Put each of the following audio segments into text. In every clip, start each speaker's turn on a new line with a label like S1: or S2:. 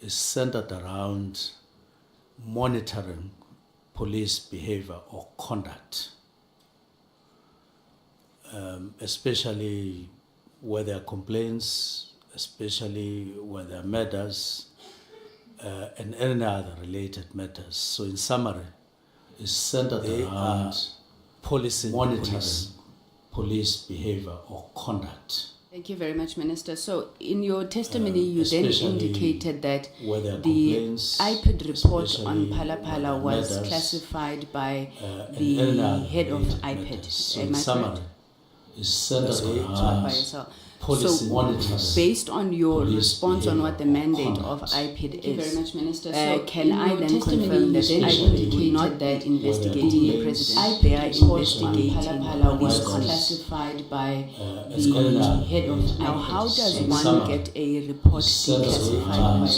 S1: is centered around monitoring police behavior or conduct, especially where there are complaints, especially where there are murders, and any other related matters. So in summary, is centered around policy monitoring police behavior or conduct.
S2: Thank you very much, Minister. So in your testimony, you then indicated that the IPID report on Phala was classified by the head of IPID.
S1: So in summary, is centered around policy monitoring.
S2: Based on your response on what the mandate of IPID is,
S3: Thank you very much, Minister.
S2: can I then confirm that IPID will not be investigating the president? They are investigating Phala was classified by the head of. Now, how does one get a report declassified,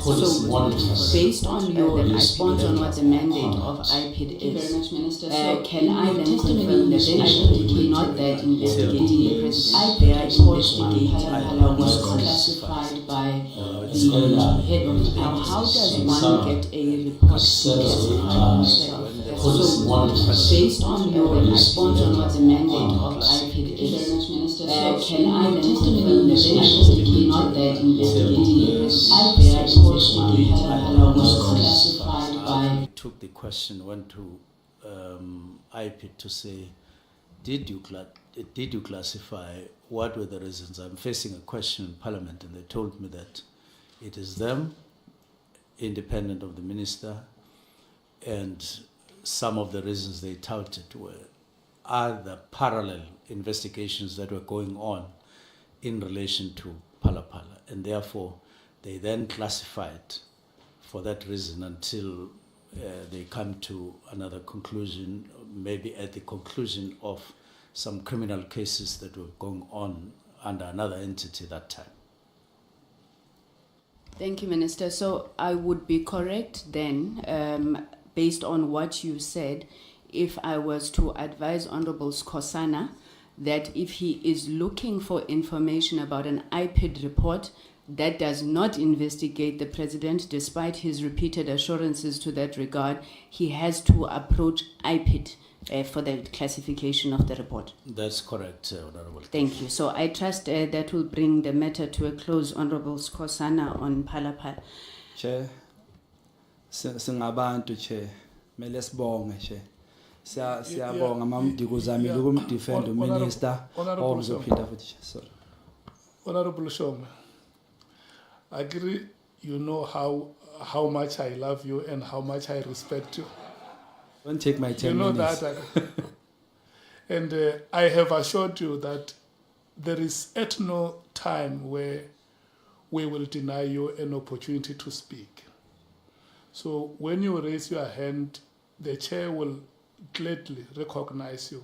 S2: So, based on your response on what the mandate of IPID is,
S3: very much, Minister.
S2: can I then confirm that IPID will not be investigating the president? They are investigating Phala was classified by the head of. Now, how does one get a report declassified? Based on your response on what the mandate of IPID is, can I then confirm that IPID will not be investigating the president? They are investigating Phala was classified by.
S1: We took the question, went to IPID to say, did you classify? What were the reasons? I'm facing a question in Parliament, and they told me that it is them, independent of the minister, and some of the reasons they touted were other parallel investigations that were going on in relation to Phala, and therefore they then classified for that reason until they come to another conclusion, maybe at the conclusion of some criminal cases that were going on under another entity that time.
S2: Thank you, Minister. So I would be correct then, based on what you said, if I was to advise Honorable Skosana that if he is looking for information about an IPID report that does not investigate the president, despite his repeated assurances to that regard, he has to approach IPID for the classification of the report.
S1: That's correct, Honorable.
S2: Thank you. So I trust that will bring the matter to a close, Honorable Skosana on Phala.
S4: Chair, singabantu Chair, mele sibonge Chair. Siyabonga mamdikuzamile ukumdefend uMinister ongizophinda futhi. Sorry.
S5: Honorable Shoma, I agree, you know how much I love you and how much I respect you.
S4: Don't take my 10
S5: You know
S4: minutes.
S5: that. And I have assured you that there is at no time where we will deny you an opportunity to speak. So when you raise your hand, the chair will gladly recognize you.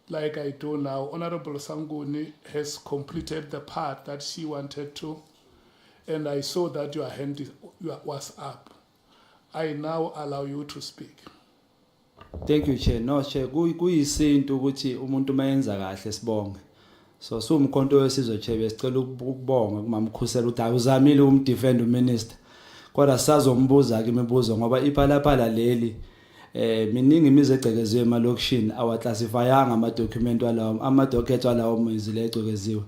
S5: Like I do now, Honorable Sanguni has completed the part that she wanted to, and I saw that your hand was up. I now allow you to speak.
S4: Thank you, Chair. No, Chair, kuyisinto ukuthi umuntu mayenza kahle sibonge. So umkhonto wesizwe Chair besicela ukubonga kumamkhusela ukuthi awuzamile ukumdefend uMinister. Kodwa sazombuza ke imibuzo ngoba iphalaphala leli miningi imizi egcekeziwe emalokishini awaclassifyanga ama-document walawo ama-docket walawo mizile egcekeziwe.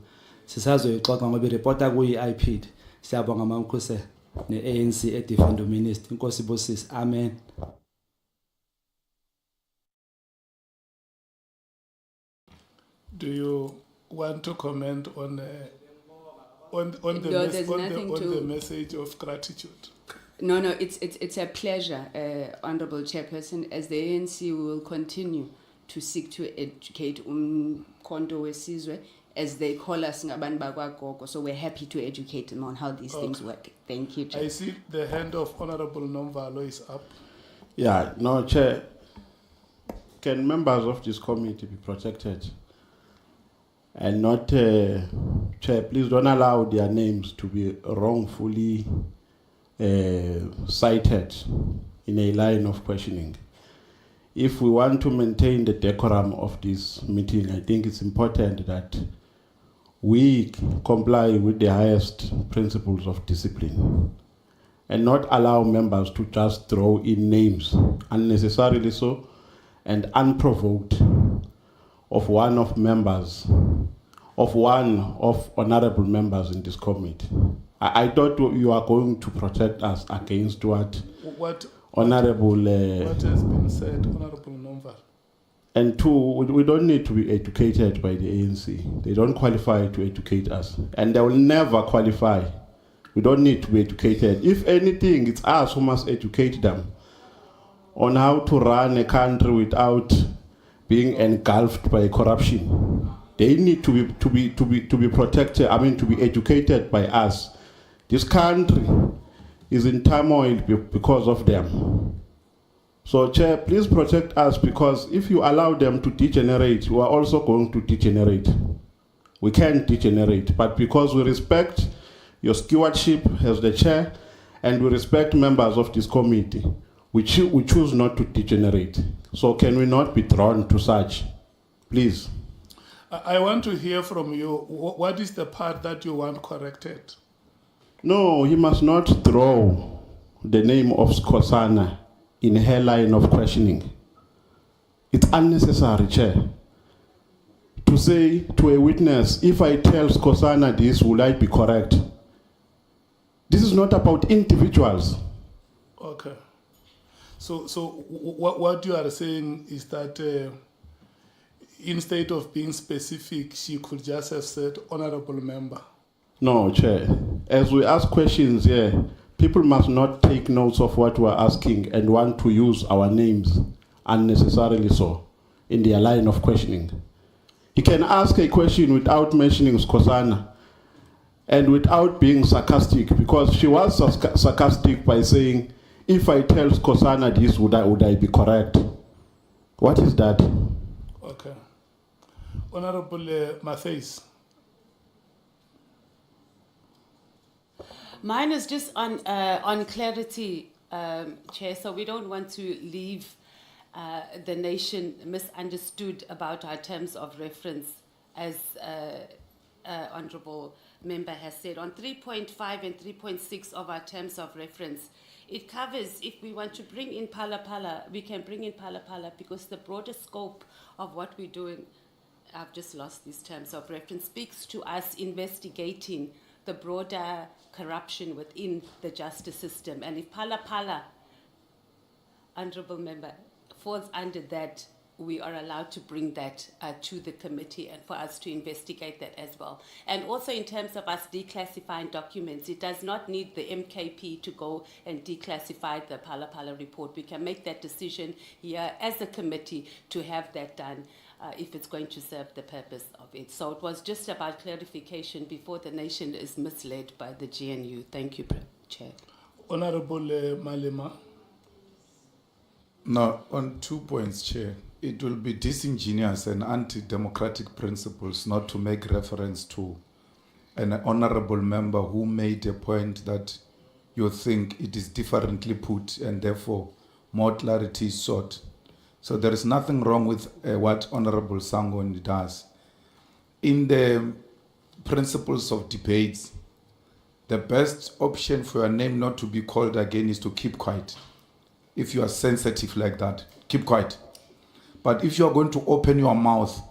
S4: Sisazoyixoxa ngoba ireporta kuyi-IPID. Siyabonga mamkhusela ne-ANC edefend uMinister. Inkosi ibusise. Amen.
S5: Do you want to comment on the message of gratitude?
S2: No, it's a pleasure, Honorable Chairperson. As the ANC, we will continue to seek to educate Kondo Wesizwe, as they call us Ngabantu bakwaGogo. So we're happy to educate them on how these things work. Thank you, Chair.
S5: I see the hand of Honorable Nomvalo is up.
S6: Yeah, no, Chair. Can members of this committee be protected? And not, Chair, please don't allow their names to be wrongfully cited in a line of questioning. If we want to maintain the decorum of this meeting, I think it's important that we comply with the highest principles of discipline and not allow members to just throw in names unnecessarily so and unprovoked of one of honorable members in this committee. I thought you are going to protect us against what honorable...
S5: what has been said, Honorable Nomval?
S6: And two, we don't need to be educated by the ANC. They don't qualify to educate us. And they will never qualify. We don't need to be educated. If anything, it's us who must educate them on how to run a country without being engulfed by corruption. They need to be protected, to be educated by us. This country is in turmoil because of them. So, Chair, please protect us, because if you allow them to degenerate, we are also going to degenerate. We can degenerate, but because we respect your stewardship as the Chair and we respect members of this committee, we choose not to degenerate. So can we not be drawn to such? Please.
S5: I want to hear from you. What is the part that you want corrected?
S6: No, he must not throw the name of Skosana in her line of questioning. It's unnecessary, Chair. To say to a witness, if I tell Skosana this, will I be correct? This is not about individuals.
S5: Okay. So what you are saying is that instead of being specific, she could just have said honorable member.
S6: No, Chair. As we ask questions here, people must not take notes of what we're asking and want to use our names unnecessarily so in their line of questioning. He can ask a question without mentioning Skosana and without being sarcastic, because she was sarcastic by saying, if I tell Skosana this, would I be correct? What is that?
S5: Okay. Honorable Matthys.
S2: Mine is just on clarity, Chair, so we don't want to leave the nation misunderstood about our terms of reference, as Honourable Member has said. On 3.5 and 3.6 of our terms of reference, it covers, if we want to bring in Phala Phala, we can bring in Phala Phala, because the broader scope of what we're doing, I've just lost these terms of reference, speaks to us investigating the broader corruption within the justice system. And if Phala Phala, Honourable Member, falls under that, we are allowed to bring that to the committee and for us to investigate that as well. And also in terms of us declassifying documents, it does not need the MKP to go and declassify the Phala Phala report. We can make that decision here as a committee to have that done if it's going to serve the purpose of it. So it was just about clarification before the nation is misled by the GNU. Thank you, Chair.
S5: Honorable Malema.
S3: Now, on 2 points, Chair. It will be disingenuous and anti-democratic principles not to make reference to an honorable member who made a point that you think it is differently put and therefore more clarity is sought. So there is nothing wrong with what Honorable Sangoni does. In the principles of debates, the best option for your name not to be called again is to keep quiet. If you are sensitive like that, keep quiet. But if you are going to open your mouth,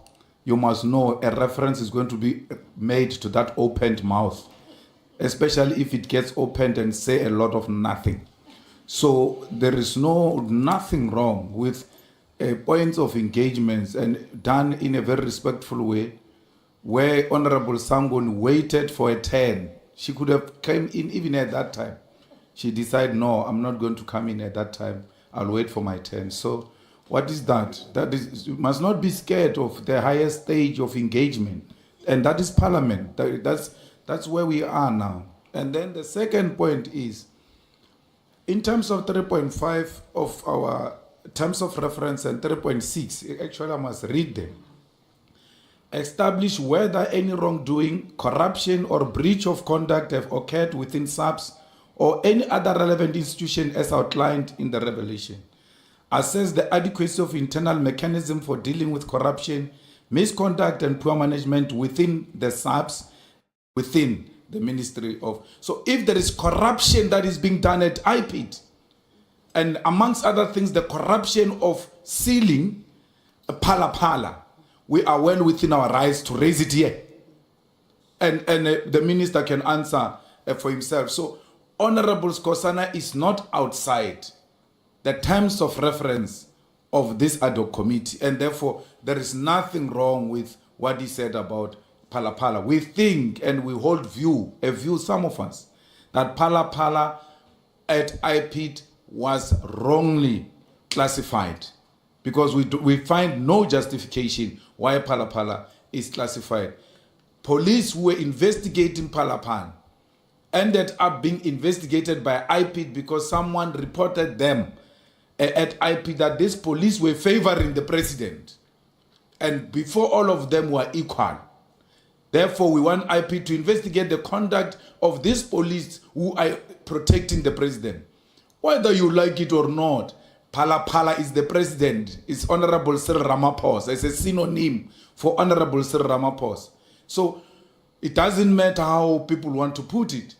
S3: you must know a reference is going to be made to that opened mouth, especially if it gets opened and say a lot of nothing. So there is nothing wrome with points of engagements and done in a very respectful way, where Honorable Sangon waited for a turn. She could have come in even at that time. She decided, no, I'm not going to come in at that time. I'll wait for my turn. So what is that? That is, you must not be scared of the highest stage of engagement. And that is Parliament. That's where we are now. And then the second point is, in terms of 3.5 of our terms of reference and 3.6, actually I must read them. Establish whether any wrongdoing, corruption or breach of conduct have occurred within SAPS or any other relevant institution as outlined in the revelation. Assess the adequacy of internal mechanism for dealing with corruption misconduct and poor management within the SAPS, within the Ministry of. So if there is corruption that is being done at IPID, and amongst other things, the corruption of sealing a pala, we are well within our rights to raise it here. And the minister can answer for himself. So Honorable Skosana is not outside the terms of reference of this ad hoc committee, and therefore there is nothing wrong with what he said about pala. We think and we hold a view, some of us, that pala at IPID was wrongly classified, because we find no justification why pala is classified. Police who were investigating pala ended up being investigated by IPID because someone reported them at IPID that these police were favoring the president, and before all of them were equal. Therefore, we want IPID to investigate the conduct of these police who are protecting the president. Whether you like it or not, pala is the president. It's Honorable Cyril Ramaphosa. It's a synonym for Honorable Cyril Ramaphosa. So it doesn't matter how people want to put it.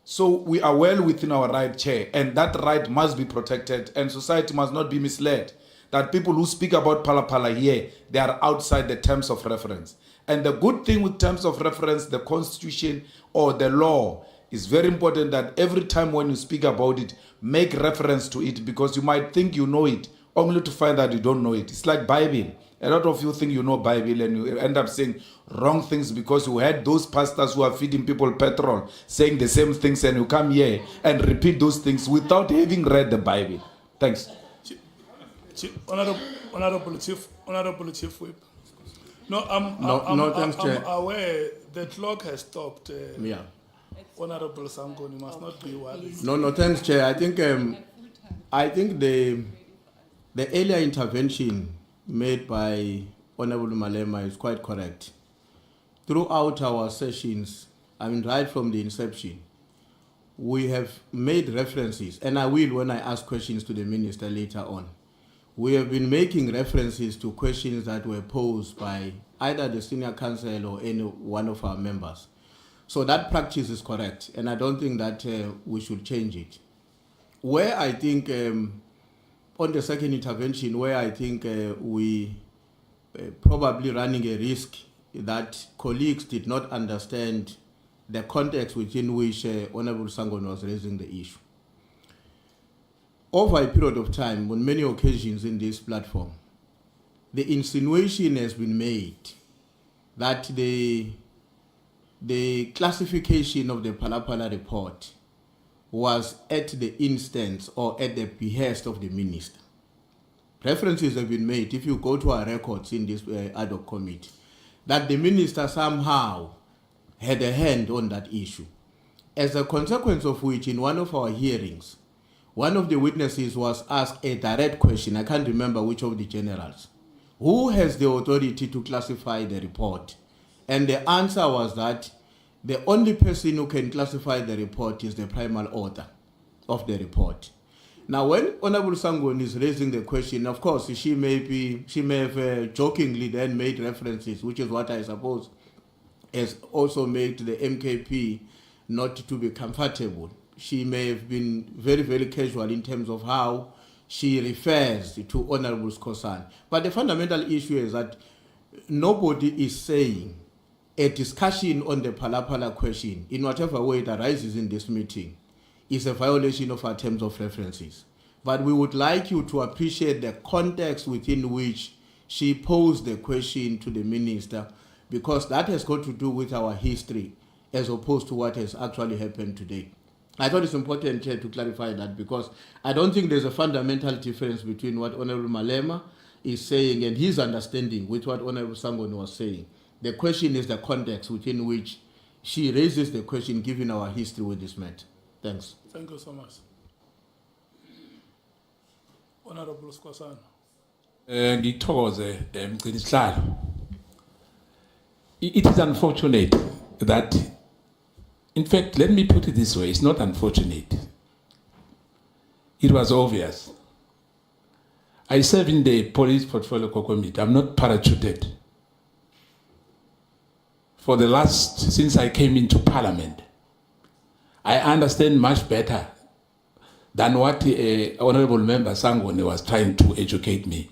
S3: So we are well within our right, Chair, and that right must be protected, and society must not be misled that people who speak about pala here, they are outside the terms of reference. And the good thing with terms of reference, the constitution or the law, is very important that every time when you speak about it, make reference to it, because you might think you know it, only to find that you don't know it. It's like Bible. A lot of you think you know Bible and you end up saying wrong things because you had those pastors who are feeding people petrol saying the same things, and you come here and repeat those things without having read the Bible. Thanks.
S5: Honorable Chief Whip. No,
S6: thanks, Chair.
S5: I'm aware the clock has stopped.
S6: Yeah.
S5: Honorable Sangoni must not be worried.
S6: No, thanks, Chair. I think the earlier intervention made by Honorable Malema is quite correct. Throughout our sessions, right from the inception, we have made references, and I will when I ask questions to the minister later on. We have been making references to questions that were posed by either the senior counsel or any one of our members. So that practice is correct, and I don't think that we should change it. Where I think, on the second intervention, where I think we probably running a risk that colleagues did not understand the context within which Honorable Sangon was raising the issue. Over a period of time, on many occasions in this platform, the insinuation has been made that the classification of the Pala report was at the instance or at the behest of the minister. References have been made, if you go to our records in this ad hoc committee, that the minister somehow had a hand on that issue. As a consequence of which, in one of our hearings, one of the witnesses was asked a direct question, I can't remember which of the generals, who has the authority to classify the report? And the answer was that the only person who can classify the report is the primary author of the report. Now, when Honorable Sangon is raising the question, of course, she may have jokingly then made references, which is what I suppose has also made the MKP not to be comfortable. She may have been very, very casual in terms of how she refers to Honorable Skosan. But the fundamental issue is that nobody is saying a discussion on the Pala question, in whatever way it arises in this meeting, is a violation of our terms of references. But we would like you to appreciate the context within which she posed the question to the minister, because that has got to do with our history as opposed to what has actually happened today. I thought it's important here to clarify that, because I don't think there's a fundamental difference between what Honorable Malema is saying and his understanding with what Honorable Sangon was saying. The question is the context within which she raises the question, given our history with this matter. Thanks.
S5: Thank you so much. Honorable Skosana.
S7: Ngithokoze mgcinihlalo. It is unfortunate that, in fact, let me put it this way, it's not unfortunate. It was obvious. I serve in the Police Portfolio Committee. I'm not parachuted. for the last, since I came into Parliament. I understand much better than what Honorable Member Sangone was trying to educate me.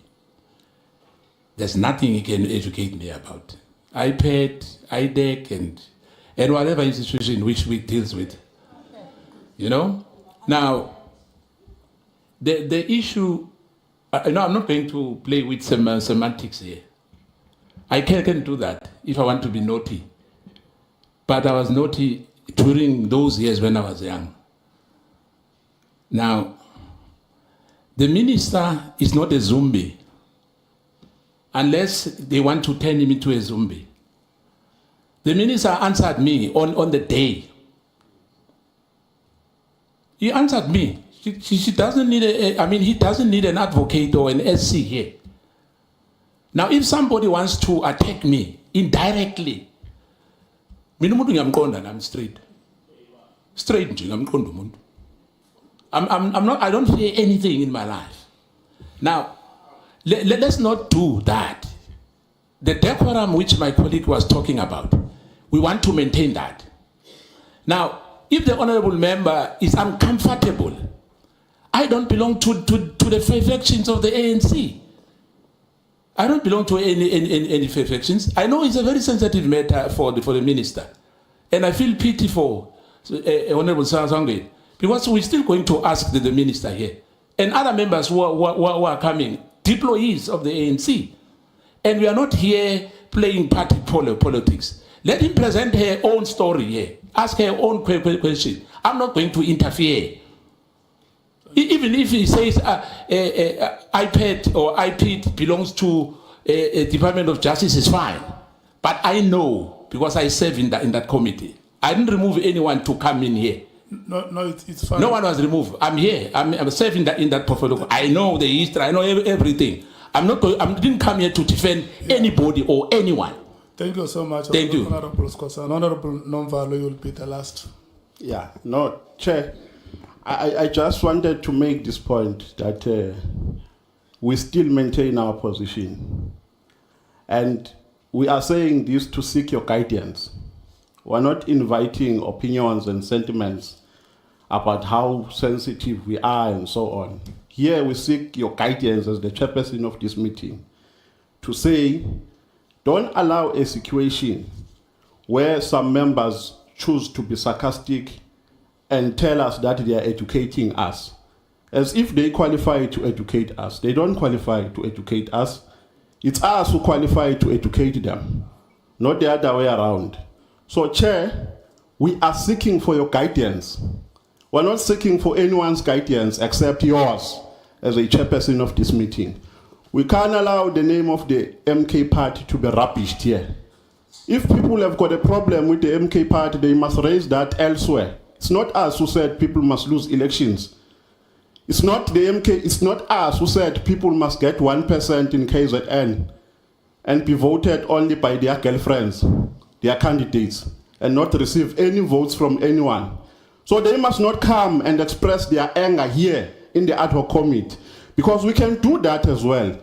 S7: There's nothing he can educate me about. iPad, IDEC, and whatever institution which we deals with. You know? Now, the issue, I'm not going to play with some semantics here. I can do that if I want to be naughty. But I was naughty during those years when I was young. Now, the minister is not a zombie unless they want to turn him into a zombie. The minister answered me on the day. He answered me. She doesn't need he doesn't need an advocate or an SC here. Now, if somebody wants to attack me indirectly, I'm straight. Straight, I'm not, I don't fear anything in my life. Now, let's not do that. The decorum which my colleague was talking about, we want to maintain that. Now, if the honorable member is uncomfortable, I don't belong to the factions of the ANC. I don't belong to any factions. I know it's a very sensitive matter for the minister. And I feel pity for Honorable Sangwe, because we're still going to ask the minister here. And other members who are coming, employees of the ANC. And we are not here playing party politics. Let him present her own story here. Ask her own question. I'm not going to interfere. Even if he says iPad or iPad belongs to a Department of Justice, is fine. But I know, because I serve in that committee, I didn't remove anyone to come in here.
S5: No, it's fine.
S7: No one was removed. I'm here. I'm serving in that portfolio. I know the history. I know everything. I didn't come here to defend anybody or anyone.
S5: Thank you so much.
S7: Thank you.
S5: Honorable Scosan. Honorable Nomvalo, you will be the last.
S6: Yeah, no, Chair. I just wanted to make this point that we still maintain our position. And we are saying this to seek your guidance. We're not inviting opinions and sentiments about how sensitive we are and so on. Here we seek your guidance as the chairperson of this meeting to say, don't allow a situation where some members choose to be sarcastic and tell us that they are educating us, as if they qualify to educate us. They don't qualify to educate us. It's us who qualify to educate them, not the other way around. So, Chair, we are seeking for your guidance. We're not seeking for anyone's guidance except yours as a chairperson of this meeting. We can't allow the name of the MK party to be rubbished here. If people have got a problem with the MK party, they must raise that elsewhere. It's not us who said people must lose elections. It's not the MK, it's not us who said people must get 1% in KZN and be voted only by their girlfriends, their candidates, and not receive any votes from anyone. So they must not come and express their anger here in the Ad Hoc Committee, because we can do that as well.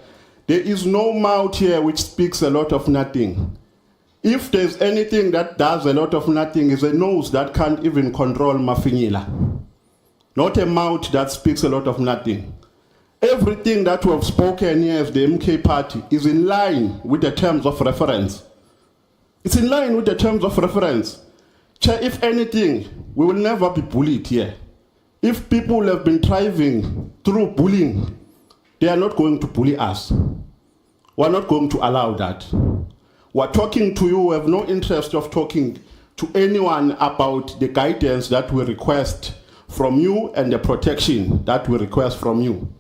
S6: There is no mouth here which speaks a lot of nothing. If there's anything that does a lot of nothing, is a nose that can't even control mafinyila. Not a mouth that speaks a lot of nothing. Everything that we have spoken here as the MK party is in line with the terms of reference. It's in line with the terms of reference. Chair, if anything, we will never be bullied here. If people have been thriving through bullying, they are not going to bully us. We're not going to allow that. We're talking to you. We have no interest of talking to anyone about the guidance that we request from you and the protection that we request from you.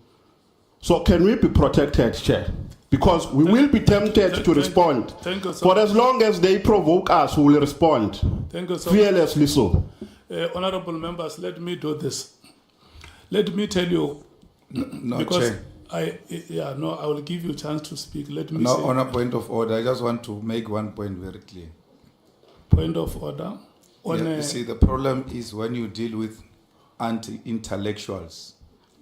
S6: So can we be protected, Chair? Because we will be tempted to respond.
S5: Thank you so
S6: For
S5: much.
S6: as long as they provoke us, we will respond.
S5: Thank you so
S6: Fearlessly so.
S5: Honorable members, let me do this. Let me tell you,
S3: No,
S5: because
S3: Chair.
S5: I will give you a chance to speak. Let me
S3: No,
S5: say
S3: on a point of order, I just want to make one point very clear.
S5: point of order.
S3: You see, the problem is when you deal with anti-intellectuals.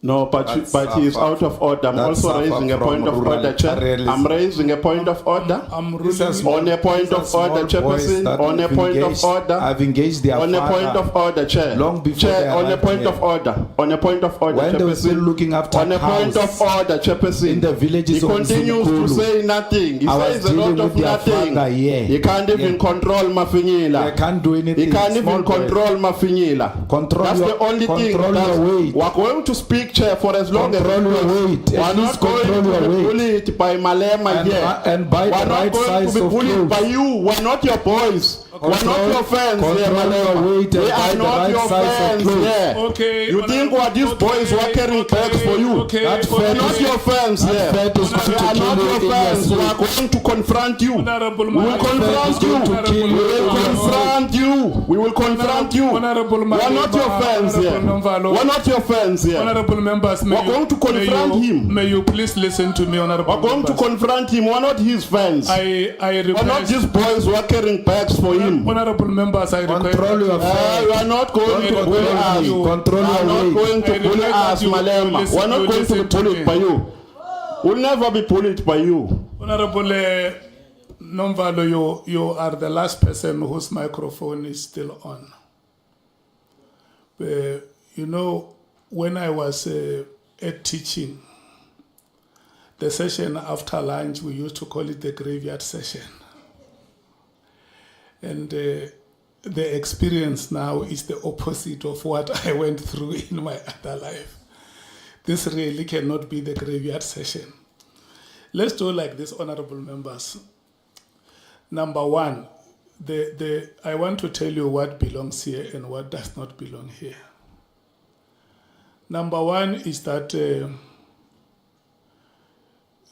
S6: No, but he is out of order. I'm
S3: That's
S6: also raising a
S3: from
S6: point of order, Chair.
S3: ruralitarianism.
S6: I'm raising a point of order.
S5: I'm
S3: These are
S5: ruling
S3: small-
S6: On a point
S3: these are
S6: of
S3: small
S6: order,
S3: boys
S6: Chairperson.
S3: that
S6: On a
S3: have
S6: point of
S3: engaged-
S6: order.
S3: I've engaged their
S6: On a point
S3: father
S6: of order, Chair.
S3: long before
S6: Chair,
S3: they
S6: on a
S3: arrived
S6: point
S3: here.
S6: of order. On a point of order,
S3: When they were still
S6: Chairperson.
S3: looking after
S6: On a point
S3: cows
S6: of order, Chairperson.
S3: in the villages
S6: He
S3: of
S6: continues to
S3: Mzimkhulu.
S6: say nothing. He
S3: I was
S6: says a
S3: dealing
S6: lot of
S3: with their
S6: nothing.
S3: father here.
S6: He can't even
S3: Yeah.
S6: control
S3: They
S6: Mafinyila.
S3: can't do anything.
S6: He can't
S3: Small
S6: even
S3: boys.
S6: control Mafinyila.
S3: Control
S6: That's
S3: your-
S6: the only thing.
S3: control
S6: That's,
S3: your weight.
S6: we're going to speak, Chair, for as long
S3: Control
S6: as
S3: your weight.
S6: we're
S3: At
S6: not
S3: least
S6: going
S3: control
S6: to
S3: your
S6: be
S3: weight.
S6: bullied by Malema here.
S3: And buy
S6: We're
S3: the
S6: not
S3: right
S6: going
S3: size
S6: to be
S3: of
S6: bullied
S3: clothes.
S6: by you. We're not your boys. We're not your fans here,
S3: control your
S6: Malema.
S3: weight and
S6: We
S3: buy
S6: are
S3: the
S6: not
S3: right
S6: your
S3: size of
S6: fans
S3: clothes.
S6: here.
S5: Okay.
S6: You think what these boys were carrying bags for you?
S3: That
S6: We're
S3: fat
S6: not
S3: is-
S6: your fans
S3: that
S6: here.
S3: fat is going
S6: We
S3: to
S6: are
S3: kill
S6: not
S3: you
S6: your
S3: in your
S6: fans. We
S3: sleep.
S6: are going to confront you.
S5: Honorable
S6: We will
S5: Malema.
S6: confront you.
S3: going to kill
S6: We
S3: you.
S6: will confront you. We will confront you.
S5: Honorable
S6: We are not your
S5: Malema,
S6: fans here.
S5: Honorable Nomvalo.
S6: We're not your fans here.
S5: Honorable members, may
S6: We're going to confront him.
S5: May you please listen to me, honorable
S6: We're going to
S5: members.
S6: confront him. We're not his fans.
S5: I
S6: We're not
S5: request,
S6: these boys who are carrying bags for him.
S5: honorable members, I request.
S3: Control your
S6: You are not going to
S3: Control
S6: bully
S3: your
S6: us.
S3: weight.
S6: You
S3: Control
S6: are
S3: your
S6: not
S3: weight.
S6: going to
S5: I
S6: bully
S5: request
S6: us,
S5: you
S6: Malema.
S5: listen-
S6: We're not
S5: you
S6: going to be
S5: listen to
S6: bullied
S5: me.
S6: by you. We'll never be bullied by you.
S5: Honorable Nomvalo, you are the last person whose microphone is still on. You know, when I was at teaching, the session after lunch, we used to call it the graveyard session. And the experience now is the opposite of what I went through in my other life. This really cannot be the graveyard session. Let's do like this, honorable members. Number one, I want to tell you what belongs here and what does not belong here. Number one is that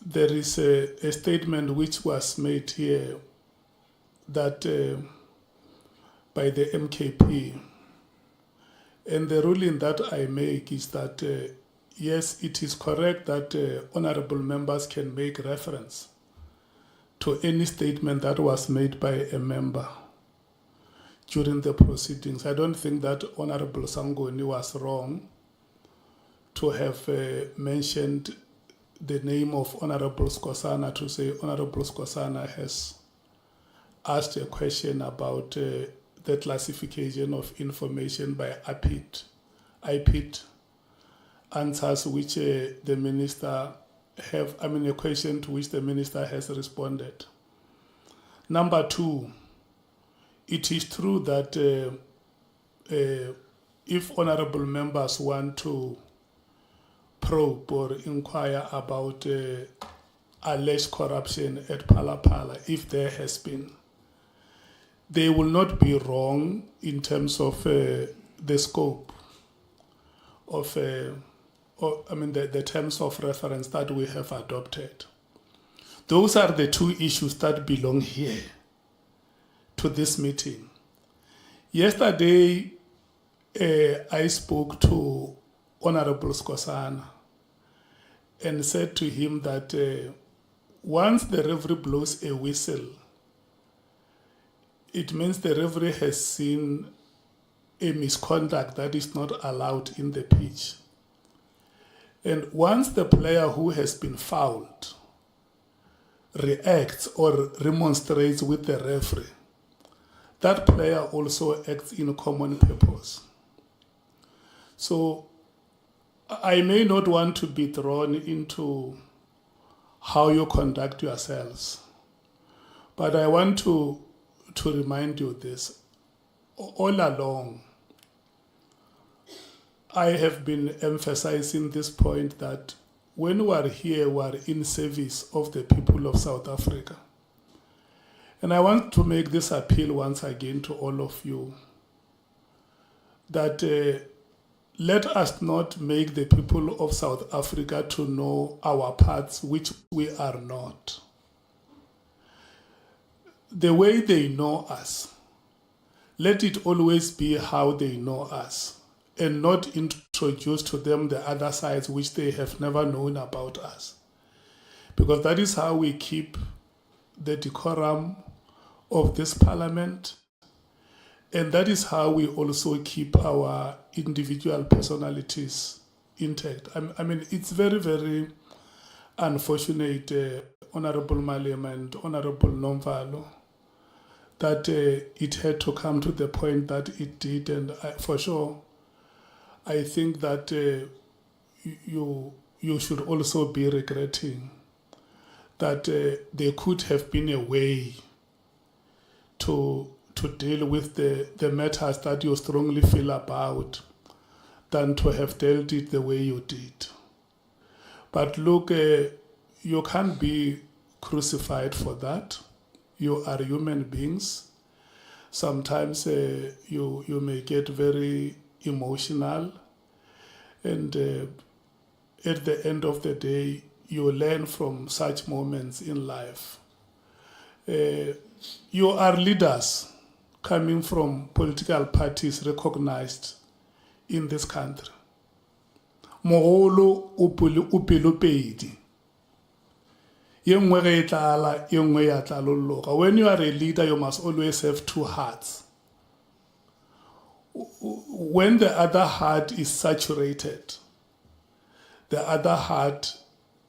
S5: there is a statement which was made here that by the MKP. And the ruling that I make is that yes, it is correct that honorable members can make reference to any statement that was made by a member during the proceedings. I don't think that Honorable Sangoni was wrong to have mentioned the name of Honorable Skosana, to say Honorable Skosana has asked a question about the classification of information by IPIT answers which the minister a question to which the minister has responded. Number two, it is true that if honorable members want to probe or inquire about alleged corruption at Palapala, if there has been, they will not be wrong in terms of the scope of the terms of reference that we have adopted. Those are the two issues that belong here to this meeting. Yesterday, I spoke to Honorable Skosana and said to him that once the referee blows a whistle, it means the referee has seen a misconduct that is not allowed in the pitch. And once the player who has been fouled reacts or remonstrates with the referee, that player also acts in common purpose. So I may not want to be thrown into how you conduct yourselves, but I want to remind you this. All along, I have been emphasizing this point that when we are here, we are in service of the people of South Africa. And I want to make this appeal once again to all of you, that let us not make the people of South Africa to know our parts, which we are not. The way they know us, let it always be how they know us, and not introduce to them the other sides which they have never known about us. Because that is how we keep the decorum of this parliament, and that is how we also keep our individual personalities intact. I mean, it's very, very unfortunate, Honorable Malema and Honorable Nomvalo, that it had to come to the point that it did, and for sure, I think that you should also be regretting that there could have been a way to deal with the matters that you strongly feel about than to have dealt it the way you did. But look, you can't be crucified for that. You are human beings. Sometimes you may get very emotional, and at the end of the day, you learn from such moments in life. You are leaders coming from political parties recognized in this country. Mogolo o pelopedi. Ye nngwe ge e tlala, ye nngwe ya tlalologa. When you are a leader, you must always have two hearts. When the other heart is saturated, the other heart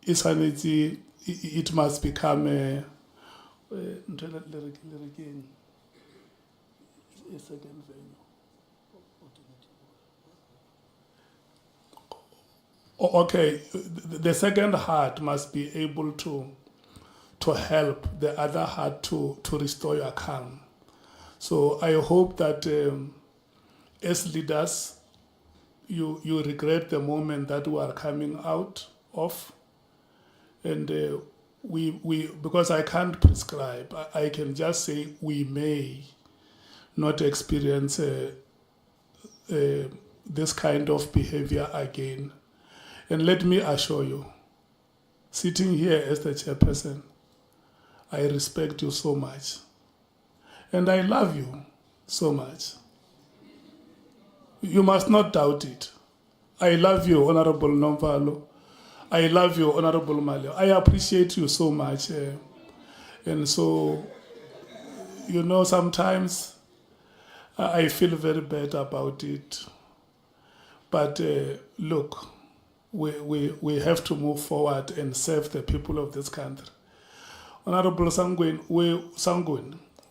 S5: is it must become a second venue. Okay, the second heart must be able to help the other heart to restore your calm. So I hope that as leaders, you regret the moment that we are coming out of, and we because I can't prescribe, I can just say we may not experience this kind of behavior again. And let me assure you, sitting here as the chairperson, I respect you so much. And I love you so much. You must not doubt it. I love you, Honorable Nomvalo. I love you, Honorable Malio. I appreciate you so much. And so, you know, sometimes I feel very bad about it. But look, we have to move forward and serve the people of this country. Honorable Sangwin,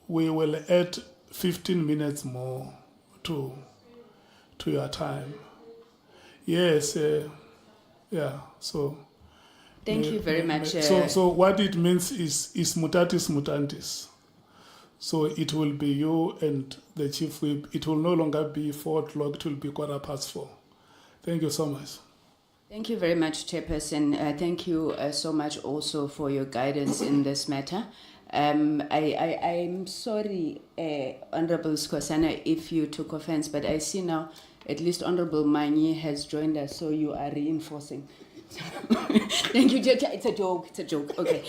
S5: we will add 15 minutes more to your time. Yes, yeah, so.
S2: Thank you very much.
S5: So what it means is mutatis mutandis. So it will be you and the chief whip. It will no longer be 4 o'clock, it will be 4:15. Thank you so much.
S2: Thank you very much, Chairperson. Thank you so much also for your guidance in this matter. I'm sorry, Honorable Skosana, if you took offense, but I see now at least Honorable Manyi has joined us, so you are reinforcing. Thank you, Chair. It's a joke, okay.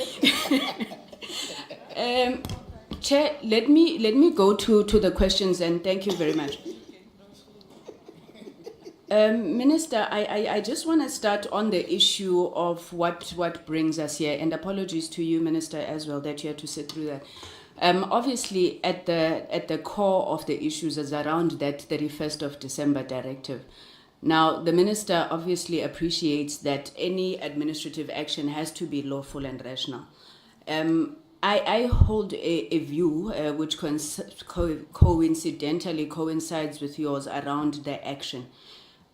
S2: Chair, let me go to the questions, and thank you very much. Minister, I just want to start on the issue of what brings us here, and apologies to you, Minister, as well, that you had to sit through that. Obviously, at the core of the issues is around that 31st of December directive. Now, the Minister obviously appreciates that any administrative action has to be lawful and rational. I hold a view which coincidentally coincides with yours around the action.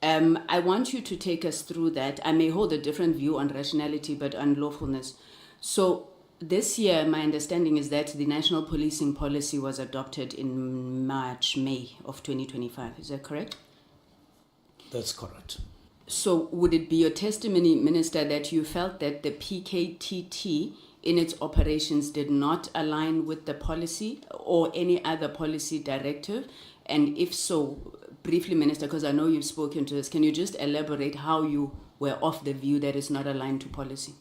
S2: I want you to take us through that. I may hold a different view on rationality, but on lawfulness. So this year, my understanding is that the national policing policy was adopted in May of 2025. Is that correct?
S1: That's correct.
S2: So would it be your testimony, Minister, that you felt that the PKTT in its operations did not align with the policy or any other policy directive? And if so, briefly, Minister, because I know you've spoken to this, can you just elaborate how you were of the view that it's not aligned to policy?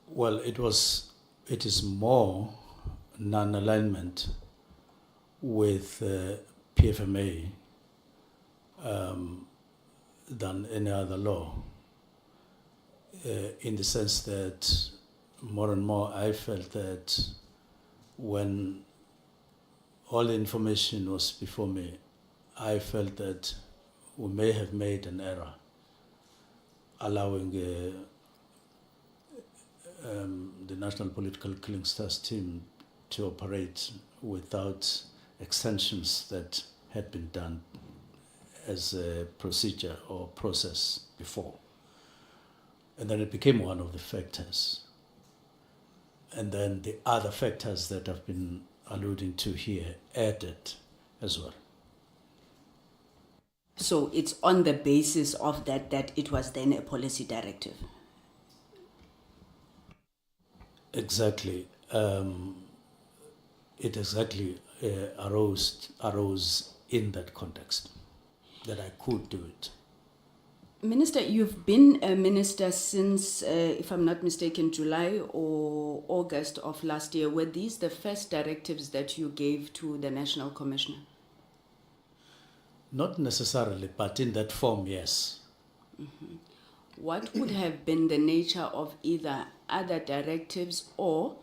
S1: Well, it is more non-alignment with PFMA than any other law, in the sense that more and more I felt that when all the information was before me, I felt that we may have made an error allowing the National Political Killings Task Team to operate without extensions that had been done as a procedure or process before. And then it became one of the factors. And then the other factors that I've been alluding to here added as well.
S2: So it's on the basis of that it was then a policy directive.
S1: Exactly. It exactly arose in that context that I could do it.
S2: Minister, you've been a minister since, if I'm not mistaken, July or August of last year. Were these the first directives that you gave to the National Commissioner?
S1: Not necessarily, but in that form, yes.
S2: Mm-hmm. What would have been the nature of either other directives or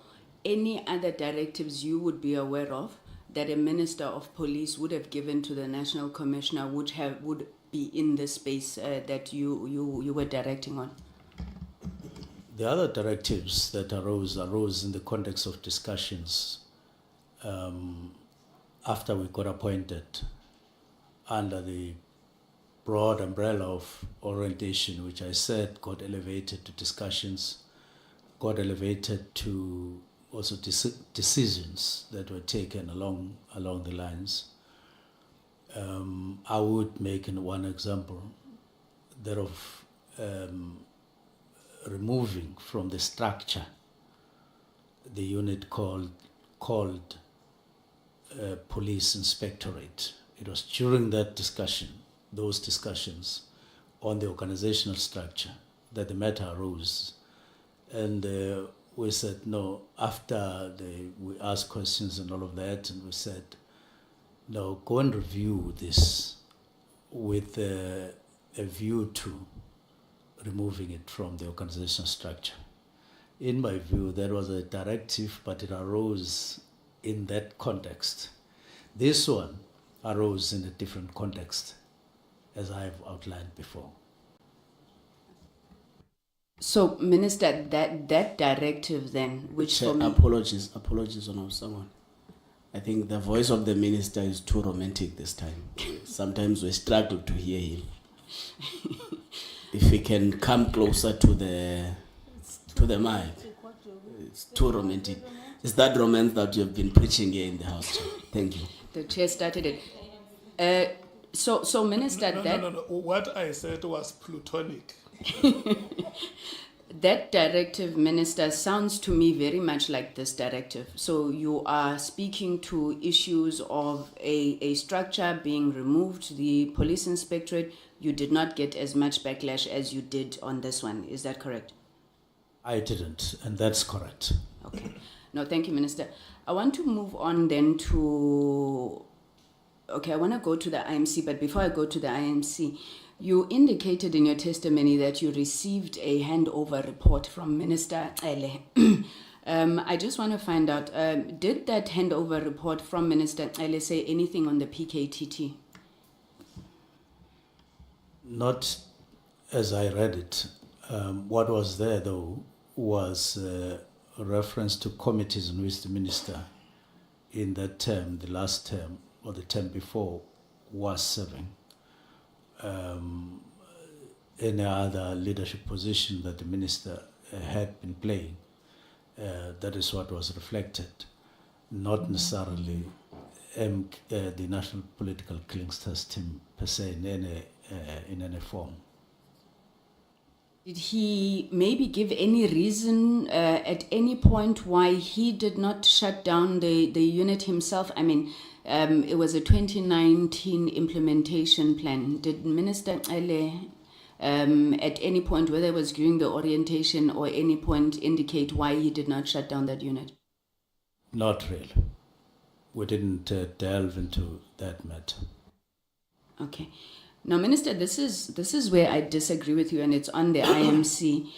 S2: any other directives you would be aware of that a Minister of Police would have given to the National Commissioner would be in the space that you were directing on?
S1: The other directives that arose in the context of discussions after we got appointed under the broad umbrella of orientation, which I said got elevated to discussions, got elevated to also decisions that were taken along the lines. I would make in one example that of removing from the structure the unit called Police Inspectorate. It was during those discussions on the organizational structure that the matter arose. And we said, no, after we asked questions and all of that, and we said, no, go and review this with a view to removing it from the organizational structure. In my view, that was a directive, but it arose in that context. This one arose in a different context, as I have outlined before.
S2: So, Minister, that directive then, which
S8: Chair,
S2: for me...
S8: apologies on someone. I think the voice of the minister is too romantic this time. Sometimes we struggle to hear him. If he can come closer to the mic, it's too romantic. It's that romance that you have been preaching here in the House, Chair. Thank you.
S2: The chair started it. So Minister,
S5: No. What I said was plutonic.
S2: That directive, Minister, sounds to me very much like this directive. So you are speaking to issues of a structure being removed, the police inspectorate. You did not get as much backlash as you did on this one. Is that correct?
S1: I didn't, and that's correct.
S2: Okay. No, thank you, Minister. I want to move on then to... Okay, I want to go to the IMC, but before I go to the IMC, you indicated in your testimony that you received a handover report from Minister Ele. I just want to find out, did that handover report from Minister Ele say anything on the PKTT?
S1: Not as I read it. What was there, though, was a reference to committees in which the minister in that term, the last term, or the term before, was serving. Any other leadership position that the minister had been playing, that is what was reflected, not necessarily the National Political Killings Task Team per se in any form.
S2: Did he maybe give any reason at any point why he did not shut down the unit himself? I mean, it was a 2019 implementation plan. Did Minister Ele at any point, whether it was during the orientation or any point, indicate why he did not shut down that unit?
S1: Not really. We didn't delve into that matter.
S2: Okay. Now, Minister, this is where I disagree with you, and it's on the IMC.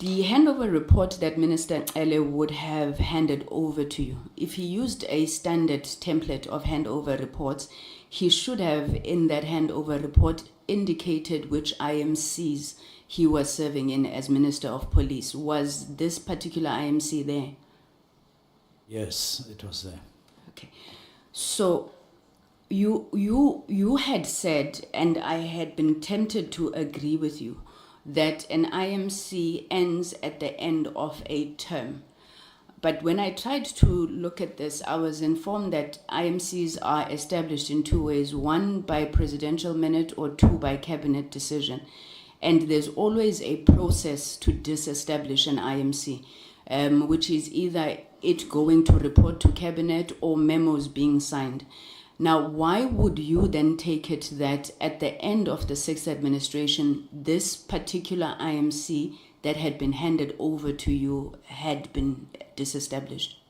S2: The handover report that Minister Ele would have handed over to you, if he used a standard template of handover reports, he should have in that handover report indicated which IMCs he was serving in as Minister of Police. Was this particular IMC there?
S1: Yes, it was there.
S2: Okay. So you had said, and I had been tempted to agree with you, that an IMC ends at the end of a term. But when I tried to look at this, I was informed that IMCs are established in two ways: one by presidential minute, or two by cabinet decision. And there's always a process to disestablish an IMC, which is either it going to report to cabinet or memos being signed. Now, why would you then take it that at the end of the sixth administration, this particular IMC that had been handed over to you had been disestablished?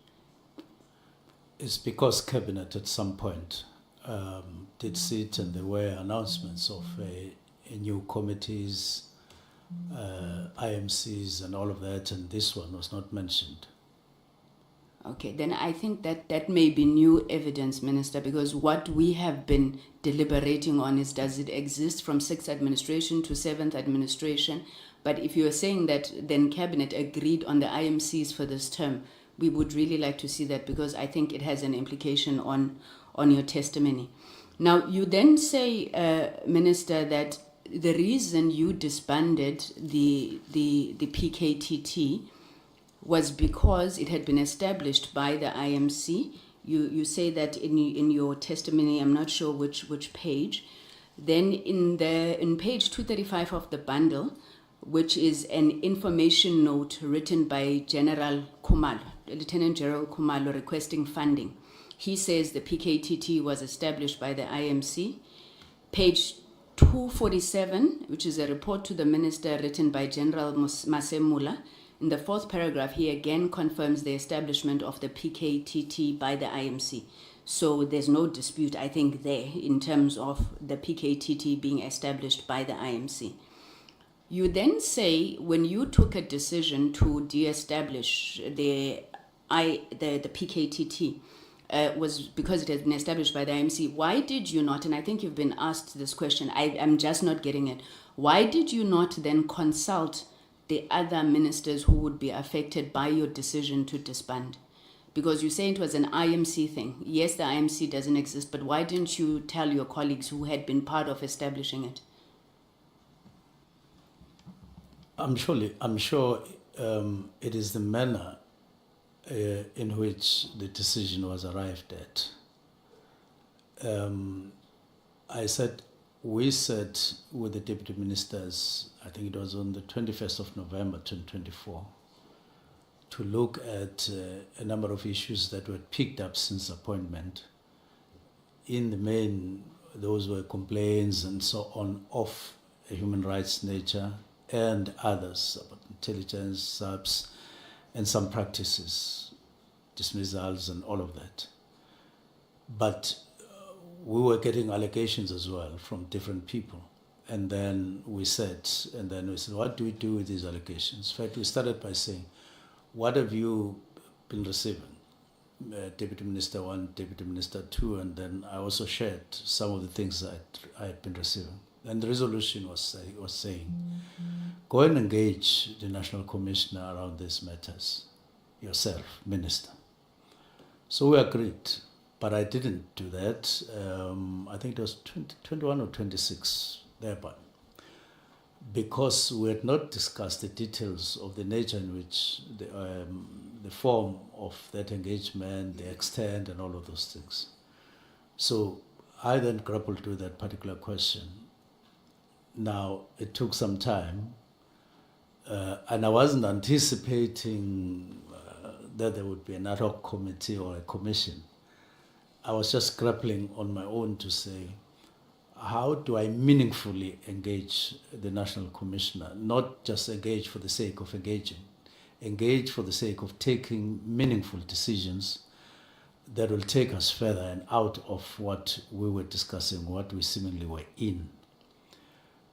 S1: It's because cabinet at some point did sit, and there were announcements of a new committees, IMCs and all of that, and this one was not mentioned.
S2: Okay, then I think that may be new evidence, Minister, because what we have been deliberating on is, does it exist from sixth administration to seventh administration? But if you are saying that then cabinet agreed on the IMCs for this term, we would really like to see that, because I think it has an implication on your testimony. Now, you then say, Minister, that the reason you disbanded the PKTT was because it had been established by the IMC. You say that in your testimony, I'm not sure which page. Then in page 235 of the bundle, which is an information note written by General Khumalo, Lieutenant General Khumalo, requesting funding. He says the PKTT was established by the IMC. Page 247, which is a report to the minister written by General Masemula. In the fourth paragraph, he again confirms the establishment of the PKTT by the IMC. So there's no dispute, I think, there in terms of the PKTT being established by the IMC. You then say, when you took a decision to de-establish the PKTT, was because it has been established by the IMC. Why did you not, and I think you've been asked this question, I'm just not getting it, why did you not then consult the other ministers who would be affected by your decision to disband? Because you say it was an IMC thing. Yes, the IMC doesn't exist, but why didn't you tell your colleagues who had been part of establishing it?
S1: I'm sure it is the manner in which the decision was arrived at. We said with the deputy ministers, I think it was on the 21st of November 2024, to look at a number of issues that were picked up since appointment. In the main, those were complaints and so on of a human rights nature, and others about intelligence, subs, and some practices, dismissals and all of that. But we were getting allegations as well from different people. And then we said, what do we do with these allegations? In fact, we started by saying, what have you been receiving? Deputy Minister 1, Deputy Minister 2, and then I also shared some of the things that I had been receiving. And the resolution was saying, go and engage the National Commissioner around these matters, yourself, Minister. So we agreed, but I didn't do that. I think it was 21 or 26, thereby, because we had not discussed the details of the nature in which the form of that engagement, the extent, and all of those things. So I then grappled with that particular question. Now, it took some time, and I wasn't anticipating that there would be an ad hoc committee or a commission. I was just grappling on my own to say, how do I meaningfully engage the National Commissioner? Not just engage for the sake of engaging, engage for the sake of taking meaningful decisions that will take us further and out of what we were discussing, what we seemingly were in.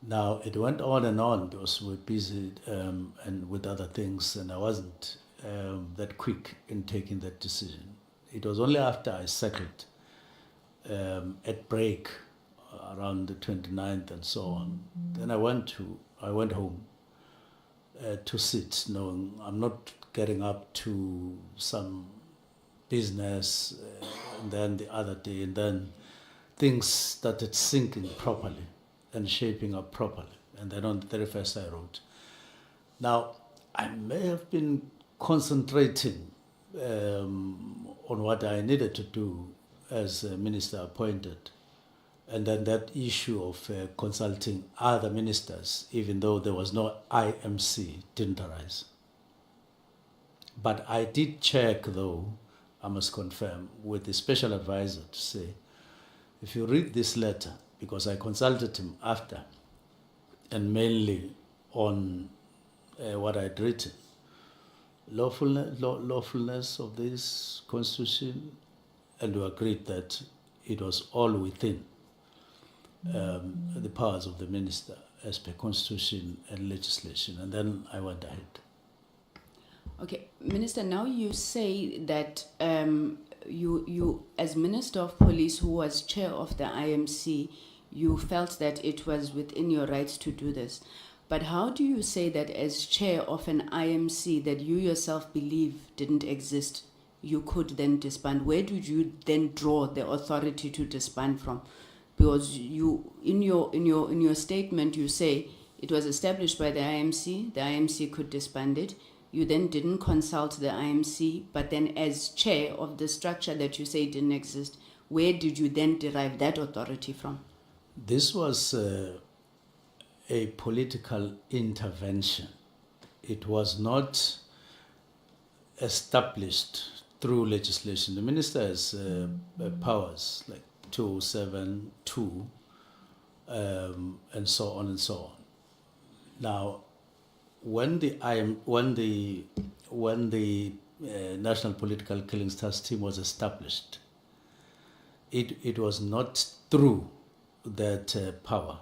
S1: Now, it went on and on because we were busy and with other things, and I wasn't that quick in taking that decision. It was only after I settled at break around the 29th and so on. Then I went home to sit, knowing I'm not getting up to some business, and then the other day, and then things started sinking properly and shaping up properly. And then on the 31st I wrote. Now, I may have been concentrating on what I needed to do as a minister appointed, and then that issue of consulting other ministers, even though there was no IMC, didn't arise. But I did check, though, I must confirm, with the special advisor to say, if you read this letter, because I consulted him after, and mainly on what I'd written, lawfulness of this constitution, and we agreed that it was all within the powers of the minister as per constitution and legislation, and then I went ahead.
S2: Okay, Minister, now you say that you, as Minister of Police, who was chair of the IMC, you felt that it was within your rights to do this. But how do you say that as chair of an IMC that you yourself believe didn't exist, you could then disband? Where did you then draw the authority to disband from? Because you, in your statement, you say it was established by the IMC could disband it. You then didn't consult the IMC, but then as chair of the structure that you say didn't exist, where did you then derive that authority from?
S1: This was a political intervention. It was not established through legislation. The minister has powers like 272 and so on and so on. Now, when the National Political Killings Task Team was established, it was not through that power,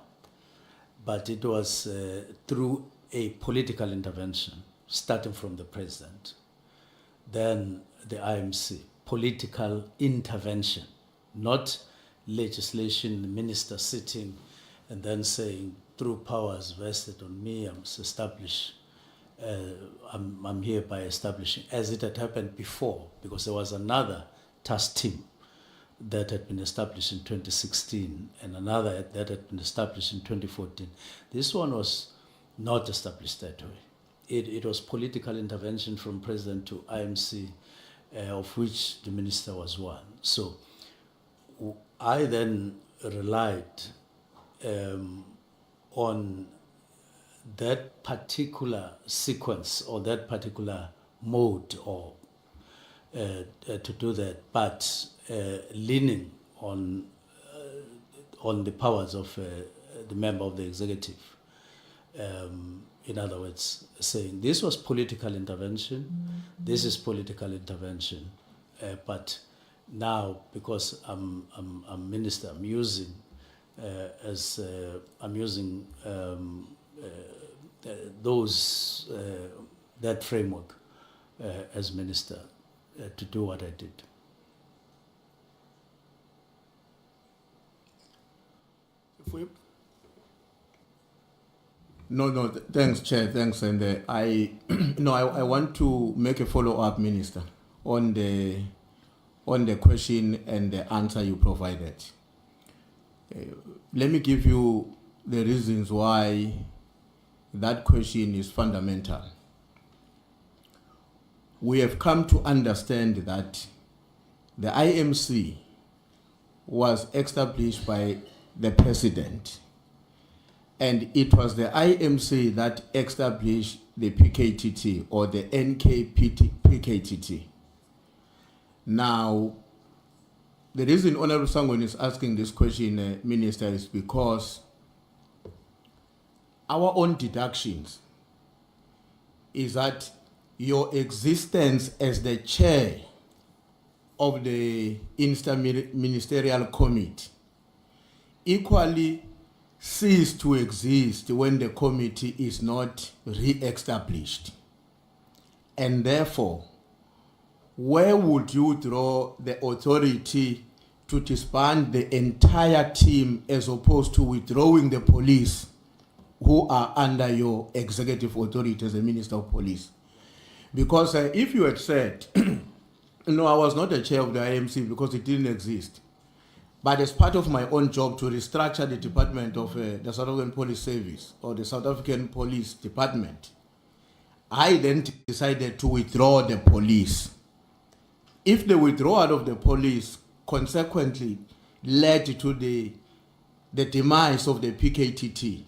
S1: but it was through a political intervention, starting from the president, then the IMC, political intervention, not legislation, the minister sitting and then saying, through powers vested on me, I must establish, I'm hereby establishing, as it had happened before, because there was another task team that had been established in 2016 and another that had been established in 2014. This one was not established that way. It was political intervention from president to IMC, of which the minister was one. So I then relied on that particular sequence or that particular mode or to do that, but leaning on the powers of the member of the executive. In other words, saying this was political intervention, this is political intervention, but now because I'm minister, I'm using that framework as minister to do what I did.
S6: No, thanks, Chair, thanks. And I want to make a follow-up, Minister, on the question and the answer you provided. Let me give you the reasons why that question is fundamental. We have come to understand that the IMC was established by the President, and it was the IMC that established the PKTT or the NKPKTT. Now, the reason Honorable Sangweni is asking this question, Minister, is because our own deductions is that your existence as the chair of the Interministerial Committee equally
S9: cease to exist when the committee is not re-established? And therefore, where would you draw the authority to disband the entire team as opposed to withdrawing the police who are under your executive authority as a Minister of Police? Because if you had said, no, I was not the chair of the IMC because it didn't exist, but as part of my own job to restructure the department of the South African Police Service or the South African Police Department, I then decided to withdraw the police. If the withdrawal of the police consequently led to the demise of the PKTT,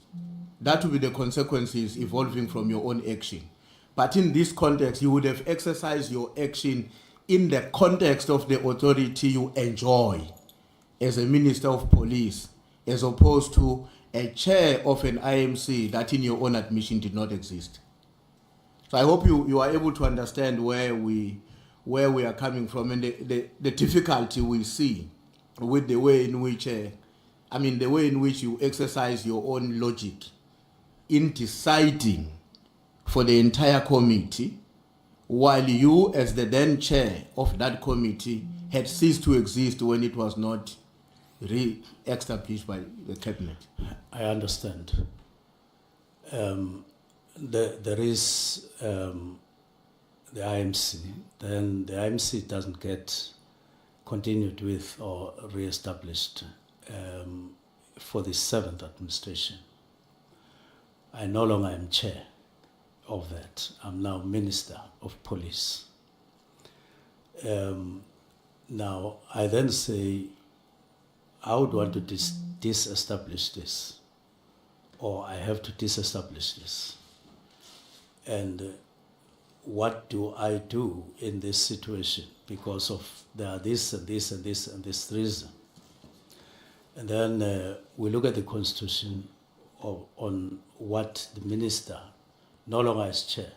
S9: that would be the consequences evolving from your own action. But in this context, you would have exercised your action in the context of the authority you enjoy as a Minister of Police, as opposed to a chair of an IMC that in your own admission did not exist. So I hope you are able to understand where we are coming from and the difficulty we see with the way in which, the way in which you exercise your own logic in deciding for the entire committee, while you, as the then chair of that committee, had ceased to exist when it was not re-established by the cabinet.
S1: I understand. There is the IMC, then the IMC doesn't get continued with or re-established for the 7th administration. I no longer am chair of that. I'm now Minister of Police. Now, I then say, I would want to disestablish this, or I have to disestablish this. And what do I do in this situation? Because of there are this and this and this and this reason. And then we look at the Constitution on what the minister, no longer as chair,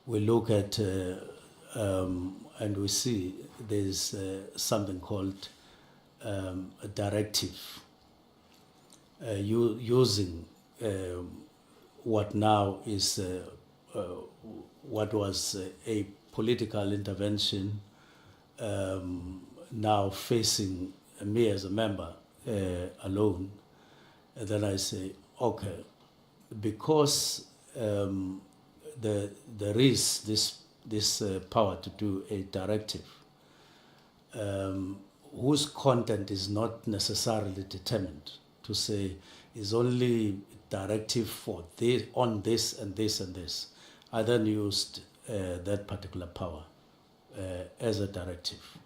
S1: we look at and we see there's something called a directive using what now is what was a political intervention now facing me as a member alone. And then I say, okay, because there is this power to do a directive whose content is not necessarily determined, to say is only directive for this, on this and this and this. I then used that particular power as a directive,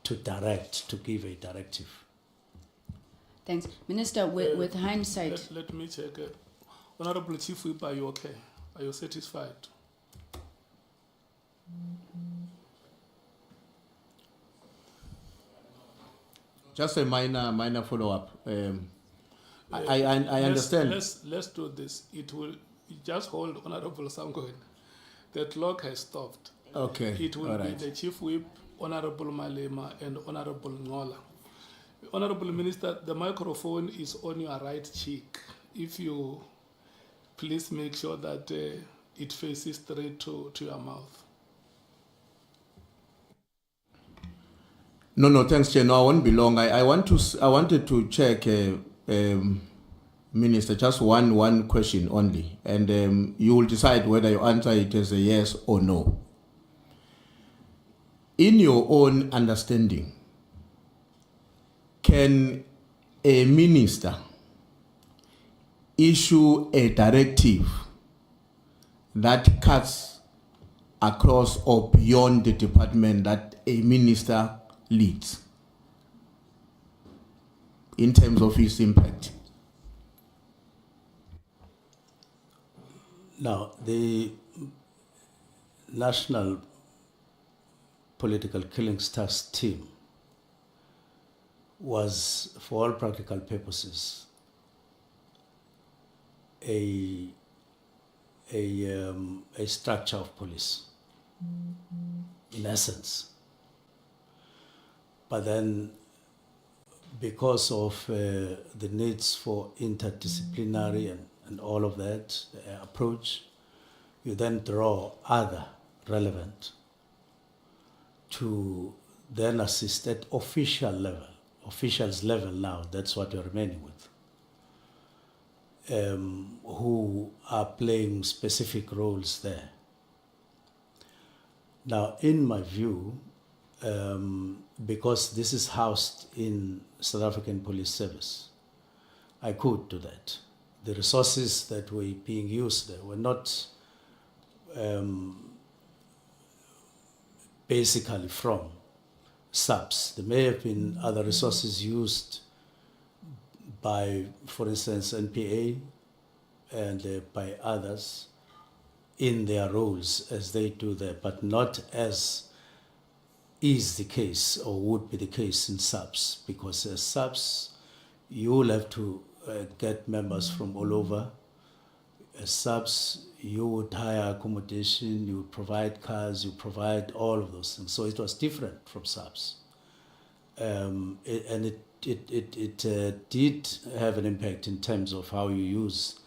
S1: to direct, to give a directive.
S2: Thanks. Minister, with hindsight.
S5: Let me check. Honorable Chief Whip, are you okay? Are you satisfied?
S9: Just a minor follow-up. I understand.
S5: Let's do this. It will just hold, Honorable Samgoen. The clock has stopped.
S9: Okay.
S5: It will be the Chief Whip, Honorable Malema, and Honorable Ngola. Honorable Minister, the microphone is on your right cheek. If you please make sure that it faces straight to your mouth.
S9: No, thanks, Chair. No, I won't be long. I wanted to check, Minister, just one question only, and you will decide whether you answer it as a yes or no. In your own understanding, can a minister issue a directive that cuts across or beyond the department that a minister leads in terms of its impact?
S1: Now, the National Political Killings Task Team was, for all practical purposes, a structure of police, in essence. But then, because of the needs for interdisciplinary and all of that approach, you then draw other relevant to then assist at officials level now, that's what you're remaining with, who are playing specific roles there. Now, in my view, because this is housed in South African Police Service, I could do that. The resources that were being used there were not basically from SAPS. There may have been other resources used by, for instance, NPA and by others in their roles as they do there, but not as is the case or would be the case in SAPS, because as SAPS, you'll have to get members from all over. As SAPS, you would hire accommodation, you would provide cars, you provide all of those things. So it was different from SAPS. It did have an impact in terms of how you use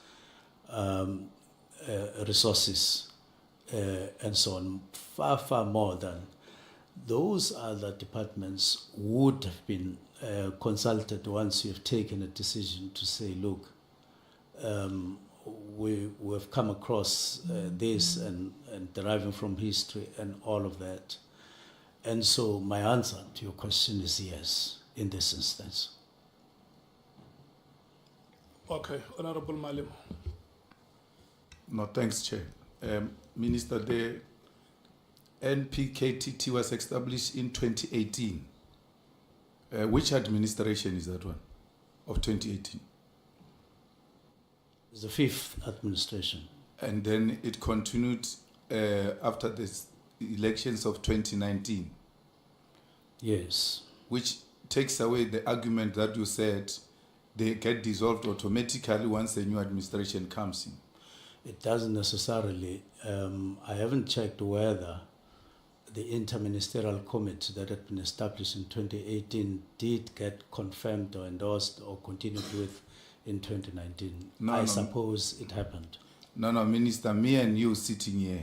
S1: resources and so on, far, far more than those other departments would have been consulted once you've taken a decision to say, look, we have come across this and deriving from history and all of that. And so my answer to your question is yes, in this instance.
S5: Okay, Honorable Malim.
S3: No, thanks, Chair. Minister, the NPKTT was established in 2018. Which administration is that one of 2018?
S1: It's the fifth administration.
S3: And then it continued after the elections of 2019.
S1: Yes.
S3: Which takes away the argument that you said they get dissolved automatically once a new administration comes in.
S1: It doesn't necessarily. I haven't checked whether the interministerial committee that had been established in 2018 did get confirmed or endorsed or continued with in 2019. I suppose it happened.
S3: No, Minister, me and you sitting here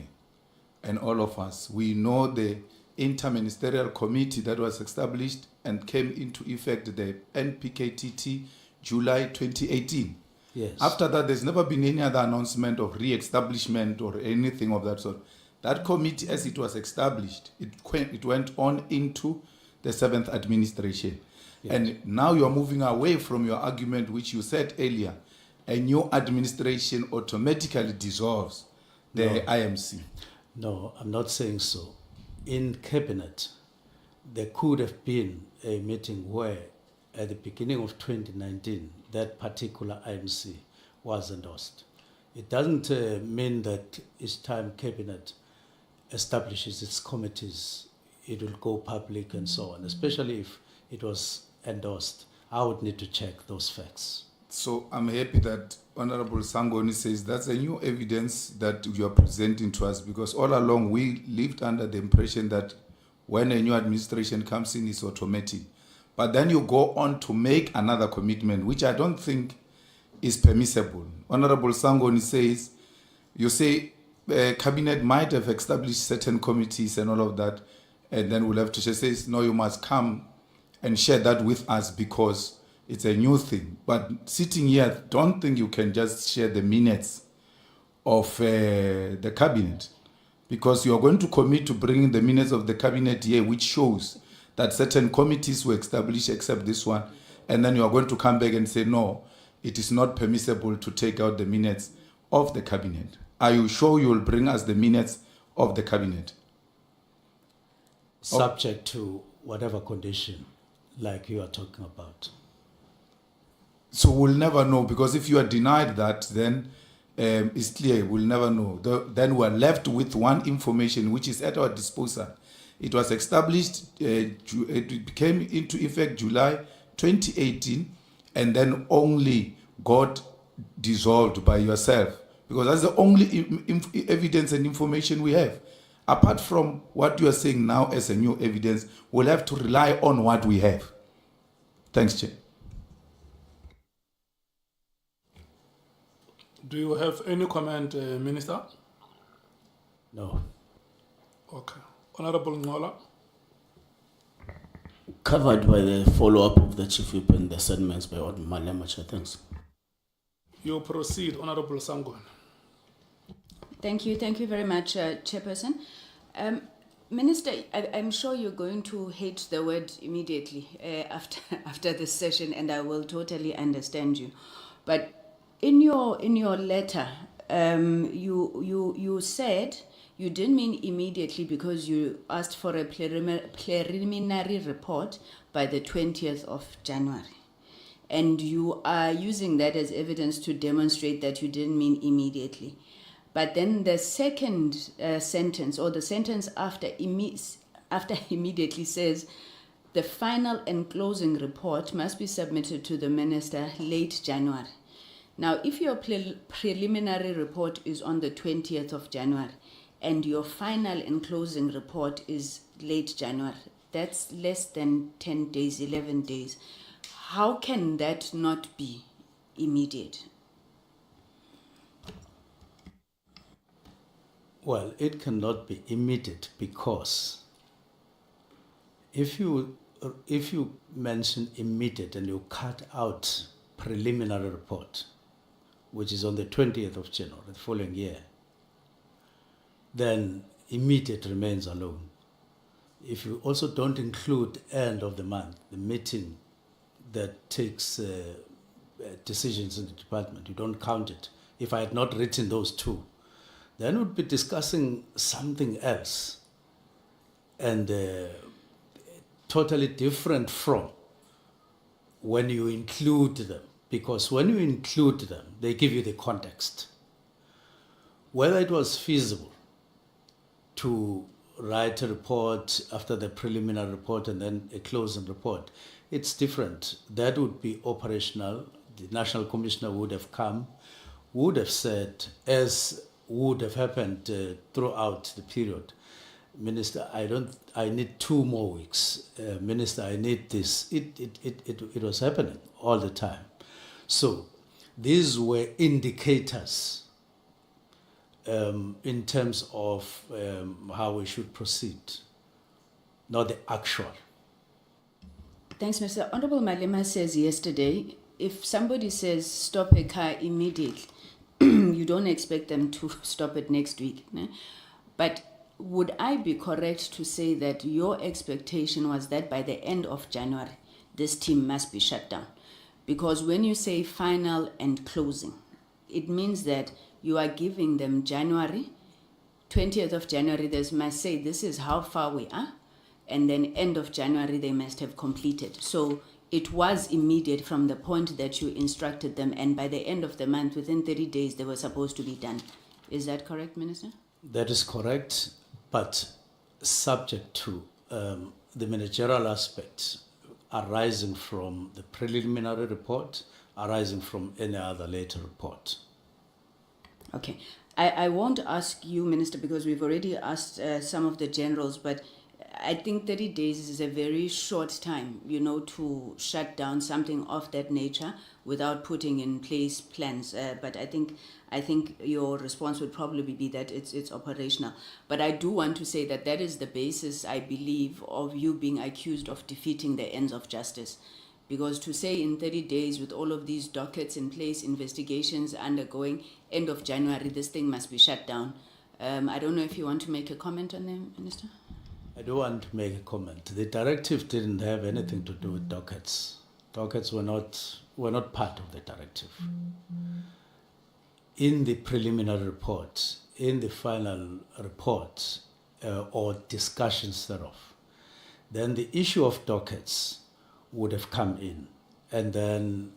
S3: and all of us, we know the interministerial committee that was established and came into effect, the NPKTT, July 2018.
S1: Yes.
S3: After that, there's never been any other announcement of re-establishment or anything of that sort. That committee, as it was established, it went on into the 7th administration. Yes. And now you're moving away from your argument, which you said earlier. A new administration automatically dissolves the IMC.
S1: No, I'm not saying so. In Cabinet, there could have been a meeting where, at the beginning of 2019, that particular IMC was endorsed. It doesn't mean that each time Cabinet establishes its committees, it will go public and so on, especially if it was endorsed. I would need to check those facts.
S3: So I'm happy that Honorable Sangoni says that's a new evidence that you are presenting to us, because all along we lived under the impression that when a new administration comes in, it's automatic. But then you go on to make another commitment, which I don't think is permissible. Honorable Sangoni says, you say Cabinet might have established certain committees and all of that, and then we'll have to say, no, you must come and share that with us because it's a new thing. But sitting here, don't think you can just share the minutes of the Cabinet, because you are going to commit to bringing the minutes of the Cabinet here, which shows that certain committees were established except this one, and then you are going to come back and say, no, it is not permissible to take out the minutes of the Cabinet. Are you sure you will bring us the minutes of the Cabinet?
S1: Subject to whatever condition, like you are talking about.
S3: So we'll never know, because if you are denied that, then it's clear, we'll never know. Then we're left with one information which is at our disposal. It was established, it came into effect July 2018, and then only got dissolved by yourself, because that's the only evidence and information we have. Apart from what you are saying now as a new evidence, we'll have to rely on what we have. Thanks, Chair.
S5: Do you have any comment, Minister?
S1: No.
S5: Okay. Honorable Ngola?
S8: Covered by the follow-up of the Chief Whip and the statements by Honorable Malema, Chair. Thanks.
S5: You proceed, Honorable Sangwan.
S2: Thank you very much, Chairperson. Minister, I'm sure you're going to hate the word immediately after this session, and I will totally understand you. But in your letter, you said you didn't mean immediately because you asked for a preliminary report by the 20th of January. And you are using that as evidence to demonstrate that you didn't mean immediately. But then the second sentence, or the sentence after immediately, says the final and closing report must be submitted to the minister late January. Now, if your preliminary report is on the 20th of January and your final and closing report is late January, that's less than 10 days, 11 days. How can that not be immediate?
S1: Well, it cannot be immediate because if you mention immediate and you cut out preliminary report, which is on the 20th of January, the following year, then immediate remains alone. If you also don't include end of the month, the meeting that takes decisions in the department, you don't count it. If I had not written those two, then we'd be discussing something else and totally different from when you include them. Because when you include them, they give you the context. Whether it was feasible to write a report after the preliminary report and then a closing report, it's different. That would be operational. The National Commissioner would have come, would have said, as would have happened throughout the period, Minister, I need 2 more weeks. Minister, I need this. It was happening all the time. So these were indicators in terms of how we should proceed, not the actual.
S2: Thanks, Mr. Honorable Malema says yesterday, if somebody says stop a car immediately, you don't expect them to stop it next week. Ne? But would I be correct to say that your expectation was that by the end of January, this team must be shut down? Because when you say final and closing, it means that you are giving them January, 20th of January, they must say this is how far we are, and then end of January, they must have completed. So it was immediate from the point that you instructed them, and by the end of the month, within 30 days, they were supposed to be done. Is that correct, Minister?
S1: That is correct, but subject to the managerial aspect arising from the preliminary report, arising from any other later report.
S2: Okay. I won't ask you, Minister, because we've already asked some of the generals, but I think 30 days is a very short time, to shut down something of that nature without putting in place plans. But I think your response would probably be that it's operational. But I do want to say that is the basis, I believe, of you being accused of defeating the ends of justice. Because to say in 30 days with all of these dockets in place, investigations undergoing, end of January, this thing must be shut down. I don't know if you want to make a comment on that, Minister?
S1: I do want to make a comment. The directive didn't have anything to do with dockets. Dockets were not part of the directive. In the preliminary report, in the final report, or discussions thereof, then the issue of dockets would have come in, and then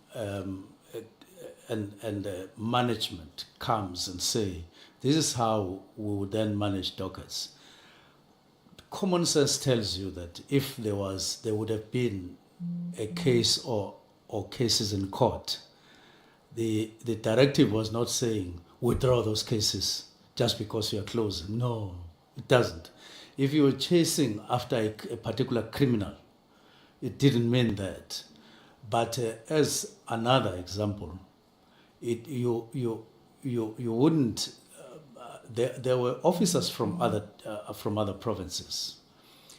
S1: management comes and say, this is how we would then manage dockets. Common sense tells you that if there would have been a case or cases in court, the directive was not saying withdraw those cases just because you are closing. No, it doesn't. If you were chasing after a particular criminal, it didn't mean that. But as another example, you you wouldn't. There were officers from other provinces.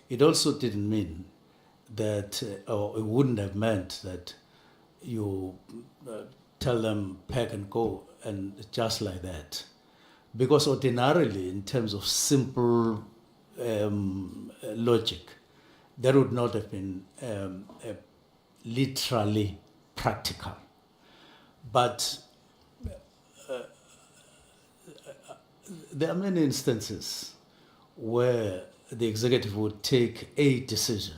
S1: It also didn't mean that, or it wouldn't have meant that you tell them pack and go and just like that, because ordinarily, in terms of simple logic, that would not have been literally practical. But there are many instances where the executive would take a decision.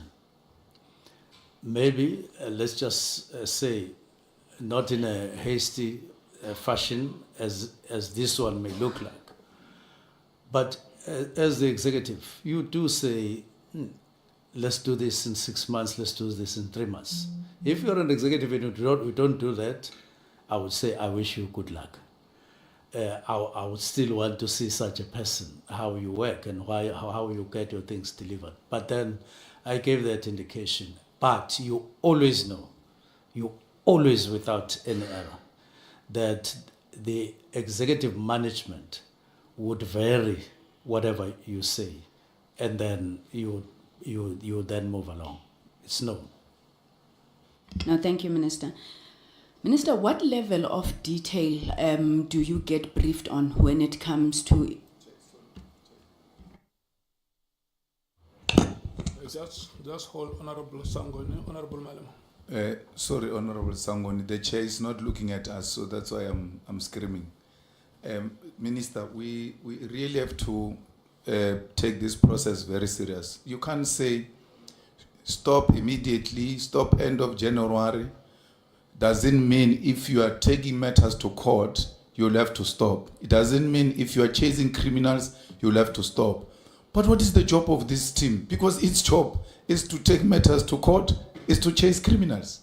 S1: Maybe, let's just say, not in a hasty fashion as this one may look like, but as the executive, you do say, let's do this in 6 months, let's do this in 3 months. If you're an executive and you don't do that, I would say, I wish you good luck. I would still want to see such a person, how you work and how you get your things delivered. But then I gave that indication. But you always know, you always without any error, that the executive management would vary whatever you say, and then you then move along. It's known.
S2: No, thank you, Minister. Minister, what level of detail do you get briefed on when it comes to...
S5: Just hold Honorable Sangoni, Honorable Malema.
S3: Sorry, Honorable Sangoni, the chair is not looking at us, so that's why I'm screaming. Minister, we really have to take this process very serious. You can't say stop immediately, stop end of January. Doesn't mean if you are taking matters to court, you'll have to stop. It doesn't mean if you are chasing criminals, you'll have to stop. But what is the job of this team? Because its job is to take matters to court, is to chase criminals.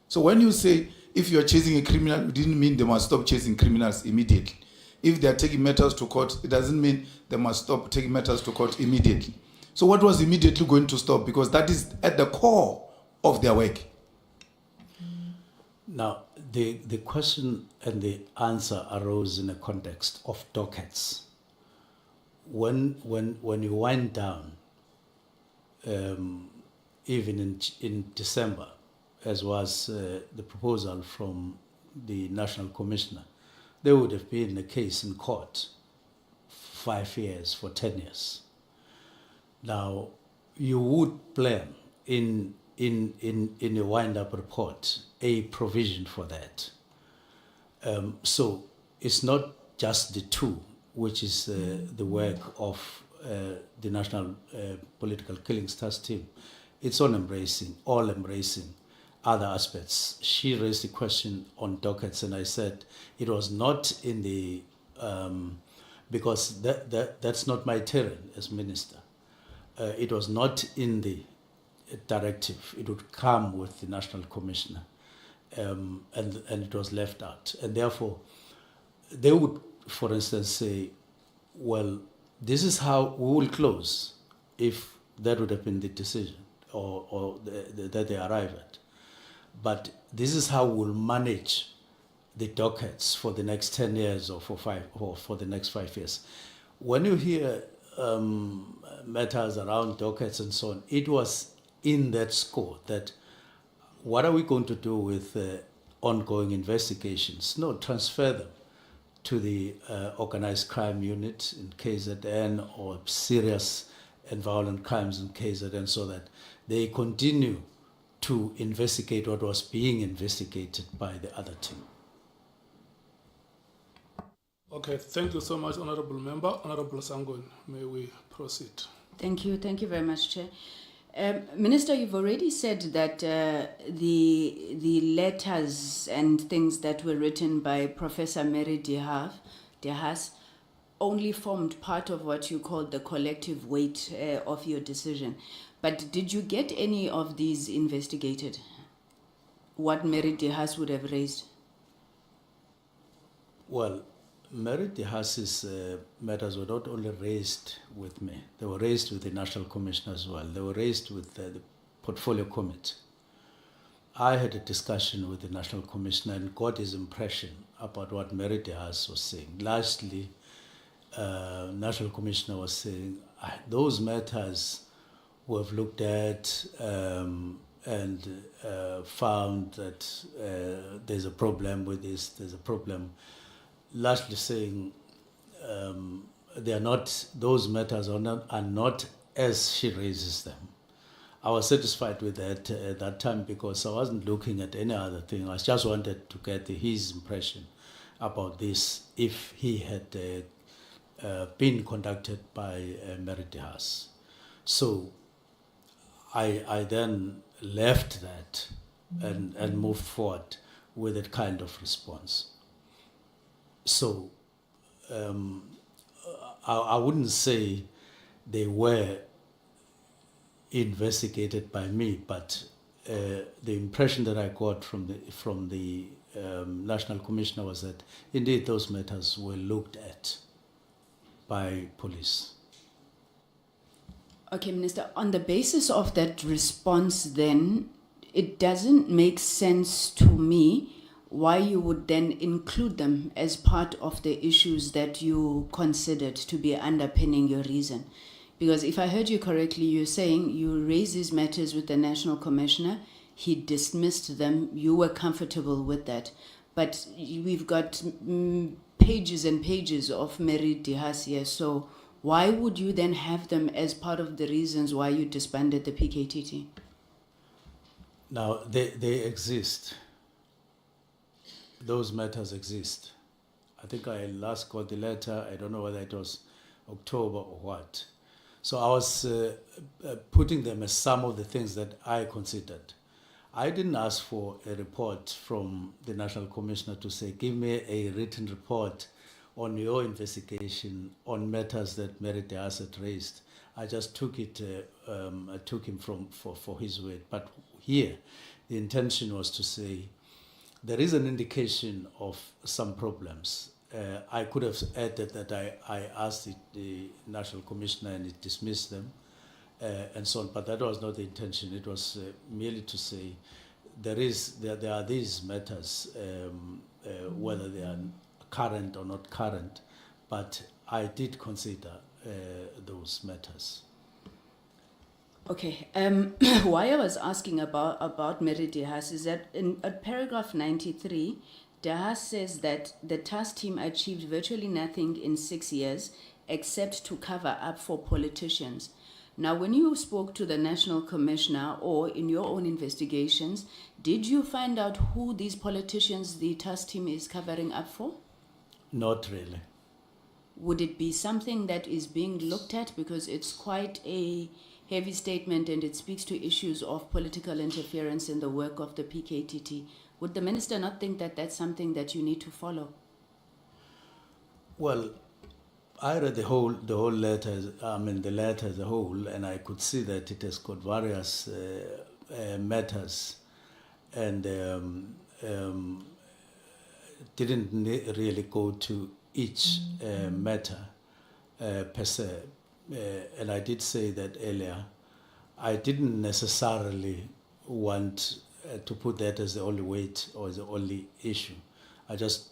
S3: So when you say if you are chasing a criminal, it didn't mean they must stop chasing criminals immediately. If they are taking matters to court, it doesn't mean they must stop taking matters to court immediately. So what was immediately going to stop? Because that is at the core of their work.
S1: Now, the question and the answer arose in a context of dockets. When you wind down, even in December, as was the proposal from the National Commissioner, there would have been a case in court, 5 years for 10 years. Now, you would plan in a wind-up report a provision for that. So it's not just the two, which is the work of the National Political Killings Task Team. It's all embracing other aspects. She raised the question on dockets, and I said it was not in the, because that's not my terrain as minister. It was not in the directive. It would come with the National Commissioner, and it was left out. And therefore, they would, for instance, say, well, this is how we will close, if that would have been the decision or that they arrive at. But this is how we'll manage the dockets for the next 10 years or for the next 5 years. When you hear matters around dockets and so on, it was in that score that what are we going to do with ongoing investigations? No, transfer them to the organized crime unit in KZN or serious and violent crimes in KZN, so that they continue to investigate what was being investigated by the other team.
S5: Okay, thank you so much, Honorable Member. Honorable Sangon, may we proceed?
S2: Thank you very much, Chair. Minister, you've already said that the letters and things that were written by Professor Mary de Haas only formed part of what you called the collective weight of your decision. But did you get any of these investigated? What Mary de Haas would have raised?
S1: Well, Mary de Haas's matters were not only raised with me, they were raised with the National Commission as well. They were raised with the Portfolio Committee. I had a discussion with the National Commissioner and got his impression about what Mary DeHaas was saying. Lastly, National Commissioner was saying those matters we have looked at and found that there's a problem with this, there's a problem. Lastly saying they are not, those matters are not as she raises them. I was satisfied with that at that time because I wasn't looking at any other thing. I just wanted to get his impression about this if he had been contacted by Mary DeHaas. So I then left that and moved forward with that kind of response. So I wouldn't say they were investigated by me, but the impression that I got from the National Commissioner was that indeed those matters were looked at by police.
S2: Okay, Minister, on the basis of that response then, it doesn't make sense to me why you would then include them as part of the issues that you considered to be underpinning your reason. Because if I heard you correctly, you're saying you raised these matters with the National Commissioner, he dismissed them, you were comfortable with that. But we've got pages and pages of Mary DeHaas here, so why would you then have them as part of the reasons why you disbanded the PKTT?
S1: Now, they exist. Those matters exist. I think I last got the letter, I don't know whether it was October or what. So I was putting them as some of the things that I considered. I didn't ask for a report from the National Commissioner to say, give me a written report on your investigation on matters that Mary DeHaas had raised. I just took it, I took him for his word. But here, the intention was to say, there is an indication of some problems. I could have added that I asked the National Commissioner and he dismissed them and so on, but that was not the intention. It was merely to say there are these matters, whether they are current or not current, but I did consider those matters.
S2: Okay, why I was asking about Mary DeHaas is that in paragraph 93, DeHaas says that the task team achieved virtually nothing in 6 years except to cover up for politicians. Now, when you spoke to the National Commissioner or in your own investigations, did you find out who these politicians the task team is covering up for?
S1: Not really.
S2: Would it be something that is being looked at? Because it's quite a heavy statement and it speaks to issues of political interference in the work of the PKTT. Would the minister not think that that's something that you need to follow?
S1: Well, I read the whole letter, the letter as a whole, and I could see that it has got various matters and didn't really go to each matter per se. And I did say that earlier, I didn't necessarily want to put that as the only weight or as the only issue. I just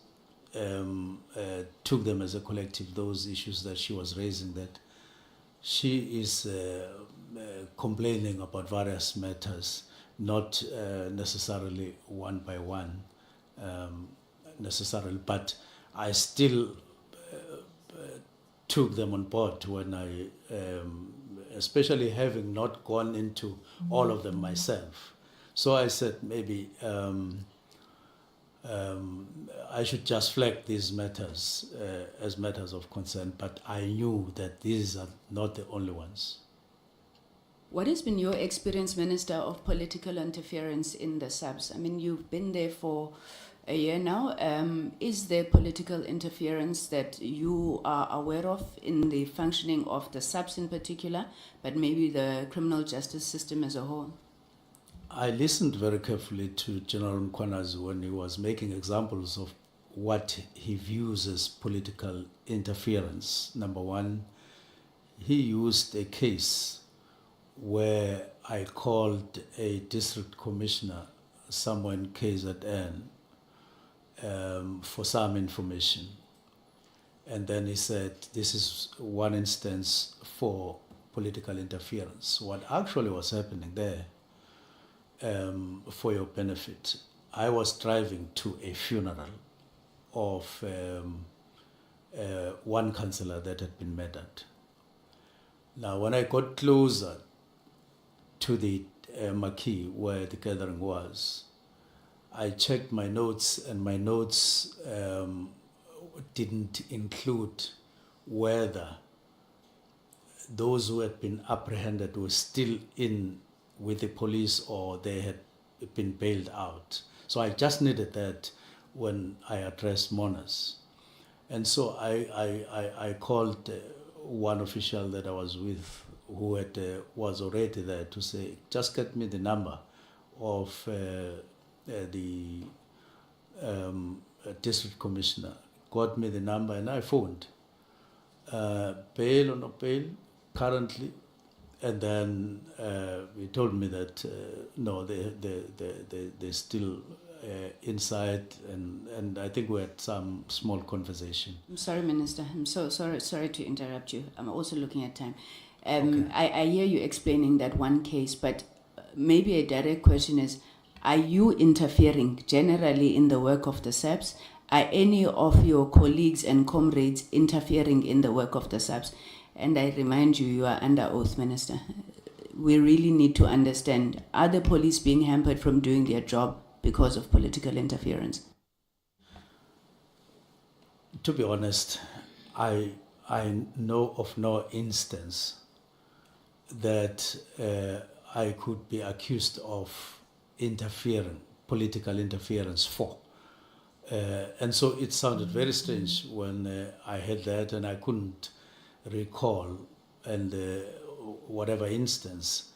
S1: took them as a collective, those issues that she was raising, that she is complaining about various matters, not necessarily one by one, necessarily, but I still took them on board when I, especially having not gone into all of them myself. So I said maybe I should just flag these matters as matters of concern, but I knew that these are not the only ones.
S2: What has been your experience, Minister, of political interference in the SABS? I mean, you've been there for a year now. Is there political interference that you are aware of in the functioning of the SABS in particular, but maybe the criminal justice system as a whole?
S1: I listened very carefully to General Mkhwanazi when he was making examples of what he views as political interference. Number one, he used a case where I called a district commissioner somewhere in KZN for some information. And then he said, this is one instance for political interference. What actually was happening there, for your benefit, I was driving to a funeral of one councillor that had been murdered. Now, when I got closer to the marquee where the gathering was, I checked my notes, and my notes didn't include whether those who had been apprehended were still in with the police or they had been bailed out. So I just needed that when I addressed mourners. And so I called one official that I was with who had, was already there to say, just get me the number of the district commissioner. Got me the number and I phoned. Bail or no bail, currently. And then he told me that no, they're still inside, and I think we had some small conversation.
S2: I'm sorry, Minister. I'm so sorry to interrupt you. I'm also looking at time.
S1: Okay.
S2: I hear you explaining that one case, but maybe a direct question is, are you interfering generally in the work of the SAPS? Are any of your colleagues and comrades interfering in the work of the SAPS? And I remind you, you are under oath, Minister. We really need to understand, are the police being hampered from doing their job because of political interference?
S1: To be honest, I know of no instance that I could be accused of political interference for. And so it sounded very strange when I heard that, and I couldn't recall and whatever instance,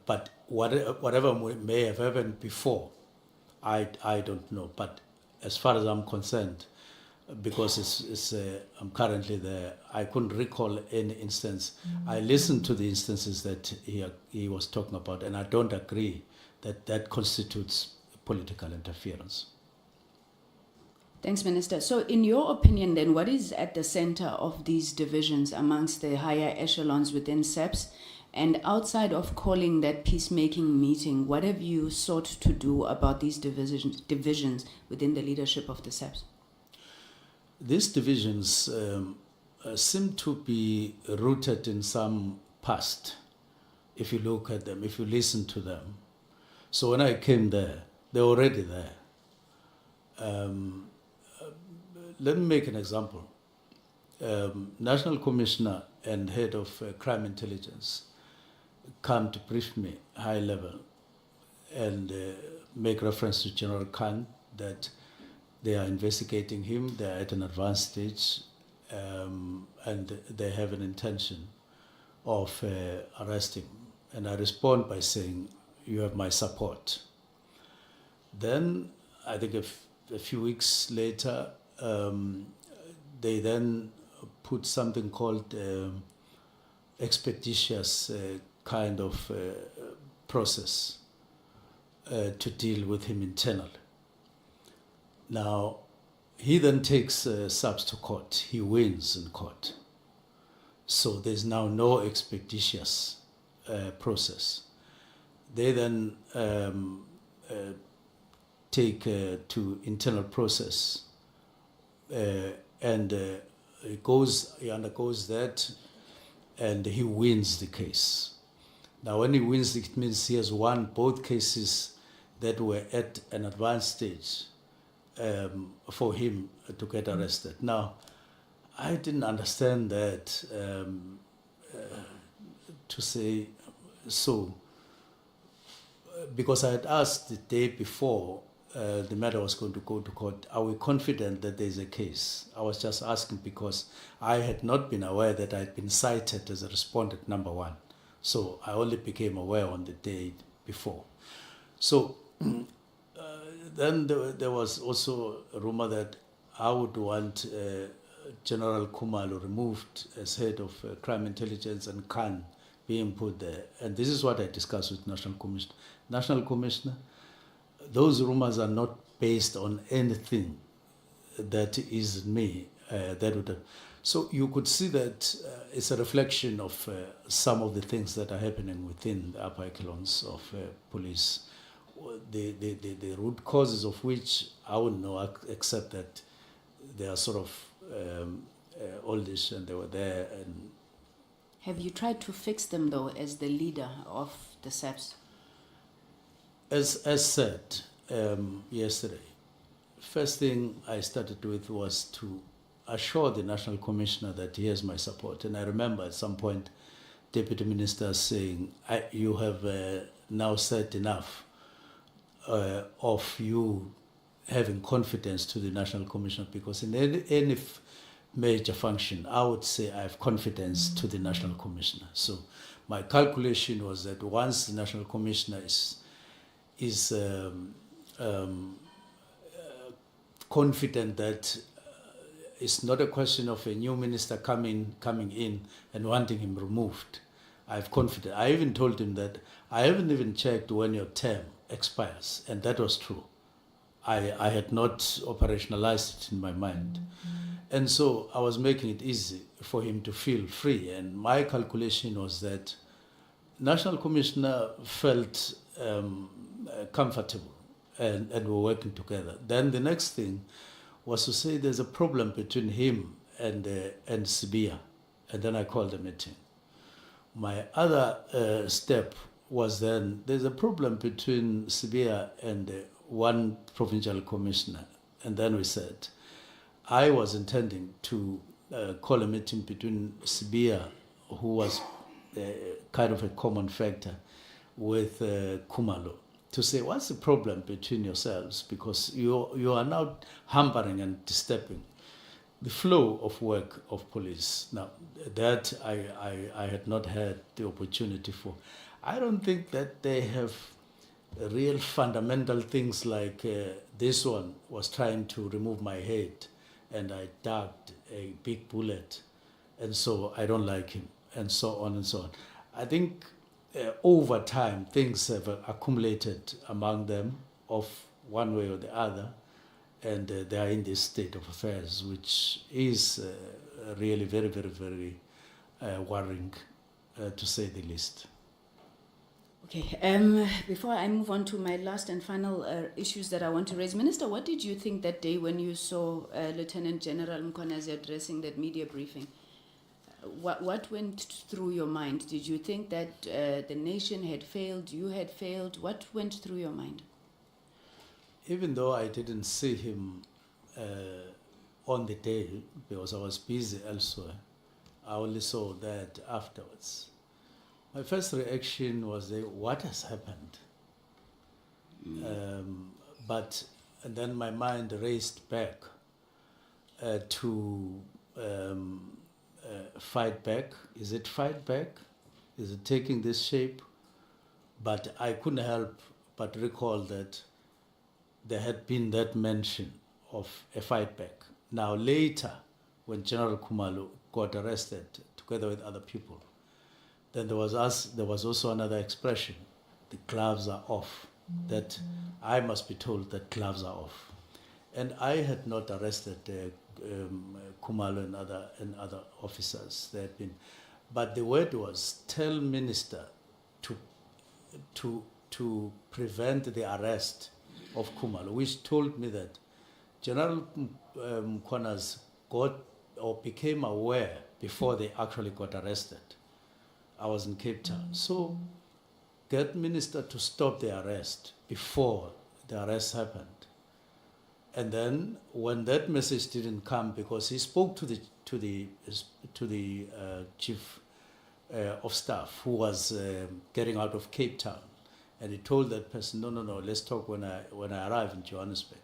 S1: but whatever may have happened before, I don't know. But as far as I'm concerned, because I'm currently there, I couldn't recall any instance. I listened to the instances that he was talking about, and I don't agree that constitutes political interference.
S2: Thanks, Minister. So in your opinion then, what is at the center of these divisions amongst the higher echelons within SAPS? And outside of calling that peacemaking meeting, what have you sought to do about these divisions within the leadership of the SAPS?
S1: These divisions seem to be rooted in some past, if you look at them, if you listen to them. So when I came there, they were already there. Let me make an example. National Commissioner and Head of Crime Intelligence come to brief me high level and make reference to General Khan that they are investigating him, they are at an advanced stage, and they have an intention of arresting him. And I respond by saying, you have my support. Then, I think a few weeks later, they then put something called expeditious kind of process to deal with him internally. Now, he then takes SAPS to court. He wins in court. So there's now no expeditious process. They then take to internal process, and he undergoes that, and he wins the case. Now, when he wins, it means he has won both cases that were at an advanced stage for him to get arrested. Now, I didn't understand that to say so, because I had asked the day before the matter was going to go to court, are we confident that there's a case? I was just asking because I had not been aware that I had been cited as a respondent number one. So I only became aware on the day before. So then there was also a rumor that I would want General Khumalo removed as head of crime intelligence and Khan being put there. And this is what I discussed with National Commissioner. National Commissioner, those rumors are not based on anything that is me. That would so you could see that it's a reflection of some of the things that are happening within the upper echelons of police. The root causes of which I wouldn't know, except that they are sort of oldish and they were there. And
S2: Have you tried to fix them though, as the leader of the SAPS?
S1: as said yesterday, first thing I started with was to assure the National Commissioner that he has my support. And I remember at some point, Deputy Minister saying, you have now said enough of you having confidence to the National Commissioner, because in any major function, I would say I have confidence to the National Commissioner. So my calculation was that once the National Commissioner is confident that it's not a question of a new minister coming in and wanting him removed. I have confidence. I even told him that I haven't even checked when your term expires, and that was true. I had not operationalized it in my mind. And so I was making it easy for him to feel free. And my calculation was that National Commissioner felt comfortable and were working together. Then the next thing was to say there's a problem between him and Sibia. And then I called a meeting. My other step was then there's a problem between Sibia and one provincial commissioner. And then we said, I was intending to call a meeting between Sibia, who was kind of a common factor, with Kumalo, to say, what's the problem between yourselves? Because you are now hampering and disturbing the flow of work of police. Now, that I had not had the opportunity for. I don't think that they have real fundamental things like this one was trying to remove my head and I dug a big bullet, and so I don't like him, and so on and so on. I think over time things have accumulated among them of one way or the other, and they are in this state of affairs, which is really very, very, very worrying, to say the least.
S2: Okay, before I move on to my last and final issues that I want to raise, Minister, what did you think that day when you saw Lieutenant General Mkhwanazi addressing that media briefing? What went through your mind? Did you think that the nation had failed, you had failed? What went through your mind?
S1: Even though I didn't see him on the day because I was busy elsewhere, I only saw that afterwards. My first reaction was, what has happened? But and then my mind raced back to fight back. Is it fight back? Is it taking this shape? But I couldn't help but recall that there had been that mention of a fight back. Now later, when General Kumalo got arrested together with other people, then there was also another expression, the gloves are off, that I must be told that gloves are off. And I had not arrested Kumalo and other officers. There had been, but the word was, tell minister to prevent the arrest of Kumalo, which told me that General Mkhwanazi got or became aware before they actually got arrested. I was in Cape Town. So get minister to stop the arrest before the arrest happened. And then when that message didn't come, because he spoke to the chief of staff who was getting out of Cape Town, and he told that person, no, let's talk when I arrive in Johannesburg.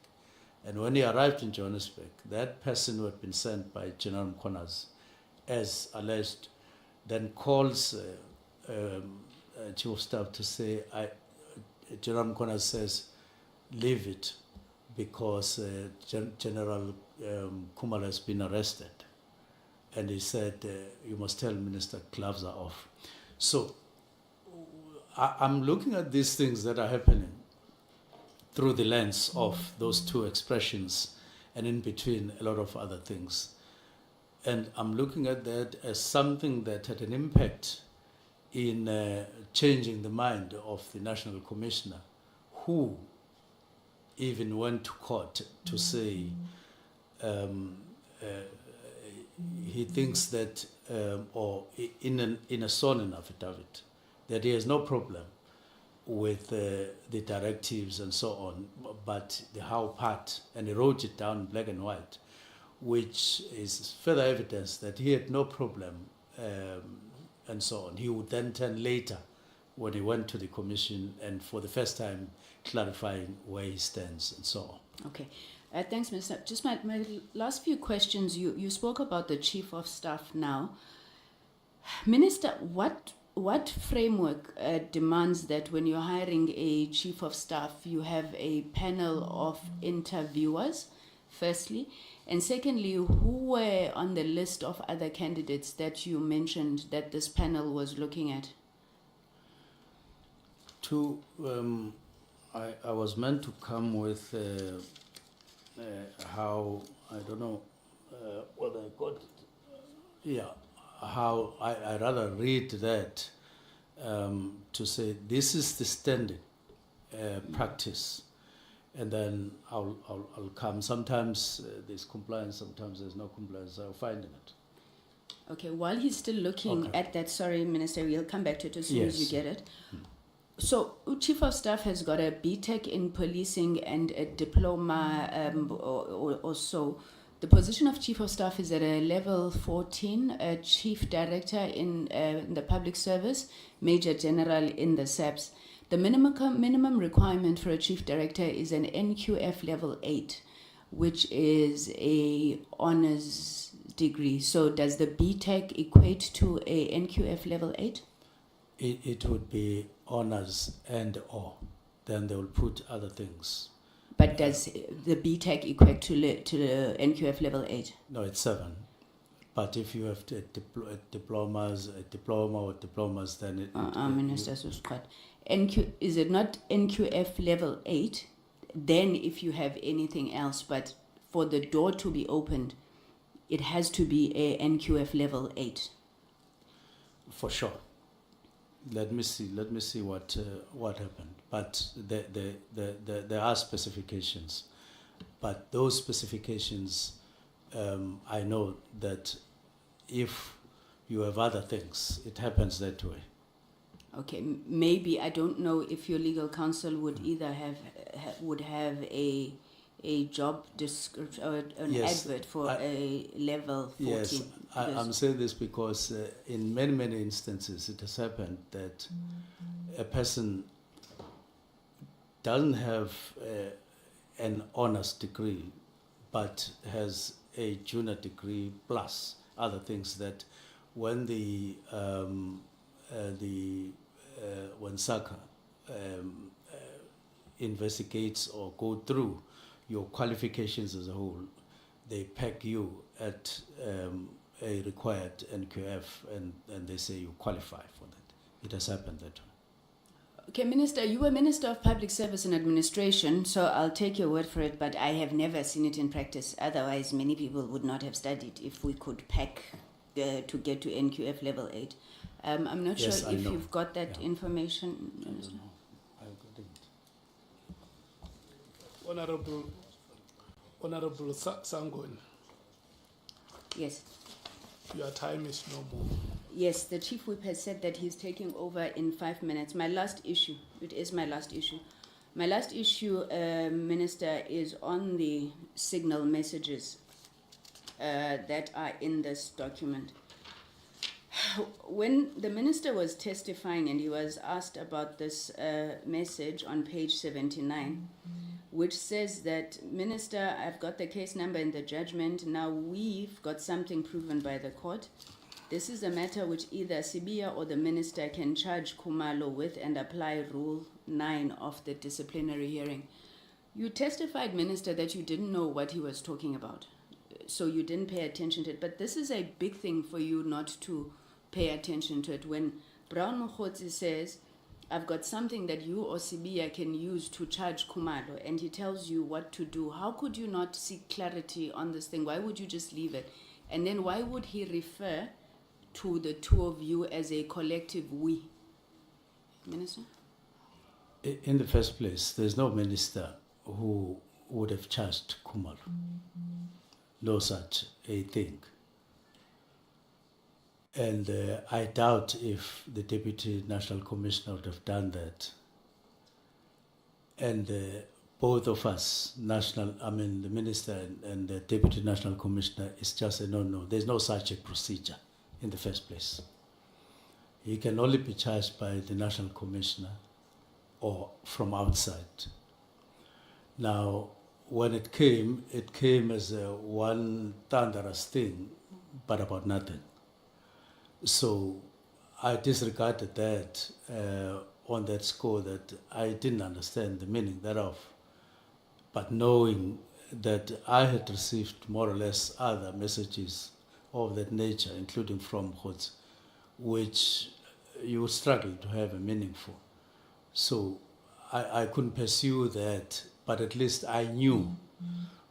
S1: And when he arrived in Johannesburg, that person who had been sent by General Mkhwanazi, as alleged, then calls chief of staff to say, General Mkhwanazi says, leave it because General Kumalo has been arrested. And he said, you must tell minister gloves are off. So I'm looking at these things that are happening through the lens of those two expressions, and in between a lot of other things. And I'm looking at that as something that had an impact in changing the mind of the National Commissioner, who even went to court to say he thinks that, or in a sworn affidavit, that he has no problem with the directives and so on, but the how part, and he wrote it down in black and white, which is further evidence that he had no problem and so on. He would then turn later when he went to the commission and for the first time clarifying where he stands and so on.
S2: Okay. Thanks, Minister. Just my last few questions. You spoke about the Chief of Staff now. Minister, what framework demands that when you're hiring a Chief of Staff, you have a panel of interviewers, firstly? And secondly, who were on the list of other candidates that you mentioned that this panel was looking at?
S1: I was meant to come with how, I don't know whether I got it. Yeah, how I rather read that to say this is the standard practice, and then I'll come. Sometimes there's compliance, sometimes there's no compliance. I'll find it.
S2: Okay, while he's still looking at that, sorry, Minister, we'll come back to it as soon as you get it. So, Chief of Staff has got a BTEC in policing and a diploma or so. The position of Chief of Staff is at a level 14, a Chief Director in the Public Service, Major General in the SAPS. The minimum requirement for a Chief Director is an NQF level 8, which is a honors degree. So does the BTEC equate to a NQF level 8?
S1: It would be honors and or. Then they will put other things.
S2: But does the BTEC equate to the NQF level 8?
S1: No, it's 7. But if you have a diploma or diplomas, then it...
S2: Minister Susquat. Is it not NQF level 8? Then if you have anything else, but for the door to be opened, it has to be a NQF level 8.
S1: For sure. Let me see what happened. But there are specifications. But those specifications, I know that if you have other things, it happens that way.
S2: Okay, maybe, I don't know if your legal counsel would either have a job description or an advert for a level 14.
S1: Yes, I'm saying this because in many instances it has happened that a person doesn't have an honors degree but has a junior degree plus other things that when when SACA investigates or go through your qualifications as a whole, they peg you at a required NQF and they say you qualify for that. It has happened that way.
S2: Okay, Minister, you were Minister of Public Service and Administration, so I'll take your word for it, but I have never seen it in practice. Otherwise, many people would not have studied if we could peg to get to NQF level 8. I'm not sure if you've got that information.
S1: I don't know. I've got it.
S5: Honorable Sangon,
S2: Yes.
S5: your time is no more.
S2: Yes, the Chief Whip has said that he's taking over in 5 minutes. My last issue, it is my last issue. My last issue, Minister, is on the signal messages that are in this document. When the Minister was testifying and he was asked about this message on page 79, which says that, Minister, I've got the case number in the judgment. Now we've got something proven by the court. This is a matter which either Sibia or the Minister can charge Kumalo with and apply Rule 9 of the disciplinary hearing. You testified, Minister, that you didn't know what he was talking about, so you didn't pay attention to it. But this is a big thing for you not to pay attention to it. When Brown Mokgotsi says I've got something that you or Sibia can use to charge Kumalo, and he tells you what to do. How could you not seek clarity on this thing? Why would you just leave it? And then why would he refer to the two of you as a collective we? Minister?
S1: In the first place, there's no minister who would have charged Kumalo. No such a thing. And I doubt if the Deputy National Commissioner would have done that. And both of us, the Minister and the Deputy National Commissioner, is just a no. There's no such a procedure in the first place. He can only be charged by the National Commissioner or from outside. Now, when it came as one thunderous thing, but about nothing. So I disregarded that on that score, that I didn't understand the meaning thereof. But knowing that I had received more or less other messages of that nature, including from Khotsi, which you would struggle to have a meaningful. So I couldn't pursue that, but at least I knew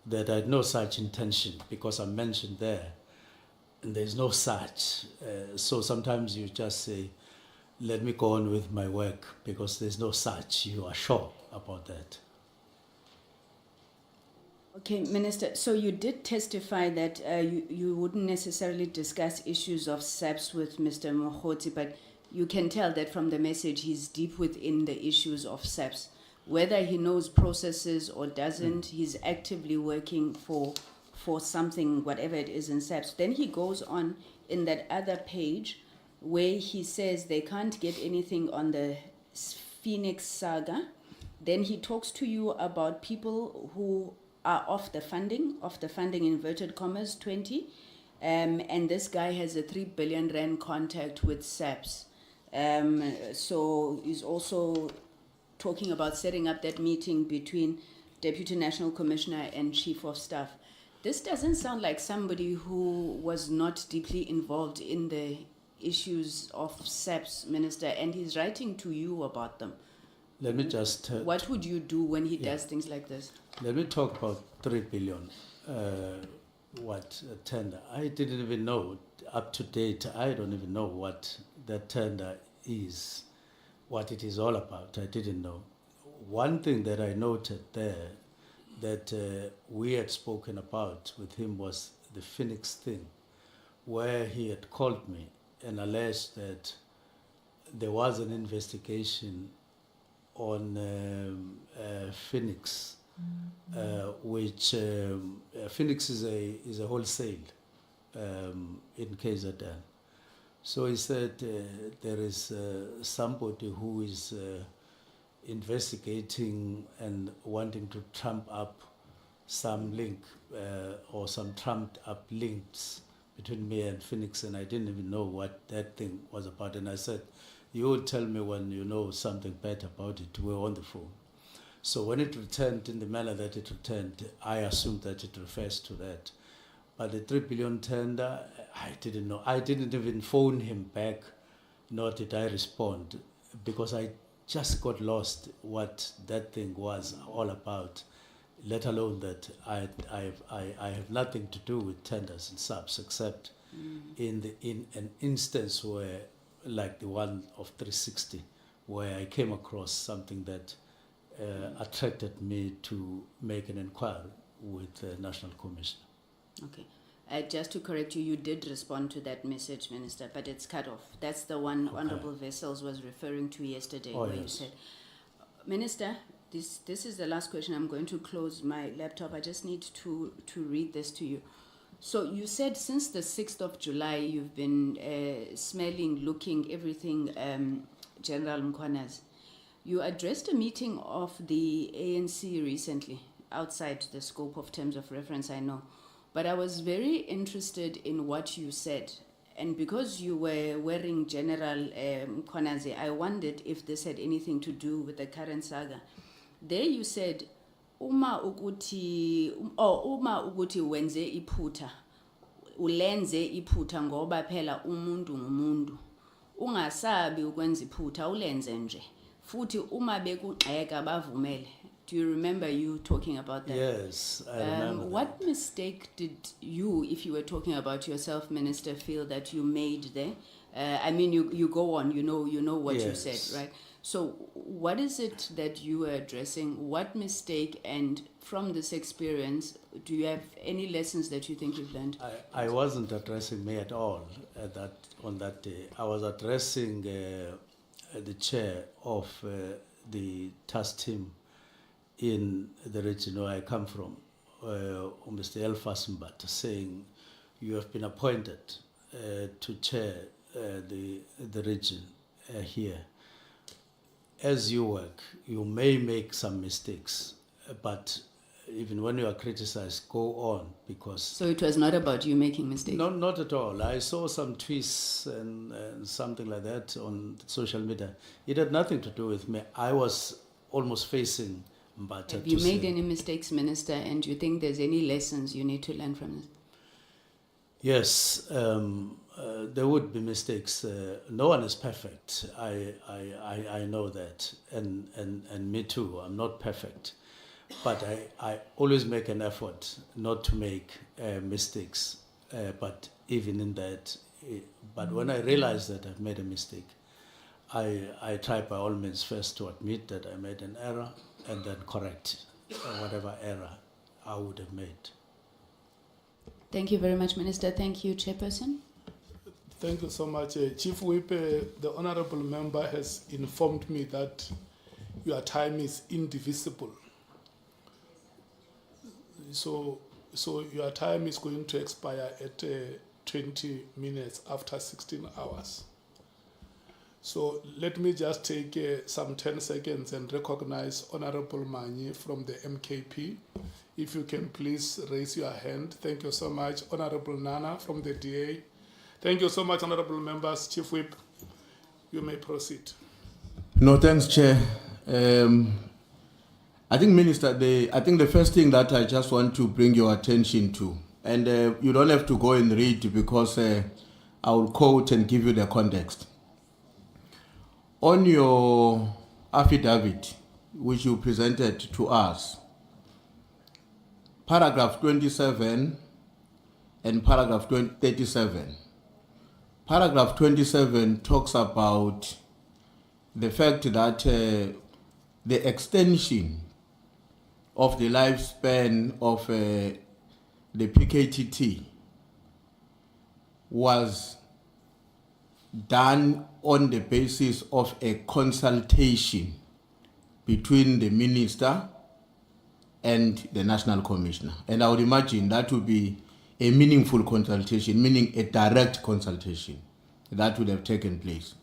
S1: that I had no such intention, because I mentioned there, and there's no such. So sometimes you just say, let me go on with my work, because there's no such. You are sure about that.
S2: Okay, Minister, so you did testify that you wouldn't necessarily discuss issues of SAPS with Mr. Mkhotsi, but you can tell that from the message he's deep within the issues of SAPS. Whether he knows processes or doesn't, he's actively working for something, whatever it is in SAPS. Then he goes on in that other page where he says they can't get anything on the Phoenix saga. Then he talks to you about people who are off the funding, inverted commas, 20. And this guy has a 3 billion rand contact with SAPS. So he's also talking about setting up that meeting between Deputy National Commissioner and Chief of Staff. This doesn't sound like somebody who was not deeply involved in the issues of SAPS, Minister, and he's writing to you about them.
S1: Let me just...
S2: what would you do when he does things like this?
S1: Let me talk about 3 billion, tender. I didn't even know, up to date, I don't even know what that tender is, what it is all about. I didn't know. One thing that I noted there that we had spoken about with him was the Phoenix thing, where he had called me and alleged that there was an investigation on Phoenix, which Phoenix is a wholesale in KZN. So he said there is somebody who is investigating and wanting to trump up some link or some trumped up links between me and Phoenix, and I didn't even know what that thing was about. And I said, you will tell me when you know something better about it. We were on the phone. So when it returned in the manner that it returned, I assumed that it refers to that. But the 3 billion tender, I didn't know. I didn't even phone him back, nor did I respond, because I just got lost what that thing was all about, let alone that I have nothing to do with tenders and subs, except in an instance where, like the one of 360, where I came across something that attracted me to make an inquiry with the National Commissioner.
S2: Okay. Just to correct you, you did respond to that message, Minister, but it's cut off. That's the one Honorable Vessels was referring to yesterday, where you said, Minister, this is the last question. I'm going to close my laptop. I just need to read this to you. So you said since the 6th of July, you've been smelling, looking, everything, General Mkhwanazi. You addressed a meeting of the ANC recently, outside the scope of terms of reference, I know. But I was very interested in what you said. And because you were wearing General Mkhwanazi, I wondered if this had anything to do with the current saga. There you said, Uma uguti wenze iphutha, ulenze iphutha ngoba phela umuntu ngumuntu. Ungasabi ukwenza iphutha, ulenze nje. Futhi uma bekugxeka bavumele. Do you remember you talking about that?
S1: Yes, I remember.
S2: What mistake did you, if you were talking about yourself, Minister, feel that you made there? I mean, you go on, you know what you
S1: Yes.
S2: said, right? So what is it that you were addressing? What mistake? And from this experience, do you have any lessons that you think you've learned?
S1: I wasn't addressing me at all on that day. I was addressing the chair of the task team in the region where I come from, Mr. Elfas Mbata, saying, you have been appointed to chair the region here. As you work, you may make some mistakes, but even when you are criticized, go on, because...
S2: So it was not about you making mistakes?
S1: No, not at all. I saw some tweets and something like that on social media. It had nothing to do with me. I was almost facing Mbata.
S2: Have you made any mistakes, Minister, and do you think there's any lessons you need to learn from this?
S1: Yes, there would be mistakes. No one is perfect. I know that, and me too. I'm not perfect, but I always make an effort not to make mistakes. But even in that, but when I realize that I've made a mistake, I try by all means first to admit that I made an error and then correct whatever error I would have made.
S2: Thank you very much, Minister. Thank you, Chairperson.
S5: Thank you so much. Chief Whip, the honorable member has informed me that your time is indivisible. So your time is going to expire at 20 minutes after 16 hours. So let me just take some 10 seconds and recognize Honorable Mani from the MKP. If you can please raise your hand. Thank you so much. Honorable Nana from the DA. Thank you so much, honorable members. Chief Whip, you may proceed.
S9: No, thanks, Chair. I think, Minister, I think the first thing that I just want to bring your attention to, and you don't have to go and read because I will quote and give you the context. On your affidavit, which you presented to us, paragraph 27 and paragraph 37. Paragraph 27 talks about the fact that the extension of the lifespan of the PKTT was done on the basis of a consultation between the minister and the National Commissioner. And I would imagine that would be a meaningful consultation, meaning a direct consultation that would have taken place.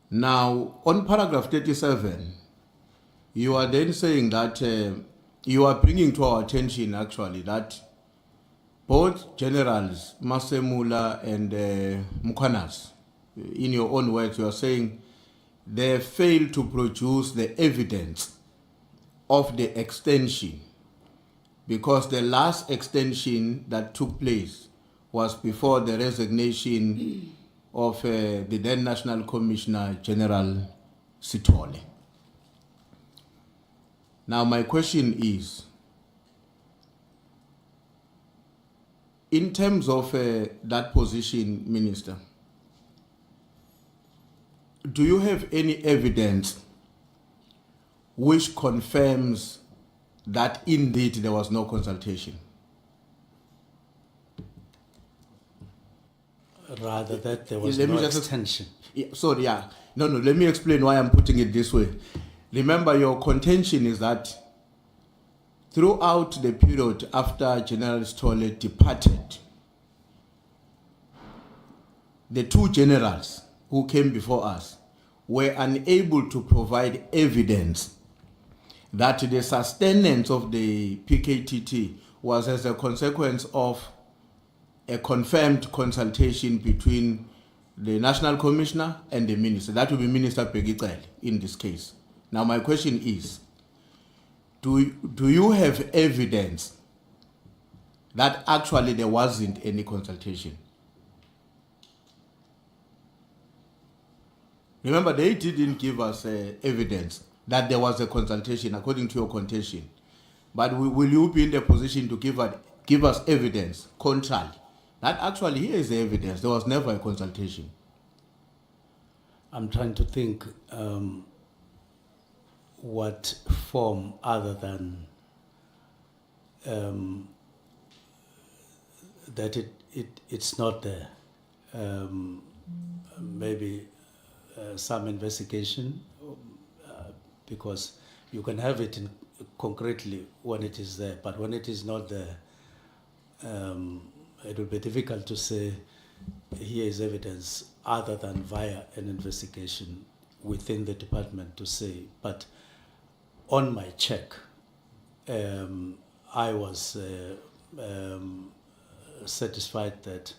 S9: Now, on paragraph 37, you are then saying that you are bringing to our attention actually that both generals, Masemula and Mukwanas, in your own words, you are saying they failed to produce the evidence of the extension because the last extension that took place was before the resignation of the then National Commissioner General Sithole. Now my question is, in terms of that position, Minister, do you have any evidence which confirms that indeed there was no consultation?
S1: Rather that there was no extension.
S9: Sorry, yeah. No, let me explain why I'm putting it this way. Remember, your contention is that throughout the period after General Sithole departed, the two generals who came before us were unable to provide evidence that the sustenance of the PKTT was as a consequence of a confirmed consultation between the National Commissioner and the Minister. That would be Minister Pegicel in this case. Now my question is, do you have evidence that actually there wasn't any consultation? Remember, they didn't give us evidence that there was a consultation according to your contention. But will you be in the position to give us evidence contrary? That actually here is the evidence. There was never a consultation.
S1: I'm trying to think what form other than that it's not there. Maybe some investigation, because you can have it in concretely when it is there, but when it is not there, it will be difficult to say here is evidence other than via an investigation within the department to say. But on my check, I was satisfied that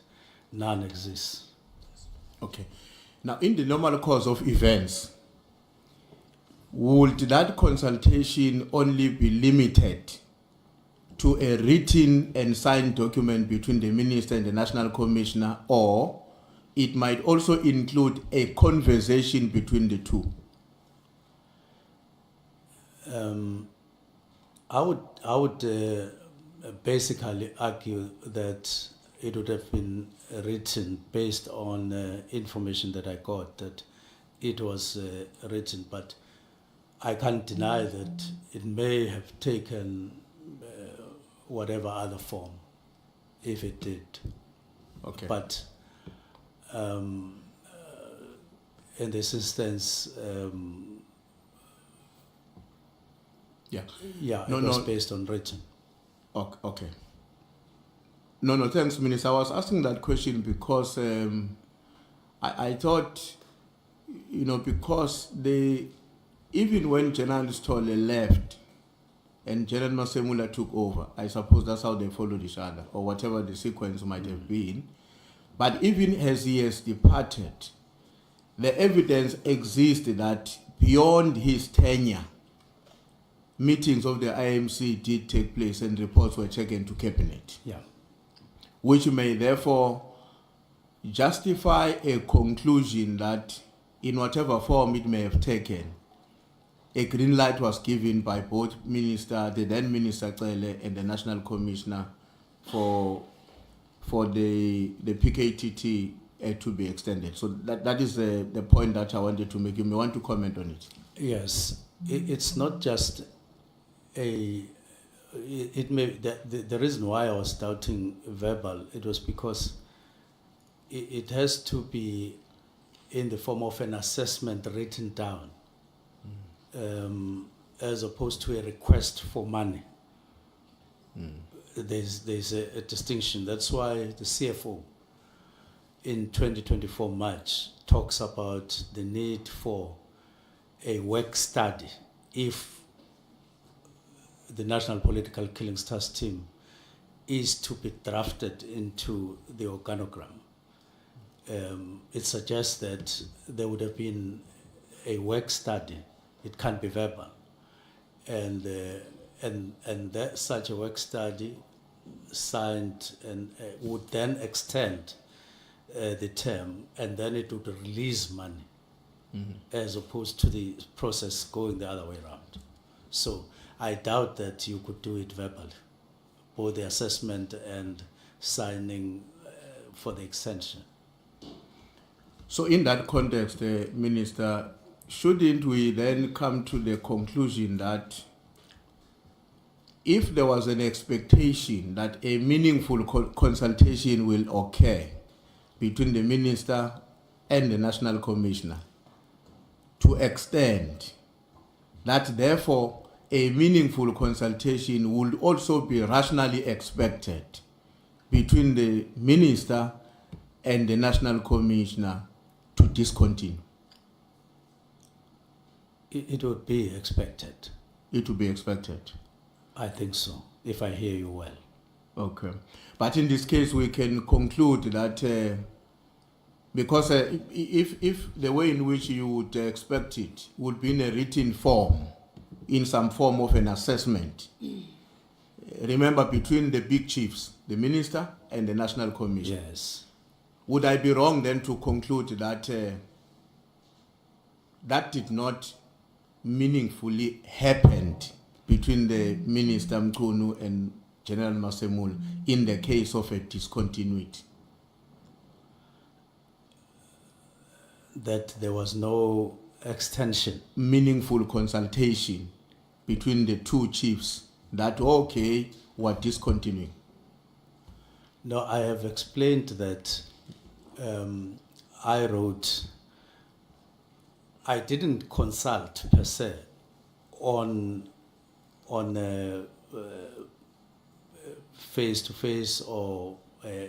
S1: none exists.
S9: Okay. Now, in the normal course of events, would that consultation only be limited to a written and signed document between the minister and the national commissioner, or it might also include a conversation between the two?
S1: I would basically argue that it would have been written based on information that I got, that it was written, but I can't deny that it may have taken whatever other form, if it did.
S9: Okay.
S1: But in this instance,
S9: Yeah.
S1: yeah,
S9: No,
S1: it was
S9: no.
S1: based on written.
S9: Okay. No, thanks, Minister. I was asking that question because I thought, because even when General Stolle left and General Masemula took over, I suppose that's how they followed each other, or whatever the sequence might have been. But even as he has departed, the evidence exists that beyond his tenure, meetings of the IMC did take place and reports were taken to cabinet,
S1: Yeah.
S9: which may therefore justify a conclusion that in whatever form it may have taken, a green light was given by both the then Minister Cele and the National Commissioner for the PKTT to be extended. So that is the point that I wanted to make. You may want to comment on it.
S1: Yes, it's not just the reason why I was doubting verbal, it was because it has to be in the form of an assessment written down, as opposed to a request for money. There's a distinction. That's why the CFO in 2024 March talks about the need for a work study if the National Political Killings Task Team is to be drafted into the organogram. It suggests that there would have been a work study. It can't be verbal, and that such a work study signed and would then extend the term, and then it would release money, as opposed to the process going the other way around. So I doubt that you could do it verbally, both the assessment and signing for the extension.
S9: So in that context, Minister, shouldn't we then come to the conclusion that if there was an expectation that a meaningful consultation will occur between the Minister and the National Commissioner to extend, that therefore a meaningful consultation would also be rationally expected between the Minister and the National Commissioner to discontinue?
S1: It would be expected.
S9: It would be expected.
S1: I think so, if I hear you well.
S9: Okay. But in this case, we can conclude that because if the way in which you would expect it would be in a written form, in some form of an assessment, remember, between the big chiefs, the Minister and the National Commission.
S1: Yes.
S9: Would I be wrong then to conclude that that did not meaningfully happen between the Minister Mchunu and General Masemul in the case of a discontinuity?
S1: That there was no extension.
S9: Meaningful consultation between the two chiefs that, okay, we're discontinuing.
S1: No, I have explained that I didn't consult per se on face-to-face or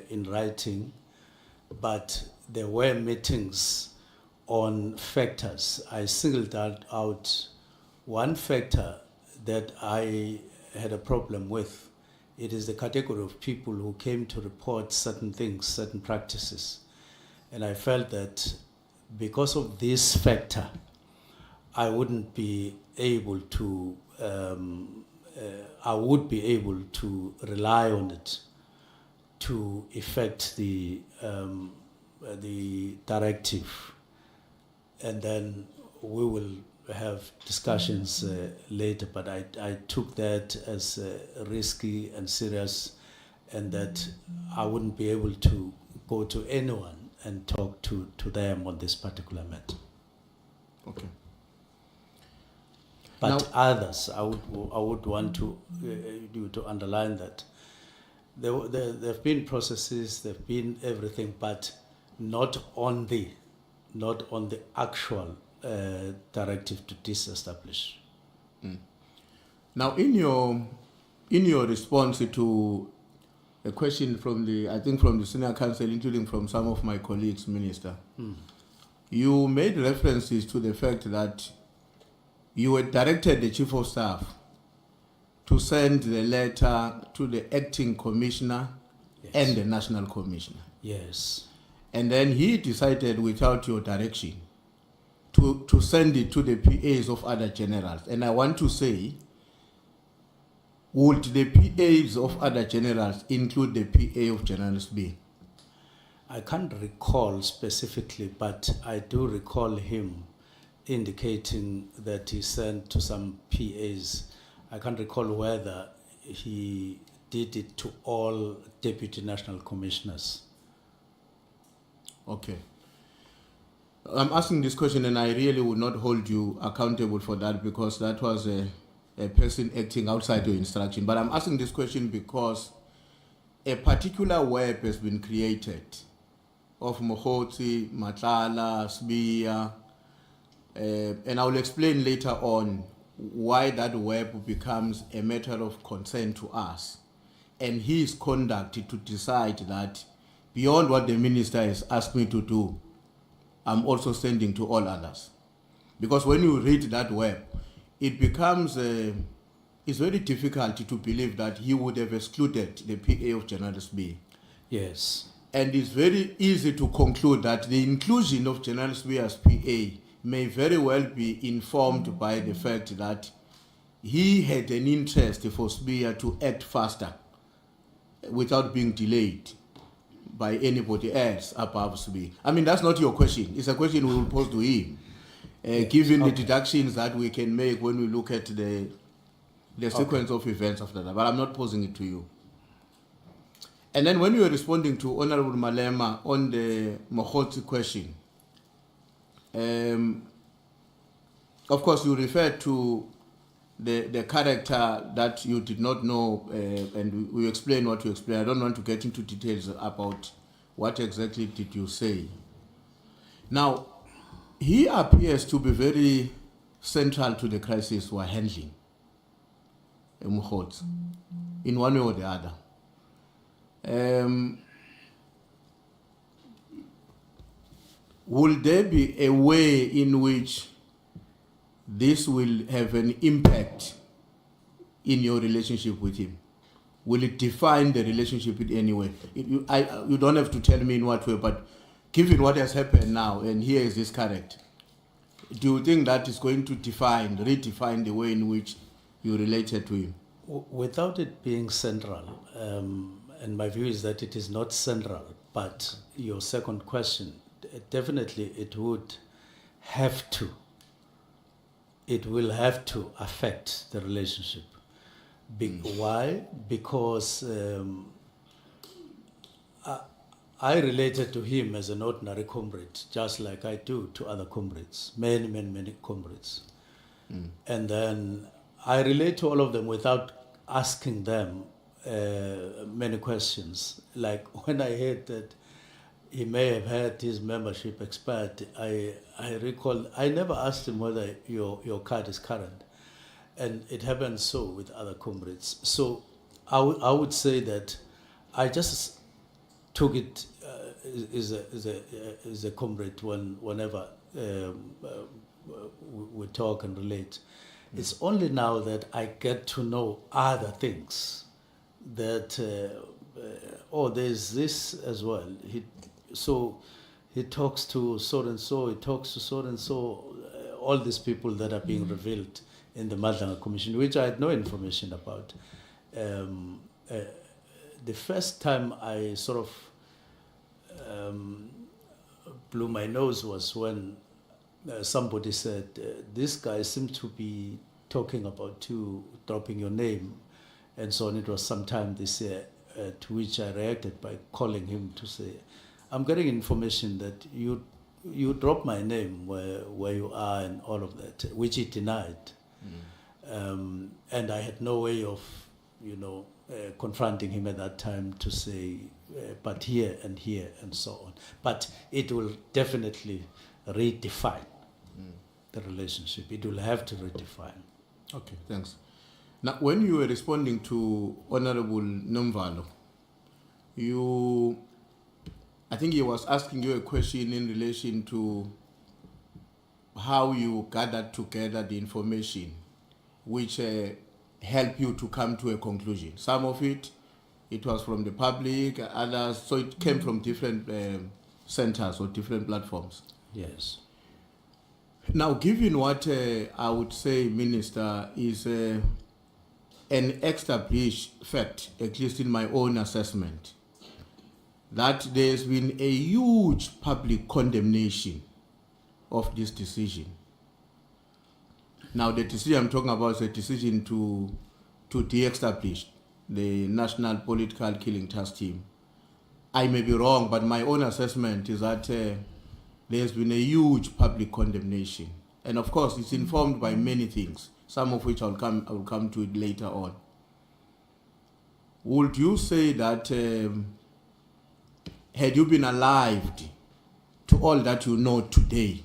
S1: in writing, but there were meetings on factors. I singled out one factor that I had a problem with. It is the category of people who came to report certain things, certain practices. And I felt that because of this factor, I wouldn't be able to, I would be able to rely on it to effect the directive. And then we will have discussions later, but I took that as risky and serious, and that I wouldn't be able to go to anyone and talk to them on this particular matter.
S9: Okay.
S1: But
S9: Now-
S1: others, I would want to you to underline that there have been processes, there have been everything, but not on the actual directive to disestablish.
S9: Now, in your response to a question from the senior counsel, including from some of my colleagues, Minister, you made references to the fact that you had directed the Chief of Staff to send the letter to the acting commissioner and the national commissioner.
S1: Yes.
S9: And then he decided, without your direction, to send it to the PAs of other generals. And I want to say, would the PAs of other generals include the PA of General SB?
S1: I can't recall specifically, but I do recall him indicating that he sent to some PAs. I can't recall whether he did it to all deputy national commissioners.
S9: Okay. I'm asking this question, and I really would not hold you accountable for that, because that was a person acting outside your instruction. But I'm asking this question because a particular web has been created of Mohoti, Matlala, Sbiya, and I will explain later on why that web becomes a matter of concern to us, and his conduct to decide that beyond what the minister has asked me to do, I'm also sending to all others. Because when you read that web, it becomes, it's very difficult to believe that he would have excluded the PA of General SB.
S1: Yes.
S9: And it's very easy to conclude that the inclusion of General SB as PA may very well be informed by the fact that he had an interest for SBIA to act faster without being delayed by anybody else above SBIA. I mean, that's not your question. It's a question we will pose to him, given the deductions that we can make when we look at the sequence of events after that. But I'm not posing it to you. And then when you were responding to Honorable Malema on the Mohoti question, of course, you referred to the character that you did not know, and we explained what you explained. I don't want to get into details about what exactly did you say. Now, he appears to be very central to the crisis we're handling, Mohoti, in one way or the other. Will there be a way in which this will have an impact in your relationship with him? Will it define the relationship in any way? You don't have to tell me in what way, but given what has happened now, and here is this character, do you think that is going to redefine the way in which you related to him?
S1: Without it being central, and my view is that it is not central, but your second question, definitely it would have to it will have to affect the relationship. Why? Because I related to him as an ordinary comrade, just like I do to other comrades, many comrades. And then I relate to all of them without asking them many questions. Like when I heard that he may have had his membership expired, I recall, I never asked him whether your card is current. And it happened so with other comrades. So I would say that I just took it as a comrade whenever we talk and relate. It's only now that I get to know other things that, there's this as well. He talks to so-and-so, he talks to so-and-so, all these people that are being revealed in the Madlanga Commission, which I had no information about. The first time I sort of blew my nose was when somebody said, this guy seems to be talking about you dropping your name, and so on. It was sometime this year, to which I reacted by calling him to say, I'm getting information that you dropped my name where you are and all of that, which he denied. And I had no way of, confronting him at that time to say, but here and so on. But it will definitely redefine the relationship. It will have to redefine.
S9: Okay, thanks. Now, when you were responding to Honorable Nomvalo, I think he was asking you a question in relation to how you gathered together the information which help you to come to a conclusion. Some of it was from the public, others, so it came from different centers or different platforms.
S1: Yes.
S9: Now, given what I would say, Minister, is an established fact, at least in my own assessment, that there's been a huge public condemnation of this decision. Now, the decision I'm talking about is a decision to de-establish the National Political Killing Task Team. I may be wrong, but my own assessment is that there's been a huge public condemnation. And of course, it's informed by many things, some of which I will come to it later on. Would you say that had you been alive to all that you know today,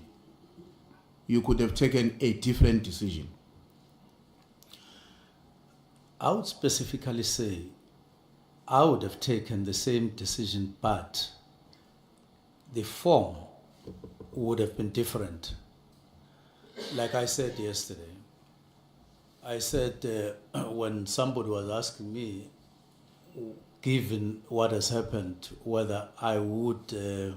S9: you could have taken a different decision?
S1: I would specifically say I would have taken the same decision, but the form would have been different. Like I said yesterday, I said when somebody was asking me, given what has happened, whether I would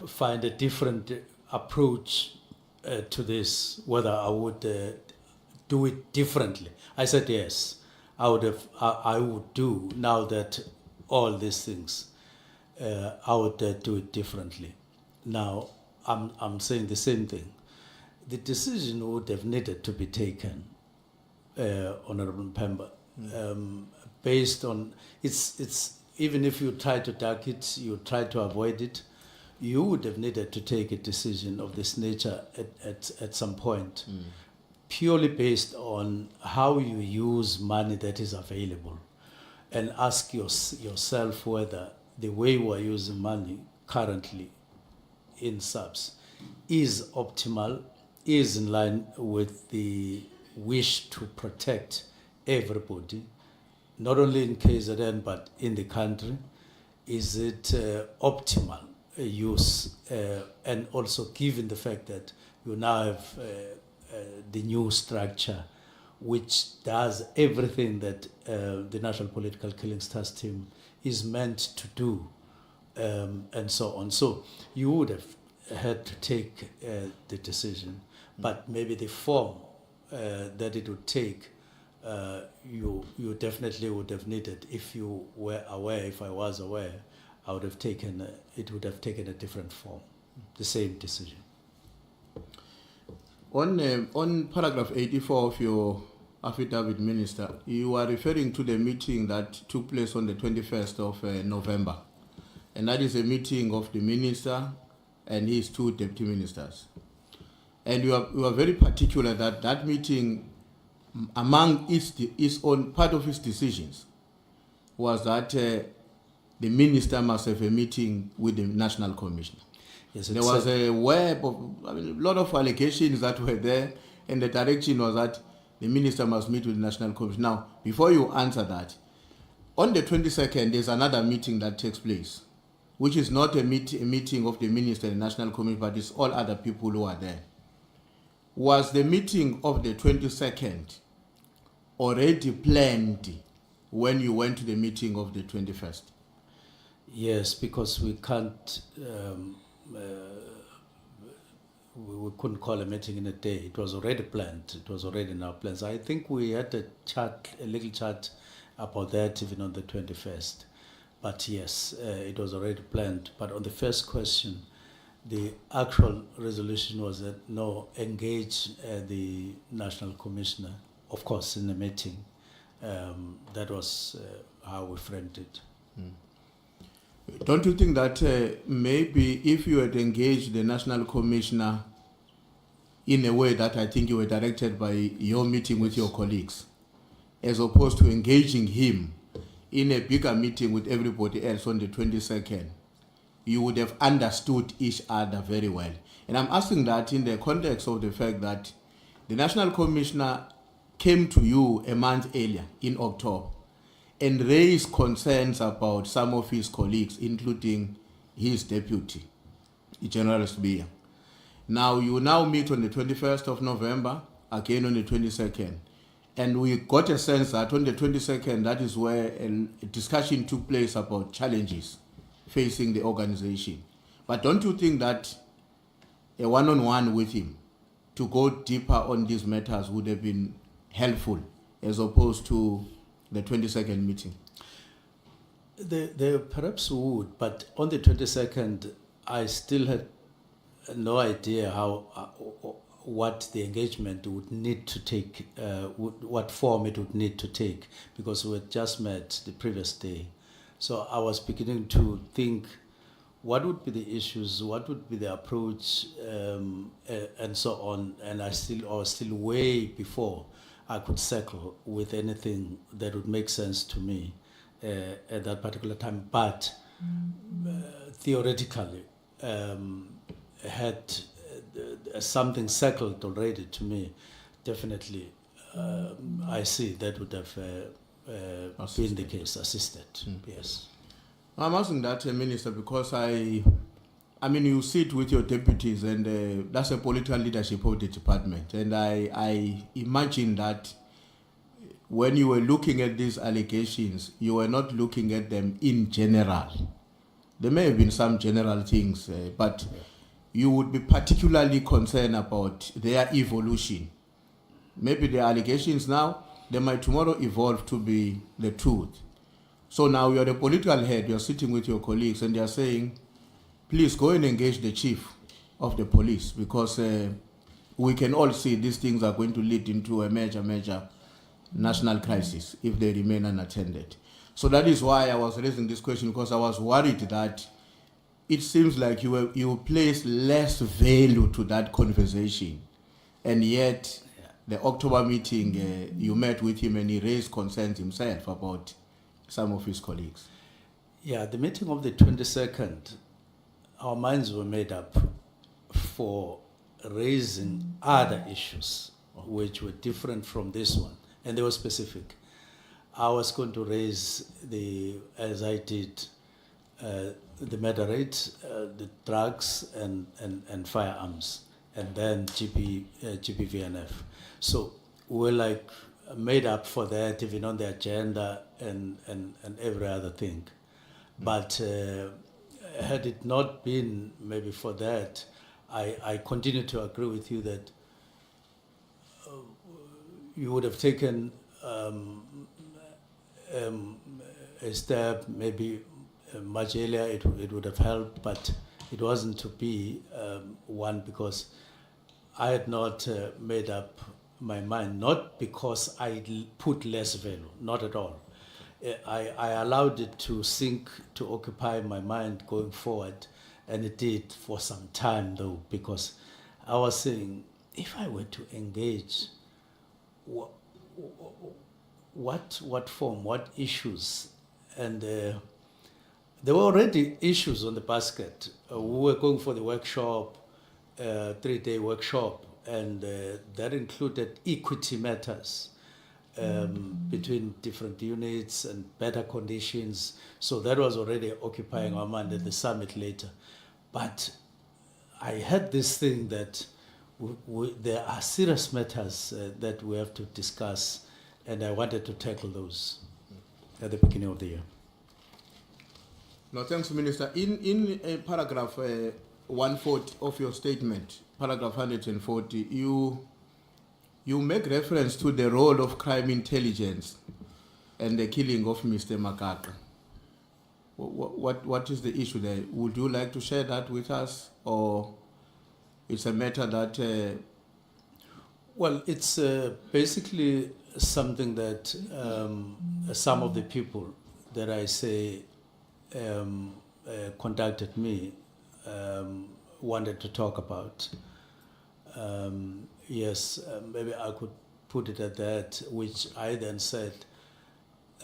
S1: find a different approach to this, whether I would do it differently. I said yes, I would do, now that all these things, I would do it differently. Now, I'm saying the same thing. The decision would have needed to be taken, Honorable Mpemba, based on, it's even if you try to duck it, you try to avoid it, you would have needed to take a decision of this nature at some point, purely based on how you use money that is available, and ask yourself whether the way we're using money currently in subs is optimal, is in line with the wish to protect everybody, not only in KZN but in the country. Is it optimal use, and also given the fact that you now have the new structure which does everything that the National Political Killings Task Team is meant to do, and so on. So you would have had to take the decision, but maybe the form that it would take, you definitely would have needed, if you were aware, if I was aware, I would have taken, it would have taken a different form, the same decision.
S9: On paragraph 84 of your affidavit, Minister, you are referring to the meeting that took place on the 21st of November. And that is a meeting of the minister and his two deputy ministers. And you are very particular that that meeting, among its own part of his decisions, was that the minister must have a meeting with the National Commissioner.
S1: Yes,
S9: There was a web of, a lot of allegations that were there, and the direction was that the minister must meet with the National Commission. Now, before you answer that, on the 22nd, there's another meeting that takes place, which is not a meeting of the minister and the National Commission, but it's all other people who are there. Was the meeting of the 22nd already planned when you went to the meeting of the 21st?
S1: Yes, because we can't, we couldn't call a meeting in a day. It was already planned. It was already in our plans. I think we had a little chat about that even on the 21st. But yes, it was already planned. But on the first question, the actual resolution was that no, engage the National Commissioner, of course, in the meeting. That was how we framed it.
S9: Don't you think that maybe if you had engaged the National Commissioner in a way that I think you were directed by your meeting with your colleagues, as opposed to engaging him in a bigger meeting with everybody else on the 22nd, you would have understood each other very well? And I'm asking that in the context of the fact that the National Commissioner came to you a month earlier in October and raised concerns about some of his colleagues, including his deputy, General Sbia. Now, you now meet on the 21st of November, again on the 22nd. And we got a sense that on the 22nd, that is where a discussion took place about challenges facing the organization. But don't you think that a one-on-one with him to go deeper on these matters would have been helpful as opposed to the 22nd meeting?
S1: They perhaps would, but on the 22nd, I still had no idea how, what the engagement would need to take, what form it would need to take, because we had just met the previous day. So I was beginning to think, what would be the issues, what would be the approach, and so on. And I was still way before I could settle with anything that would make sense to me at that particular time. But theoretically, had something settled already to me, definitely I see that would have been the case, assisted, yes.
S9: I'm asking that, Minister, because I mean, you sit with your deputies, and that's a political leadership of the department. And I imagine that when you were looking at these allegations, you were not looking at them in general. There may have been some general things, but you would be particularly concerned about their evolution. Maybe the allegations now, they might tomorrow evolve to be the truth. So now you're the political head, you're sitting with your colleagues, and they're saying, please go and engage the chief of the police, because we can all see these things are going to lead into a major national crisis if they remain unattended. So that is why I was raising this question, because I was worried that it seems like you place less value to that conversation, and yet the October meeting, you met with him and he raised concerns himself about some of his colleagues.
S1: Yeah, the meeting of the 22nd, our minds were made up for raising other issues which were different from this one, and they were specific. I was going to raise as I did, the murder rate, the drugs and firearms, and then GBVNF. So we're like made up for that, even on the agenda and every other thing. But had it not been maybe for that, I continue to agree with you that you would have taken a step maybe much earlier. It would have helped, but it wasn't to be one, because I had not made up my mind, not because I put less value, not at all. I allowed it to sink, to occupy my mind going forward, and it did for some time though, because I was saying, if I were to engage, what form, what issues, and there were already issues on the basket. We were going for the workshop, 3-day workshop, and that included equity matters between different units and better conditions. So that was already occupying our mind at the summit later. But I had this thing that there are serious matters that we have to discuss, and I wanted to tackle those at the beginning of the year.
S9: No, thanks, Minister. In paragraph 140 of your statement, paragraph 140, you make reference to the role of crime intelligence and the killing of Mr. Makaka. What is the issue there? Would you like to share that with us, or it's a matter that...
S1: Well, it's basically something that some of the people that I say contacted me wanted to talk about. Yes, maybe I could put it at that, which I then said,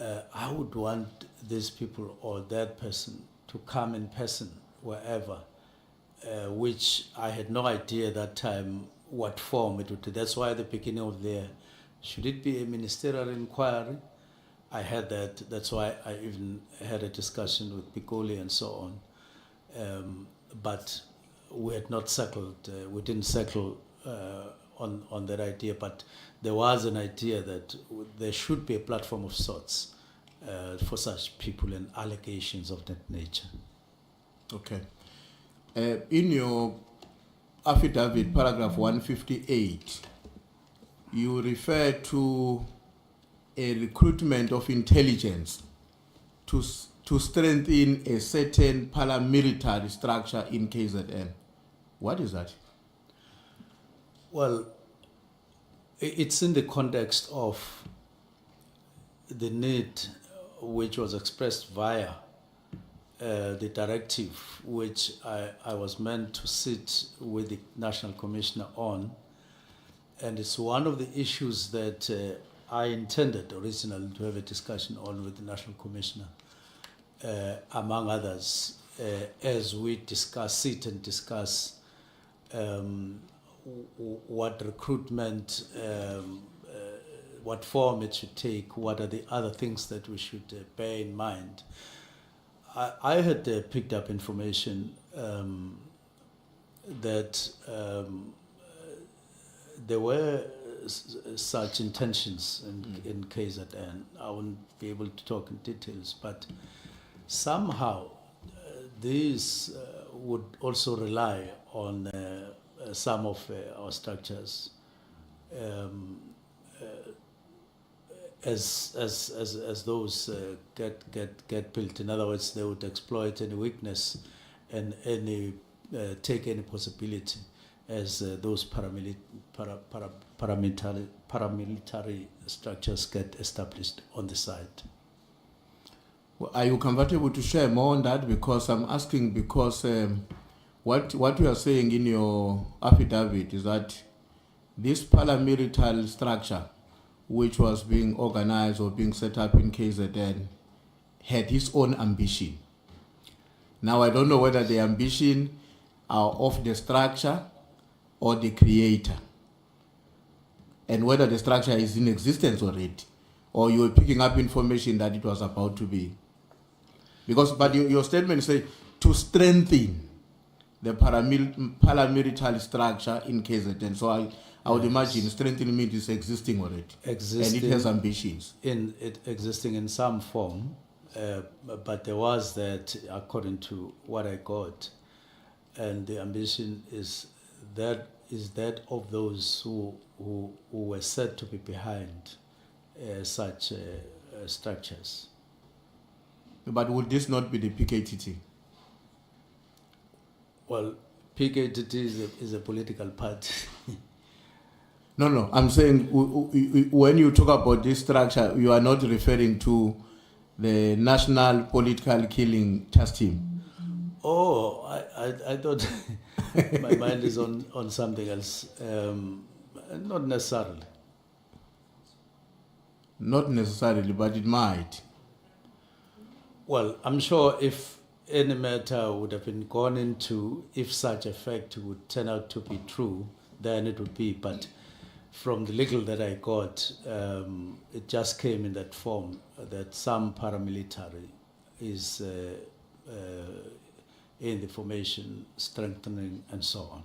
S1: I would want these people or that person to come in person wherever, which I had no idea at that time what form it would take. That's why at the beginning of the year, should it be a ministerial inquiry? I had that. That's why I even had a discussion with Pikoli and so on. But we had not settled, we didn't settle on that idea, but there was an idea that there should be a platform of sorts for such people and allegations of that nature.
S9: Okay. In your affidavit, paragraph 158, you refer to a recruitment of intelligence to strengthen a certain paramilitary structure in KZN. What is that?
S1: Well, it's in the context of the need which was expressed via the directive which I was meant to sit with the National Commissioner on. And it's one of the issues that I intended originally to have a discussion on with the National Commissioner, among others, as we sit and discuss what recruitment, what form it should take, what are the other things that we should bear in mind. I had picked up information that there were such intentions in KZN. I wouldn't be able to talk in details, but somehow these would also rely on some of our structures as those get built. In other words, they would exploit any weakness and take any possibility as those paramilitary structures get established on the site.
S9: Well, are you comfortable to share more on that? Because I'm asking because what you are saying in your affidavit is that this paramilitary structure, which was being organized or being set up in KZN, had its own ambition. Now, I don't know whether the ambition are of the structure or the creator, and whether the structure is in existence already, or you were picking up information that it was about to be. But your statement says to strengthen the paramilitary structure in KZN. So I would imagine strengthening means it's existing already. And it has ambitions.
S1: Existing in some form, but there was that, according to what I got, and the ambition is that of those who were said to be behind such structures.
S9: But would this not be the PKTT?
S1: Well, PKTT is a political party.
S9: No, I'm saying when you talk about this structure, you are not referring to the National Political Killing Task Team.
S1: Oh, I thought my mind is on something else. Not necessarily.
S9: Not necessarily, but it might.
S1: Well, I'm sure if any matter would have been gone into, if such a fact would turn out to be true, then it would be. But from the legal that I got, it just came in that form that some paramilitary is in the formation, strengthening, and so on.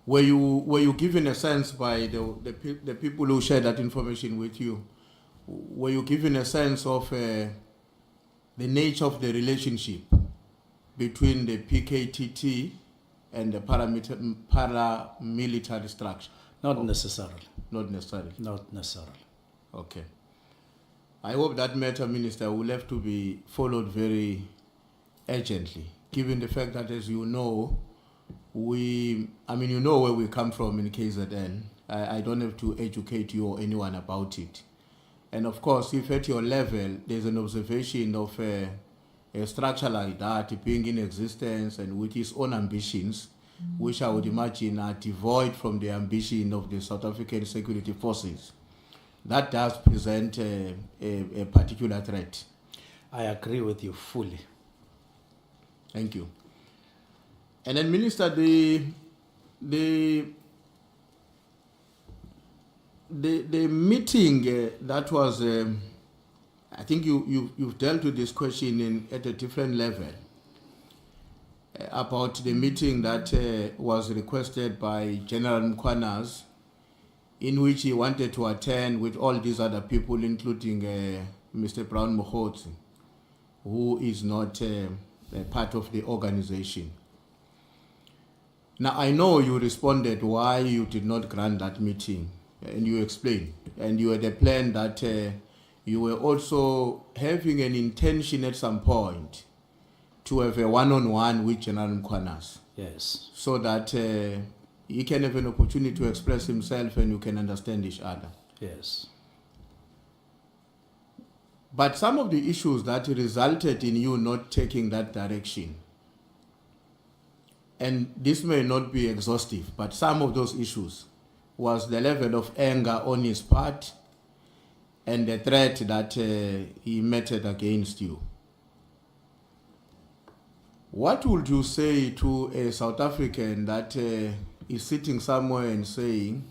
S9: Were you given a sense by the people who shared that information with you? Were you given a sense of the nature of the relationship between the PKTT and the paramilitary structure?
S1: Not necessarily.
S9: Not necessarily.
S1: Not necessarily.
S9: Okay. I hope that matter, Minister, will have to be followed very urgently, given the fact that, as you know, you know where we come from in KZN. I don't have to educate you or anyone about it. And of course, if at your level there's an observation of a structure like that being in existence and with its own ambitions, which I would imagine are devoid from the ambition of the South African security forces, that does present a particular threat.
S1: I agree with you fully.
S9: Thank you. And then, Minister, the meeting that was, I think you've dealt with this question at a different level, about the meeting that was requested by General Mchunu, in which he wanted to attend with all these other people, including Mr. Brown Mohotsi, who is not a part of the organization. Now, I know you responded why you did not grant that meeting, and you explained, and you had a plan that you were also having an intention at some point to have a one-on-one with General Mchunu.
S1: Yes.
S9: So that he can have an opportunity to express himself and you can understand each other.
S1: Yes.
S9: But some of the issues that resulted in you not taking that direction, and this may not be exhaustive, but some of those issues was the level of anger on his part and the threat that he meted against you. What would you say to a South African that is sitting somewhere and saying,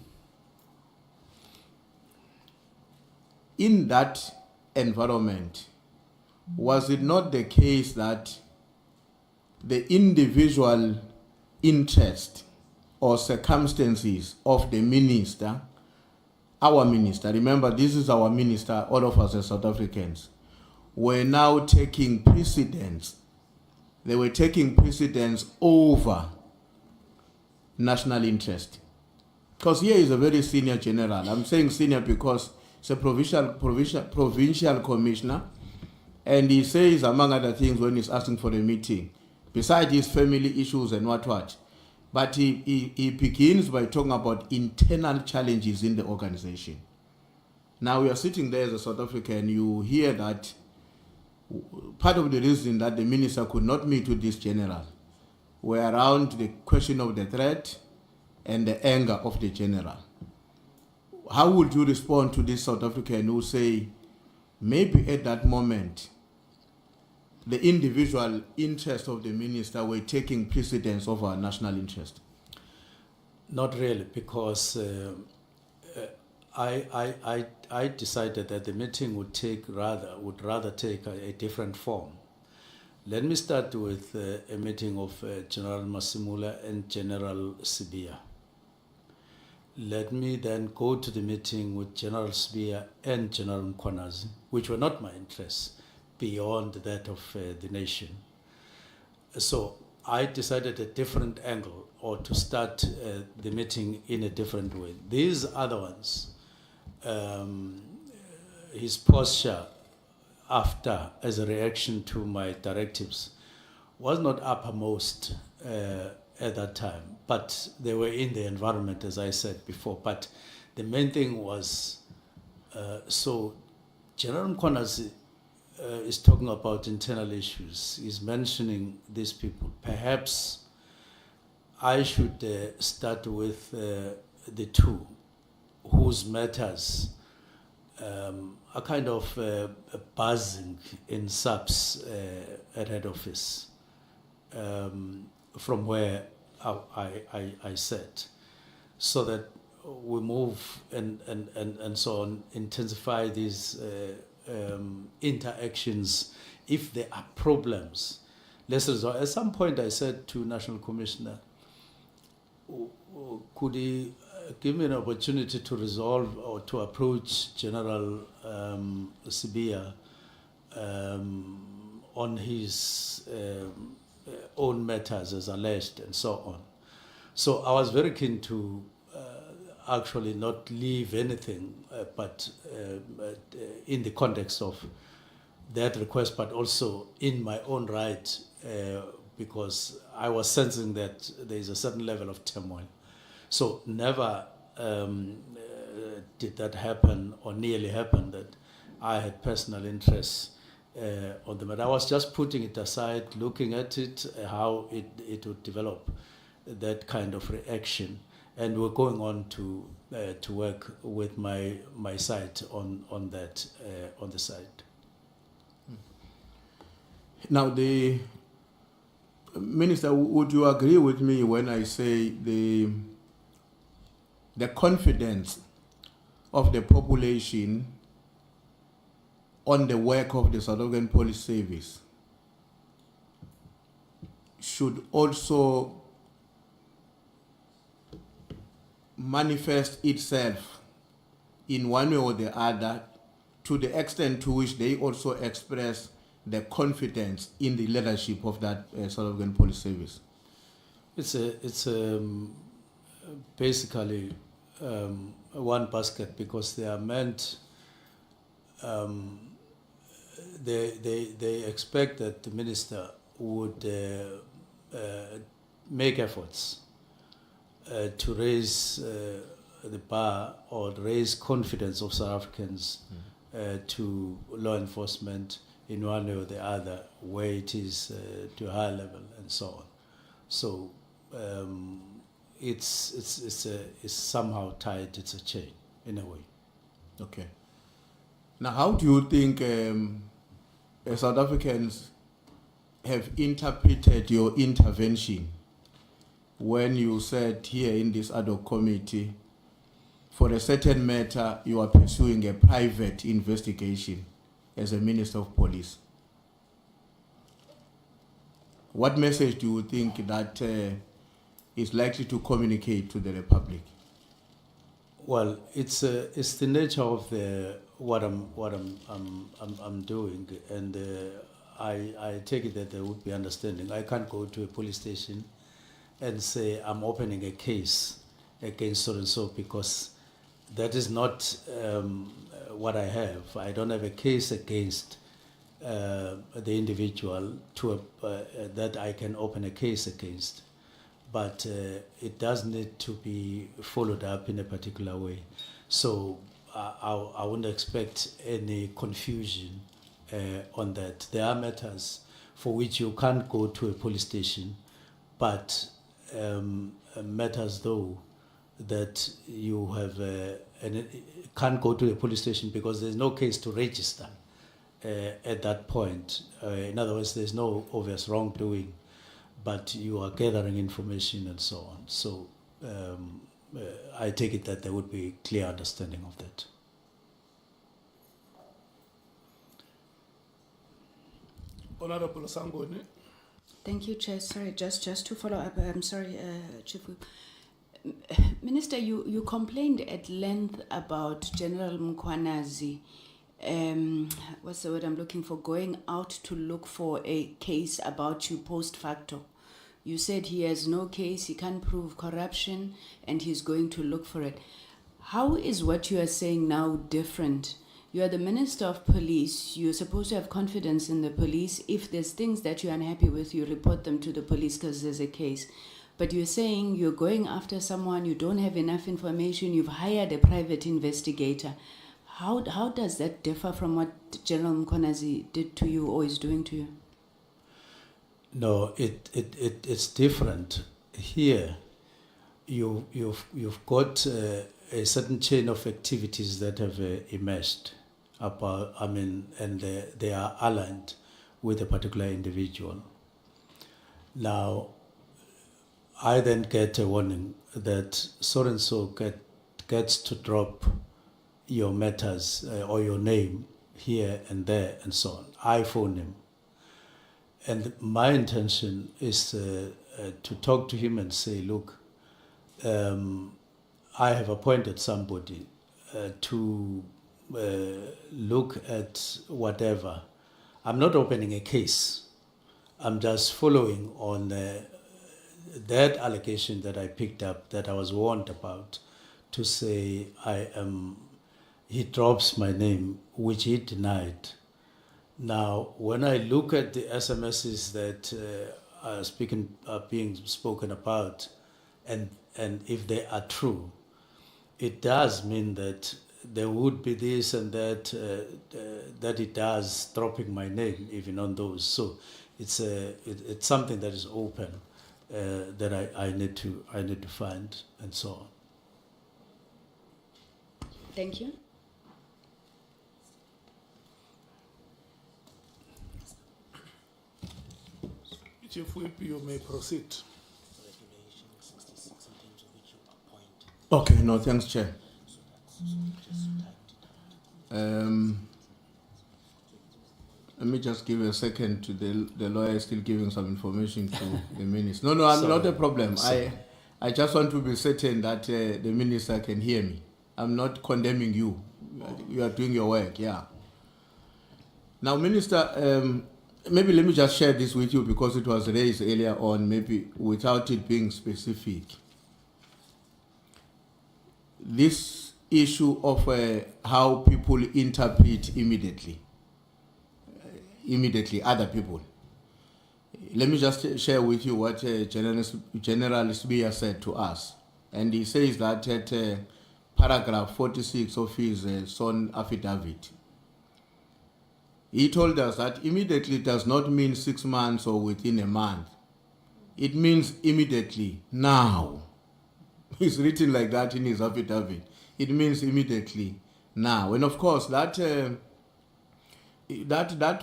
S9: in that environment, was it not the case that the individual interest or circumstances of the minister, our minister, remember this is our minister, all of us as South Africans, were now taking precedence? They were taking precedence over national interest. Because here is a very senior general. I'm saying senior because it's a provincial commissioner, and he says, among other things, when he's asking for a meeting, besides his family issues and what, but he begins by talking about internal challenges in the organization. Now we are sitting there as a South African, you hear that part of the reason that the minister could not meet with this general were around the question of the threat and the anger of the general. How would you respond to this South African who say, maybe at that moment, the individual interests of the minister were taking precedence over our national interest?
S1: Not really, because I decided that the meeting would rather take a different form. Let me start with a meeting of General Masimula and General Sibia. Let me then go to the meeting with General Sibia and General Mchunu, which were not my interests, beyond that of the nation. So I decided a different angle, or to start the meeting in a different way. These other ones, his posture after, as a reaction to my directives, was not uppermost at that time. But they were in the environment, as I said before. But the main thing was, so General Mkhwanazi is talking about internal issues. He's mentioning these people. Perhaps I should start with the two whose matters are kind of buzzing in subs at head office from where I sat, so that we move and so on, intensify these interactions. If there are problems, let's resolve. At some point I said to National Commissioner, could he give me an opportunity to resolve or to approach General Sibia on his own matters as alleged and so on. So I was very keen to actually not leave anything, but in the context of that request, but also in my own right, because I was sensing that there is a certain level of turmoil. So never did that happen, or nearly happen, that I had personal interests on the matter. I was just putting it aside, looking at it, how it would develop, that kind of reaction. And we're going on to work with my side on that, on the side.
S9: Now, the Minister, would you agree with me when I say the confidence of the population on the work of the South African Police Service should also manifest itself in one way or the other, to the extent to which they also express the confidence in the leadership of that South African Police Service?
S1: It's basically one basket, because they are meant. They expect that the minister would make efforts to raise the bar or raise confidence of South Africans to law enforcement in one way or the other, where it is to a high level and so on. So it's somehow tied. It's a chain in a way.
S9: Okay. Now, how do you think South Africans have interpreted your intervention when you said here in this ad hoc committee, for a certain matter, you are pursuing a private investigation as a Minister of Police? What message do you think that is likely to communicate to the Republic?
S1: Well, it's the nature of what I'm doing, and I take it that there would be understanding. I can't go to a police station and say I'm opening a case against so and so, because that is not what I have. I don't have a case against the individual that I can open a case against, but it does need to be followed up in a particular way. So I wouldn't expect any confusion on that. There are matters for which you can't go to a police station, but matters though that you have can't go to a police station because there's no case to register at that point. In other words, there's no obvious wrongdoing, but you are gathering information and so on. So I take it that there would be clear understanding of that.
S5: Honorable Sangoni.
S2: Thank you, Chair. Sorry, just to follow up. I'm sorry, Chief Whip. Minister, you complained at length about General Mkhwanazi. What's the word I'm looking for? Going out to look for a case about you post facto. You said he has no case, he can't prove corruption, and he's going to look for it. How is what you are saying now different? You are the Minister of Police. You're supposed to have confidence in the police. If there's things that you're unhappy with, you report them to the police because there's a case. But you're saying you're going after someone, you don't have enough information, you've hired a private investigator. How does that differ from what General Mkhwanazi did to you or is doing to you?
S1: No, it's different. Here, you've got a certain chain of activities that have emerged about, and they are aligned with a particular individual. Now, I then get a warning that so-and-so gets to drop your matters or your name here and there and so on. I phone him. And my intention is to talk to him and say, look, I have appointed somebody to look at whatever. I'm not opening a case. I'm just following on that allegation that I picked up, that I was warned about, to say he drops my name, which he denied. Now, when I look at the SMSs that are being spoken about, and if they are true, it does mean that there would be this and that, that it does dropping my name even on those. So it's something that is open that I need to find and so on.
S2: Thank you.
S5: Chief Whip, you may proceed.
S9: Okay, no, thanks, Chair. Let me just give a second to the lawyer still giving some information to the minister. No, I'm not a problem. I just want to be certain that the minister can hear me. I'm not condemning you. You are doing your work, yeah. Now, Minister, maybe let me just share this with you because it was raised earlier on, maybe without it being specific. This issue of how people interpret immediately other people. Let me just share with you what General Sbiya said to us. And he says that at paragraph 46 of his sworn affidavit, he told us that immediately does not mean 6 months or within a month. It means immediately, now. It's written like that in his affidavit. It means immediately, now. And of course, that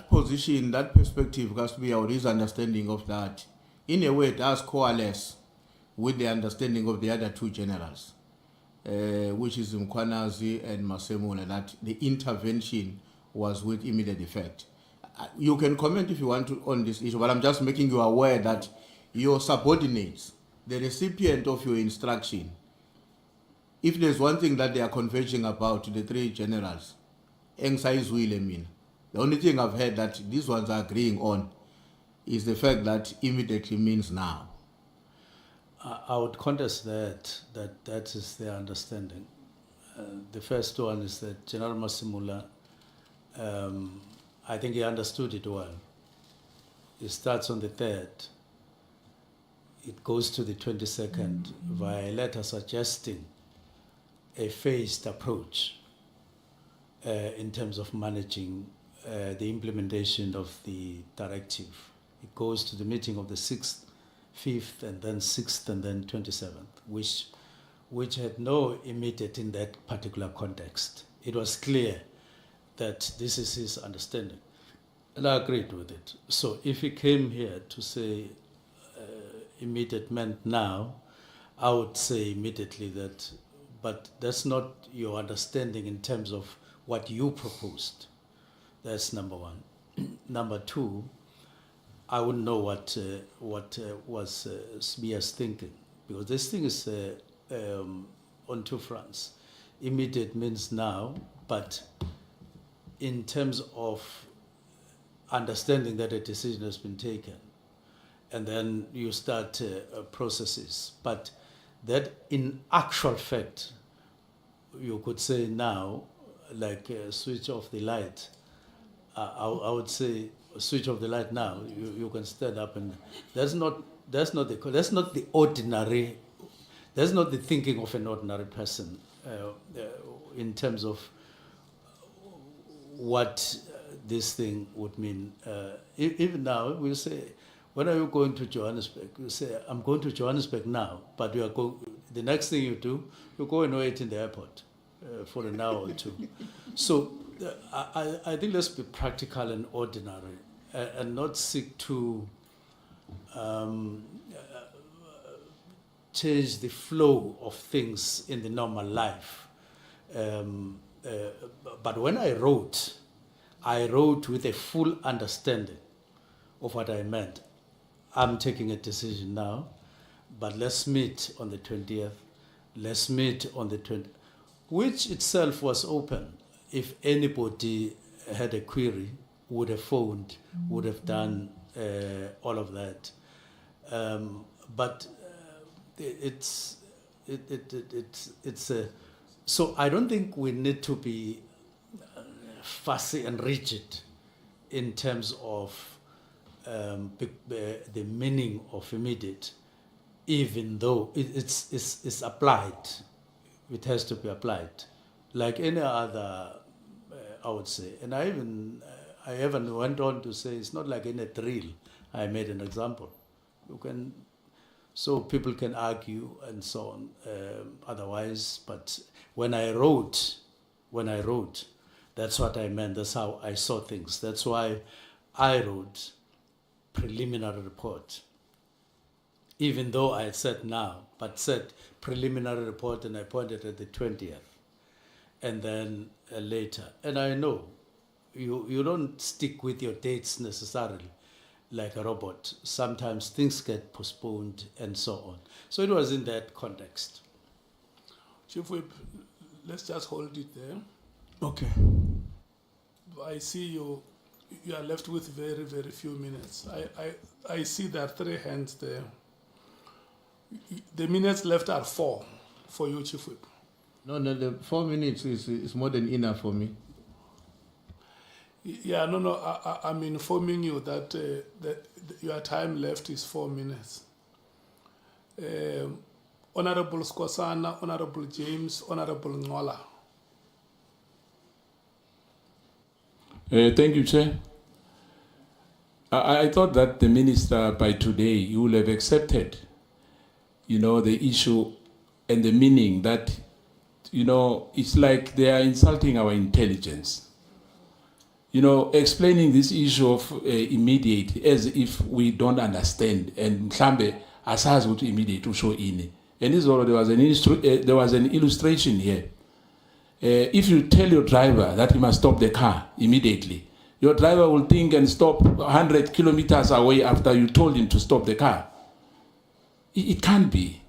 S9: position, that perspective has to be our his understanding of that. In a way, it does coalesce with the understanding of the other two generals, which is Mkhwanazi and Masemula, that the intervention was with immediate effect. You can comment if you want to on this issue, but I'm just making you aware that your subordinates, the recipient of your instruction, if there's one thing that they are converging about, the three generals, the only thing I've heard that these ones are agreeing on is the fact that immediately means now.
S1: I would contest that is their understanding. The first one is that General Masemula, I think he understood it well. It starts on the 3rd. It goes to the 22nd via a letter suggesting a phased approach in terms of managing the implementation of the directive. It goes to the meeting of the 6th, 5th, and then 6th, and then 27th, which had no immediate in that particular context. It was clear that this is his understanding, and I agreed with it. So if he came here to say immediate meant now, I would say immediately that, but that's not your understanding in terms of what you proposed. That's number one. Number two, I wouldn't know what was Sbiya's thinking, because this thing is on two fronts. Immediate means now, but in terms of understanding that a decision has been taken, and then you start processes. But that in actual fact, you could say now, like switch off the light, I would say switch off the light now, you can stand up, and that's not the ordinary. That's not the thinking of an ordinary person in terms of what this thing would mean. Even now, we say, when are you going to Johannesburg? You say, I'm going to Johannesburg now, but you are the next thing you do, you go and wait in the airport for an hour or two. So I think let's be practical and ordinary and not seek to change the flow of things in the normal life. But when I wrote with a full understanding of what I meant. I'm taking a decision now, but let's meet on the 20th. Let's meet on the 20th, which itself was open. If anybody had a query, would have phoned, would have done all of that. But it's a, so I don't think we need to be fussy and rigid in terms of the meaning of immediate, even though it's applied. It has to be applied, like any other, I would say. And I even went on to say it's not like in a drill. I made an example. You can, so people can argue and so on. Otherwise, but when I wrote, that's what I meant. That's how I saw things. That's why I wrote preliminary report. Even though I had said now, but said preliminary report, and I pointed at the 20th, and then later. And I know you don't stick with your dates necessarily like a robot. Sometimes things get postponed and so on. So it was in that context.
S5: Chief Whip, let's just hold it there.
S9: Okay.
S5: I see you are left with very, very few minutes. I see there are 3 hands there. The minutes left are 4 for you, Chief Whip.
S9: No, the 4 minutes is more than enough for me.
S5: Yeah, no, I'm informing you that, your time left is 4 minutes. Honorable Skosana, Honorable James, Honorable Ngola.
S7: Thank you, Chair. I thought that the minister by today, you will have accepted, the issue and the meaning that, it's like they are insulting our intelligence. Explaining this issue of immediate as if we don't understand, and mhlambe asazi ukuthi immediate usho ini. And this already there was an illustration here. If you tell your driver that he must stop the car immediately, your driver will think and stop 100 kilometers away after you told him to stop the car. It can't be.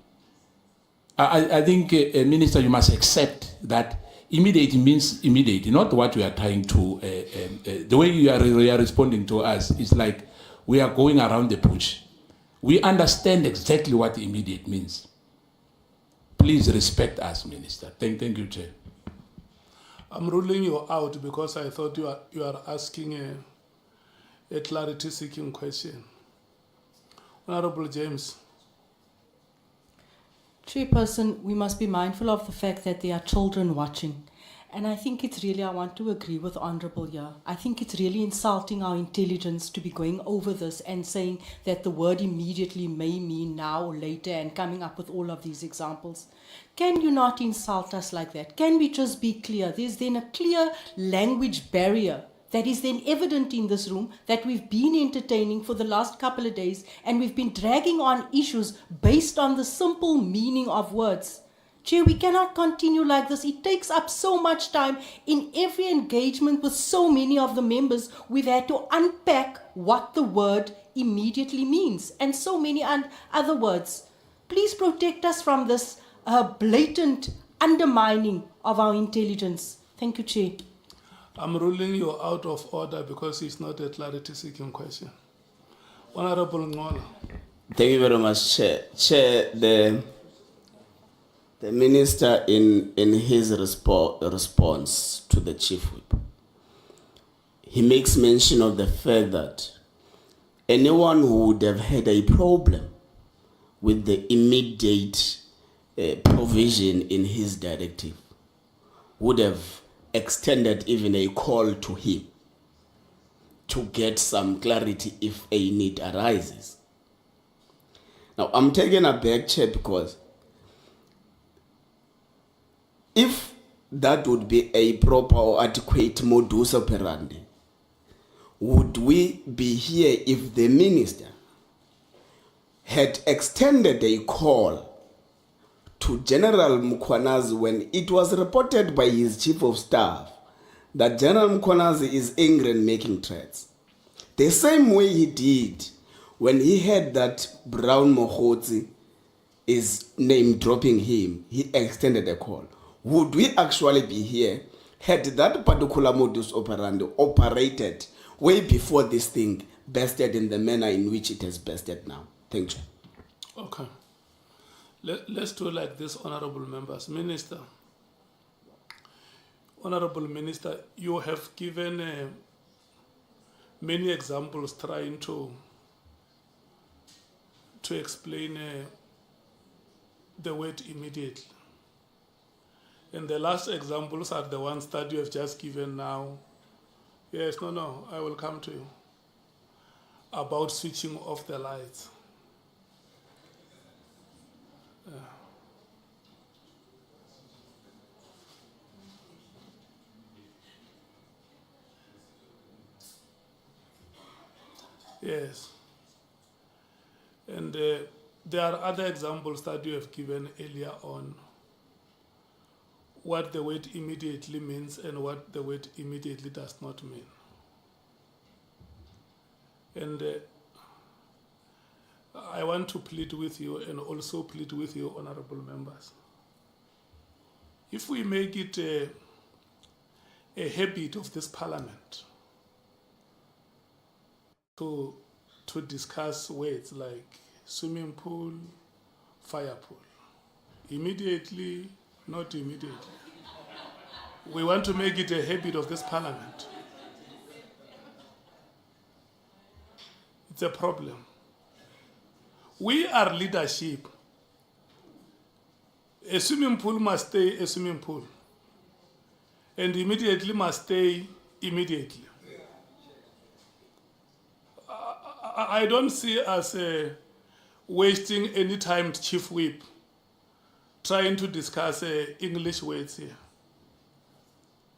S7: I think, Minister, you must accept that immediate means immediate, not what we are trying to, the way you are responding to us is like we are going around the bush. We understand exactly what immediate means. Please respect us, Minister. Thank you, Chair.
S5: I'm ruling you out because I thought you are asking a clarity-seeking question. Honorable James.
S10: Chairperson, we must be mindful of the fact that there are children watching. And I think it's really, I want to agree with Honorable here. I think it's really insulting our intelligence to be going over this and saying that the word immediately may mean now or later and coming up with all of these examples. Can you not insult us like that? Can we just be clear? There's then a clear language barrier that is then evident in this room that we've been entertaining for the last couple of days, and we've been dragging on issues based on the simple meaning of words. Chair, we cannot continue like this. It takes up so much time. In every engagement with so many of the members, we've had to unpack what the word immediately means, and so many other words. Please protect us from this blatant undermining of our intelligence. Thank you, Chair.
S5: I'm ruling you out of order because it's not a clarity-seeking question. Honorable Ngola.
S8: Thank you very much, Chair. Chair, the Minister in his response to the Chief Whip, he makes mention of the fact that anyone who would have had a problem with the immediate provision in his directive would have extended even a call to him to get some clarity if a need arises. Now, I'm taken aback, Chair, because if that would be a proper or adequate modus operandi, would we be here if the minister had extended a call to General Mkhwanazi when it was reported by his chief of staff that General Mkhwanazi is angry and making threats? The same way he did when he heard that Brown Mohotsi is name dropping him, he extended a call. Would we actually be here had that particular modus operandi operated way before this thing bested in the manner in which it has bested now? Thank you.
S5: Okay. Let's do like this, honorable members. Minister, Honorable Minister, you have given many examples trying to explain the word immediately. And the last examples are the ones that you have just given now. Yes, no, I will come to you. About switching off the lights. Yes. And there are other examples that you have given earlier on, what the word immediately means and what the word immediately does not mean. And I want to plead with you and also plead with you, honorable members. If we make it a habit of this parliament to discuss words like swimming pool, fire pool, immediately, not immediately. We want to make it a habit of this parliament. It's a problem. We are leadership. A swimming pool must stay a swimming pool. And immediately must stay immediately. I don't see us wasting any time, Chief Whip, trying to discuss English words here.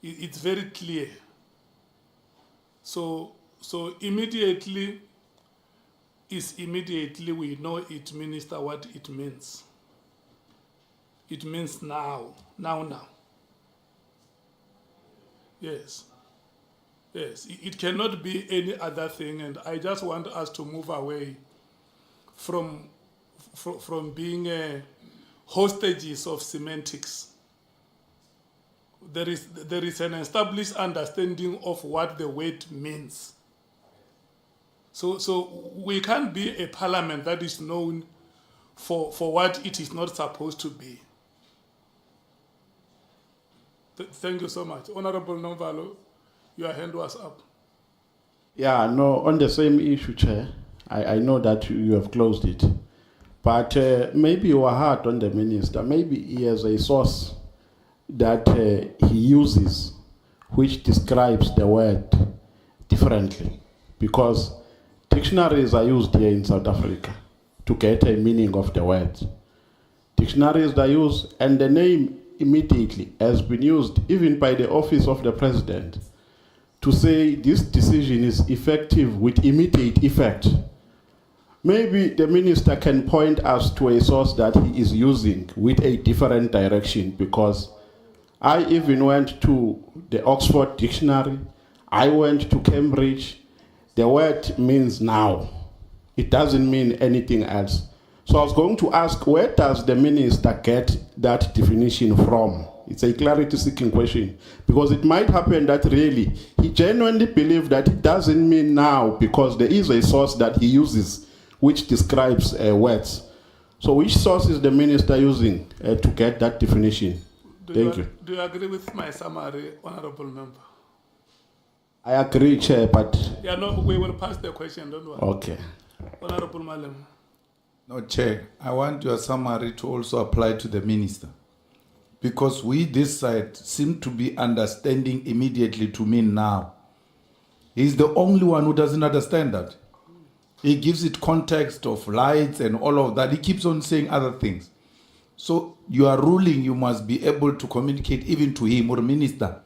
S5: It's very clear. So immediately is immediately. We know it, Minister, what it means. It means now. Yes. Yes, it cannot be any other thing, and I just want us to move away from being hostages of semantics. There is an established understanding of what the word means. So we can't be a parliament that is known for what it is not supposed to be. Thank you so much. Honorable Nomvalo, your hand was up.
S6: Yeah, no, on the same issue, Chair, I know that you have closed it. But maybe you are hard on the minister. Maybe he has a source that he uses which describes the word differently. Because dictionaries are used here in South Africa to get a meaning of the word. Dictionaries are used, and the name immediately has been used even by the office of the president to say this decision is effective with immediate effect. Maybe the minister can point us to a source that he is using with a different direction, because I even went to the Oxford Dictionary, I went to Cambridge. The word means now. It doesn't mean anything else. So I was going to ask, where does the minister get that definition from? It's a clarity-seeking question, because it might happen that really he genuinely believes that it doesn't mean now because there is a source that he uses which describes words. So which source is the minister using to get that definition? Thank you.
S5: Do you agree with my summary, honorable member?
S6: I agree, Chair, but
S5: Yeah, no, we will pass the question, don't worry.
S6: okay.
S5: Honorable Malem.
S3: No, Chair, I want your summary to also apply to the minister. Because we, this side, seem to be understanding immediately to mean now. He's the only one who doesn't understand that. He gives it context of lights and all of that. He keeps on saying other things. So your ruling, you must be able to communicate even to him or minister.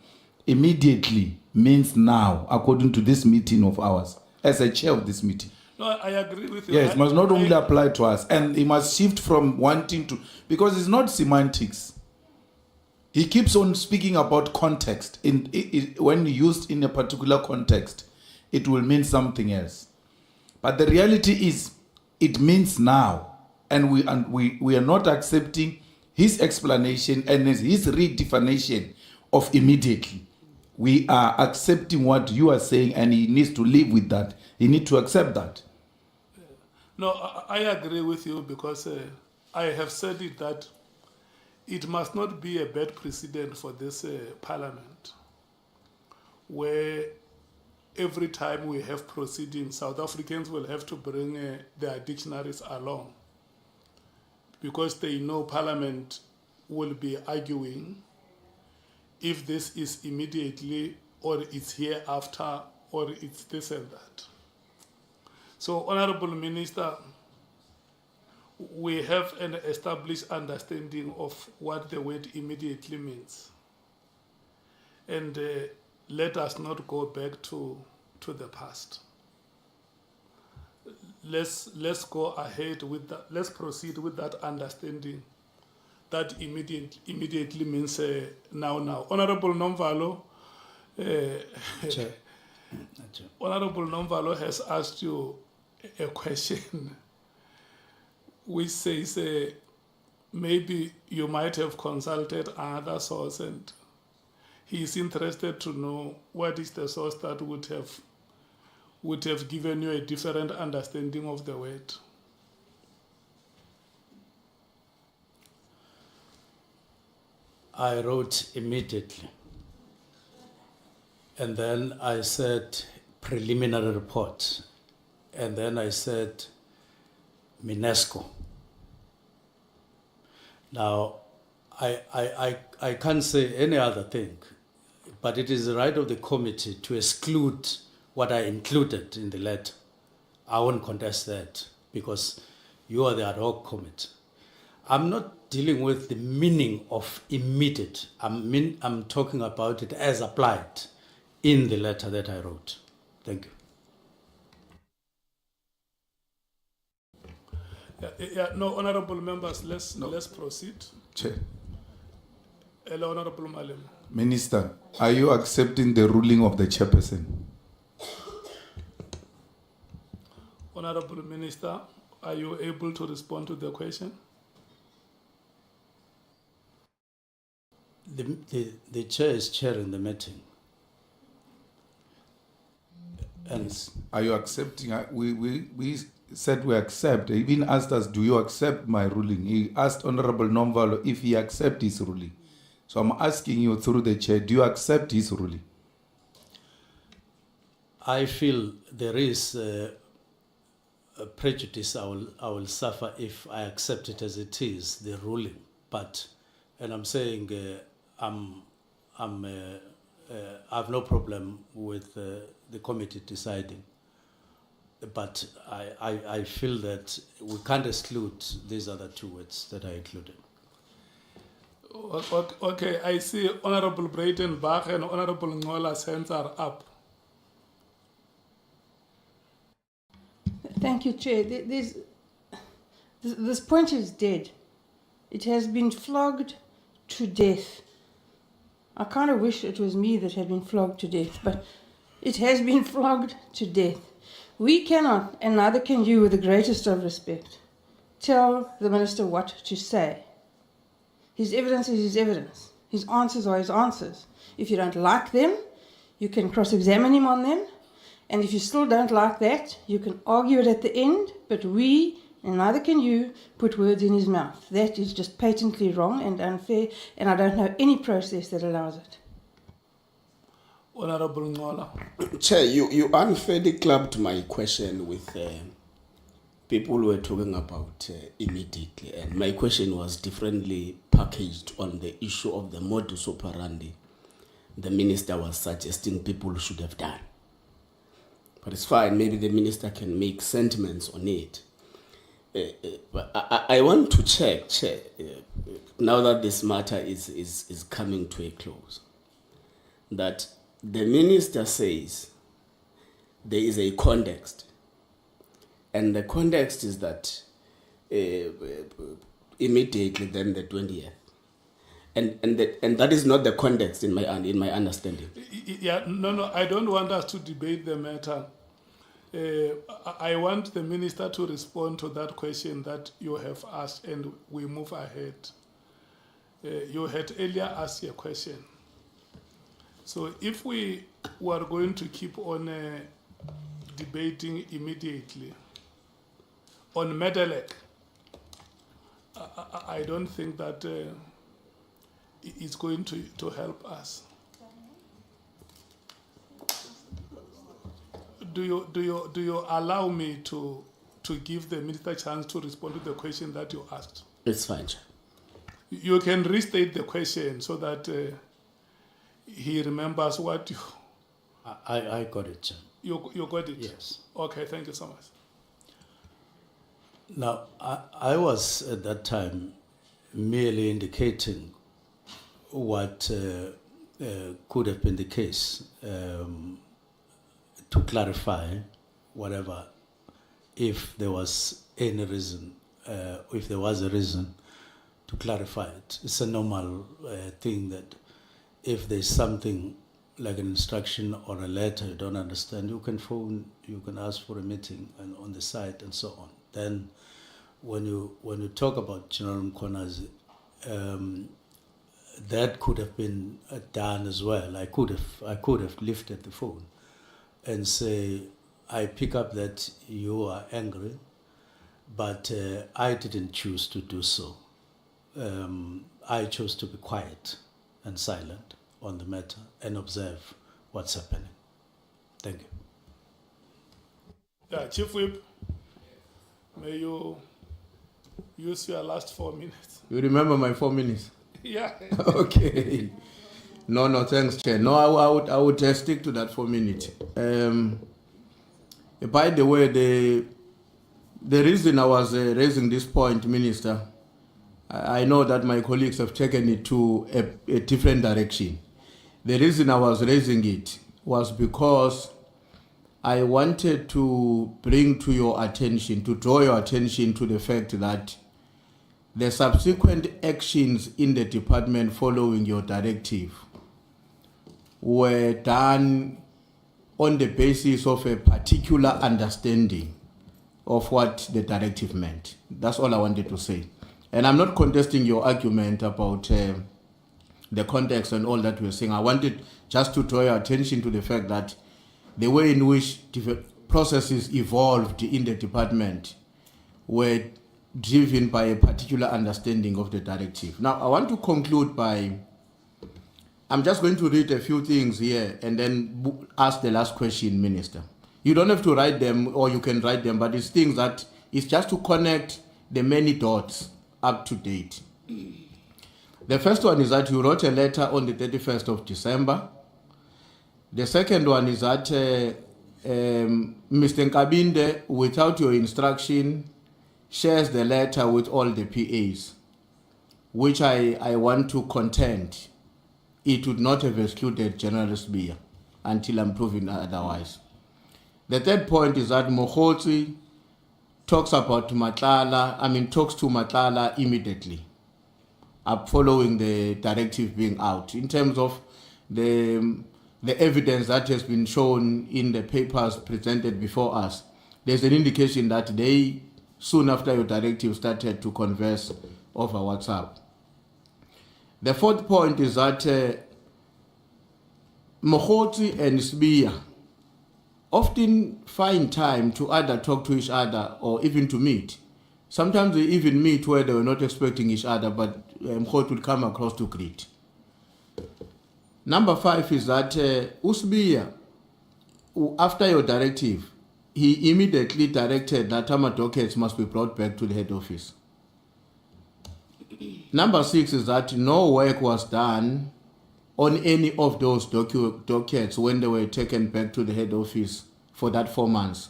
S3: Immediately means now, according to this meeting of ours, as a chair of this meeting.
S5: No, I agree with you.
S3: Yes, it must not only
S5: I-
S3: apply to us, and he must shift from wanting to, because it's not semantics. He keeps on speaking about context. When used in a particular context, it will mean something else. But the reality is, it means now, and we are not accepting his explanation and his redefinition of immediately. We are accepting what you are saying, and he needs to live with that. He needs to accept that.
S5: No, I agree with you because I have said it that it must not be a bad precedent for this parliament where every time we have proceedings, South Africans will have to bring their dictionaries along because they know parliament will be arguing if this is immediately or it's hereafter or it's this and that. So, Honorable Minister, we have an established understanding of what the word immediately means. And let us not go back to the past. Let's go ahead with that. Let's proceed with that understanding that immediately means now. Honorable Nomvalo,
S1: Chair.
S5: Honorable Nomvalo has asked you a question which says maybe you might have consulted another source, and he is interested to know what is the source that would have given you a different understanding of the word.
S1: I wrote immediately. And then I said preliminary report. And then I said Minesco. Now, I can't say any other thing, but it is the right of the committee to exclude what I included in the letter. I won't contest that because you are the ad hoc committee. I'm not dealing with the meaning of immediate. I'm talking about it as applied in the letter that I wrote. Thank you.
S5: No, honorable members, let's proceed.
S3: Chair.
S5: Hello, Honorable Malem.
S3: Minister, are you accepting the ruling of the chairperson?
S5: Honorable Minister, are you able to respond to the question?
S1: The chair is chairing the meeting. And
S3: Are you accepting? We said we accept. He even asked us, do you accept my ruling? He asked Honorable Nomvalo if he accepts his ruling. So I'm asking you through the chair, do you accept his ruling?
S1: I feel there is a prejudice I will suffer if I accept it as it is, the ruling. But, and I'm saying I have no problem with the committee deciding. But I feel that we can't exclude these other two words that I included.
S5: Okay, I see Honorable Brayden Bach and Honorable Ngola's hands are up.
S11: Thank you, Chair. This point is dead. It has been flogged to death. I kind of wish it was me that had been flogged to death, but it has been flogged to death. We cannot, and neither can you, with the greatest of respect, tell the minister what to say. His evidence is his evidence. His answers are his answers. If you don't like them, you can cross-examine him on them. And if you still don't like that, you can argue it at the end. But we, and neither can you, put words in his mouth. That is just patently wrong and unfair, and I don't know any process that allows it.
S5: Honorable Ngola.
S8: Chair, you unfairly clubbed my question with people who were talking about immediately, and my question was differently packaged on the issue of the modus operandi the minister was suggesting people should have done. But it's fine, maybe the minister can make sentiments on it. But I want to check, now that this matter is coming to a close, that the minister says there is a context, and the context is that immediately then the 20th. And that is not the context in my understanding.
S5: Yeah, no, I don't want us to debate the matter. I want the minister to respond to that question that you have asked, and we move ahead. You had earlier asked a question. So if we were going to keep on debating immediately on Medelec, I don't think that it's going to help us. Do you allow me to give the minister a chance to respond to the question that you asked?
S8: It's fine, Chair.
S5: You can restate the question so that he remembers what you...
S1: I got it, Chair.
S5: You got it?
S1: Yes.
S5: Okay, thank you so much.
S1: Now, I was at that time merely indicating what could have been the case to clarify whatever, if there was any reason, if there was a reason to clarify it. It's a normal thing that if there's something like an instruction or a letter you don't understand, you can phone, you can ask for a meeting and on the site and so on. Then when you talk about General Mkhona's, that could have been done as well. I could have lifted the phone and say, I pick up that you are angry, but I didn't choose to do so. I chose to be quiet and silent on the matter and observe what's happening. Thank you.
S5: Yeah, Chief Whip, may you use your last 4 minutes.
S9: You remember my 4 minutes?
S5: Yeah.
S9: Okay. No, thanks, Chair. No, I would stick to that 4 minutes. By the way, the reason I was raising this point, Minister, I know that my colleagues have taken it to a different direction. The reason I was raising it was because I wanted to bring to your attention, to draw your attention to the fact that the subsequent actions in the department following your directive were done on the basis of a particular understanding of what the directive meant. That's all I wanted to say. And I'm not contesting your argument about the context and all that we're saying. I wanted just to draw your attention to the fact that the way in which processes evolved in the department were driven by a particular understanding of the directive. Now, I want to conclude by, I'm just going to read a few things here and then ask the last question, Minister. You don't have to write them, or you can write them, but it's things that, it's just to connect the many dots up to date. The first one is that you wrote a letter on the 31st of December. The second one is that Mr. Nkabinde, without your instruction, shares the letter with all the PAs, which I want to contend it would not have excluded General Sbia until I'm proven otherwise. The third point is that Mokhotsi talks to Matlala immediately following the directive being out. In terms of the evidence that has been shown in the papers presented before us, there's an indication that they, soon after your directive, started to converse over WhatsApp. The fourth point is that Mokhotsi and Sbia often find time to either talk to each other or even to meet. Sometimes they even meet where they were not expecting each other, but Mokhotsi will come across to greet. Number 5 is that Usbiya, after your directive, he immediately directed that Tama dockets must be brought back to the head office. Number 6 is that no work was done on any of those dockets when they were taken back to the head office for that 4 months.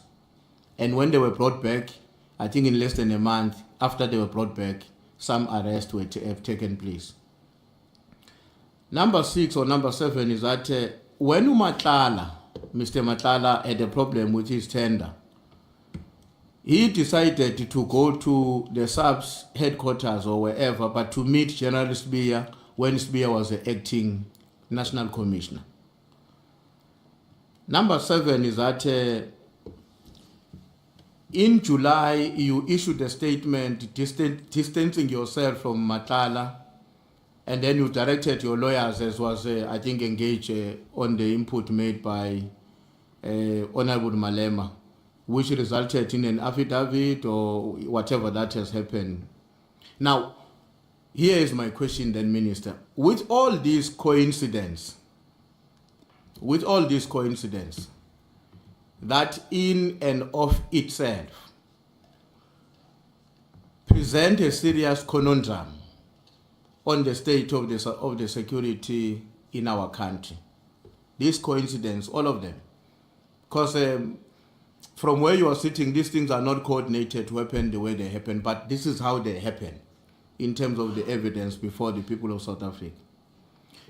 S9: And when they were brought back, I think in less than a month after they were brought back, some arrests have taken place. Number 6 or number 7 is that when Mr. Matlala had a problem with his tender, he decided to go to the sub's headquarters or wherever, but to meet General Sbiya when Sbiya was the acting national commissioner. Number 7 is that in July, you issued a statement distancing yourself from Matlala, and then you directed your lawyers, as was, I think, engaged on the input made by Honorable Malema, which resulted in an affidavit or whatever that has happened. Now, here is my question then, Minister. With all these coincidences, that in and of itself present a serious conundrum on the state of the security in our country. These coincidences, all of them. Because from where you are sitting, these things are not coordinated to happen the way they happen, but this is how they happen in terms of the evidence before the people of South Africa.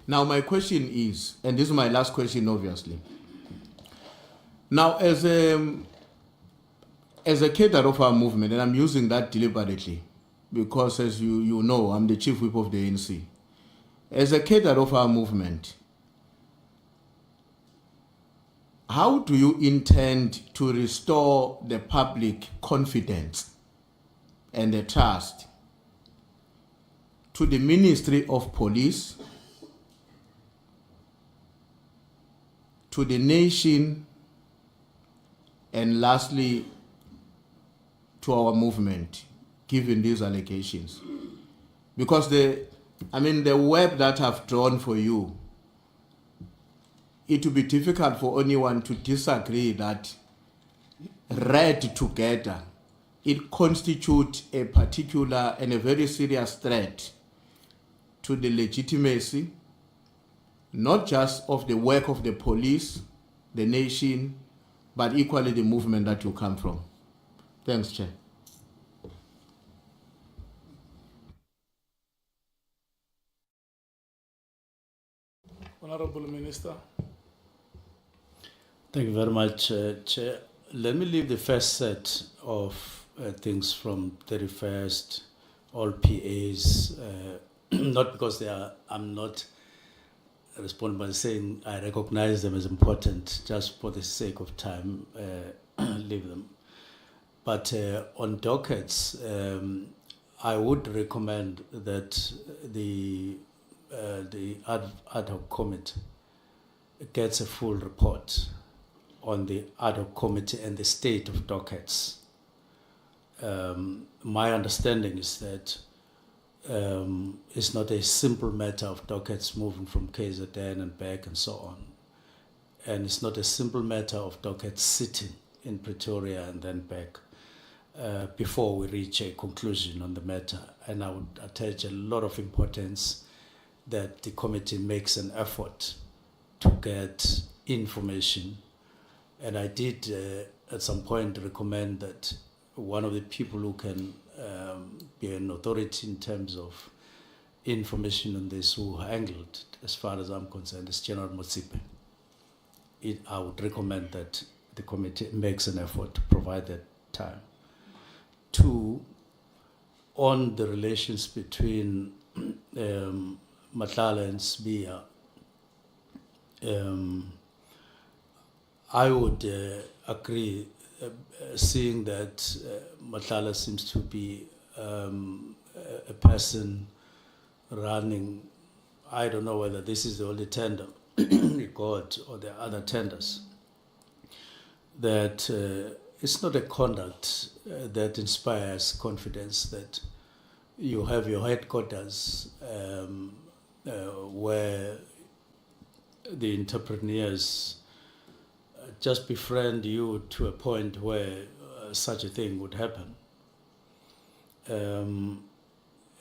S9: Now my question is, and this is my last question obviously, now as a cadre of our movement, and I'm using that deliberately, because as you know, I'm the chief whip of the ANC. As a cadre of our movement, how do you intend to restore the public confidence and the trust to the Ministry of Police, to the nation, and lastly, to our movement, given these allegations? Because the web that I've drawn for you, it will be difficult for anyone to disagree that read together, it constitutes a particular and a very serious threat to the legitimacy, not just of the work of the police, the nation, but equally the movement that you come from. Thanks, Chair.
S5: Honorable Minister.
S1: Thank you very much, Chair. Let me leave the first set of things from 31st, all PAs, not because I'm not responding by saying I recognize them as important, just for the sake of time, leave them. But on dockets, I would recommend that the Ad Hoc Committee gets a full report on the Ad Hoc Committee and the state of dockets. My understanding is that it's not a simple matter of dockets moving from KZN and back and so on. And it's not a simple matter of dockets sitting in Pretoria and then back before we reach a conclusion on the matter. And I would attach a lot of importance that the committee makes an effort to get information. And I did at some point recommend that one of the people who can be an authority in terms of information on this, who handled, as far as I'm concerned, is General Motsipe. I would recommend that the committee makes an effort to provide that time. 2, on the relations between Matlala and Sbiya, I would agree, seeing that Matlala seems to be a person running, I don't know whether this is the only tender he got or the other tenders, that it's not a conduct that inspires confidence, that you have your headquarters where the entrepreneurs just befriend you to a point where such a thing would happen.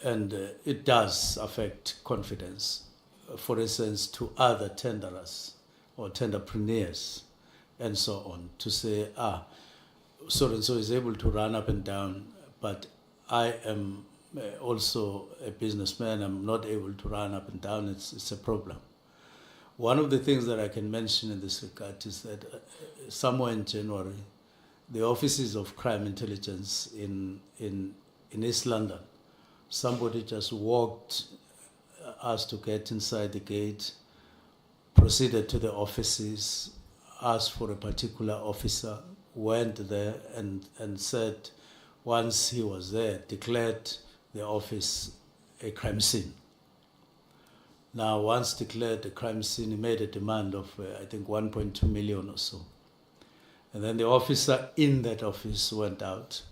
S1: And it does affect confidence, for instance, to other tenderers or tenderpreneurs and so on, to say, so-and-so is able to run up and down, but I am also a businessman, I'm not able to run up and down, it's a problem. One of the things that I can mention in this regard is that somewhere in January, the offices of crime intelligence in East London, somebody just walked us to get inside the gate, proceeded to the offices, asked for a particular officer, went there and said, once he was there, declared the office a crime scene. Now, once declared a crime scene, he made a demand of, I think, 1.2 million or so. And then the officer in that office went out,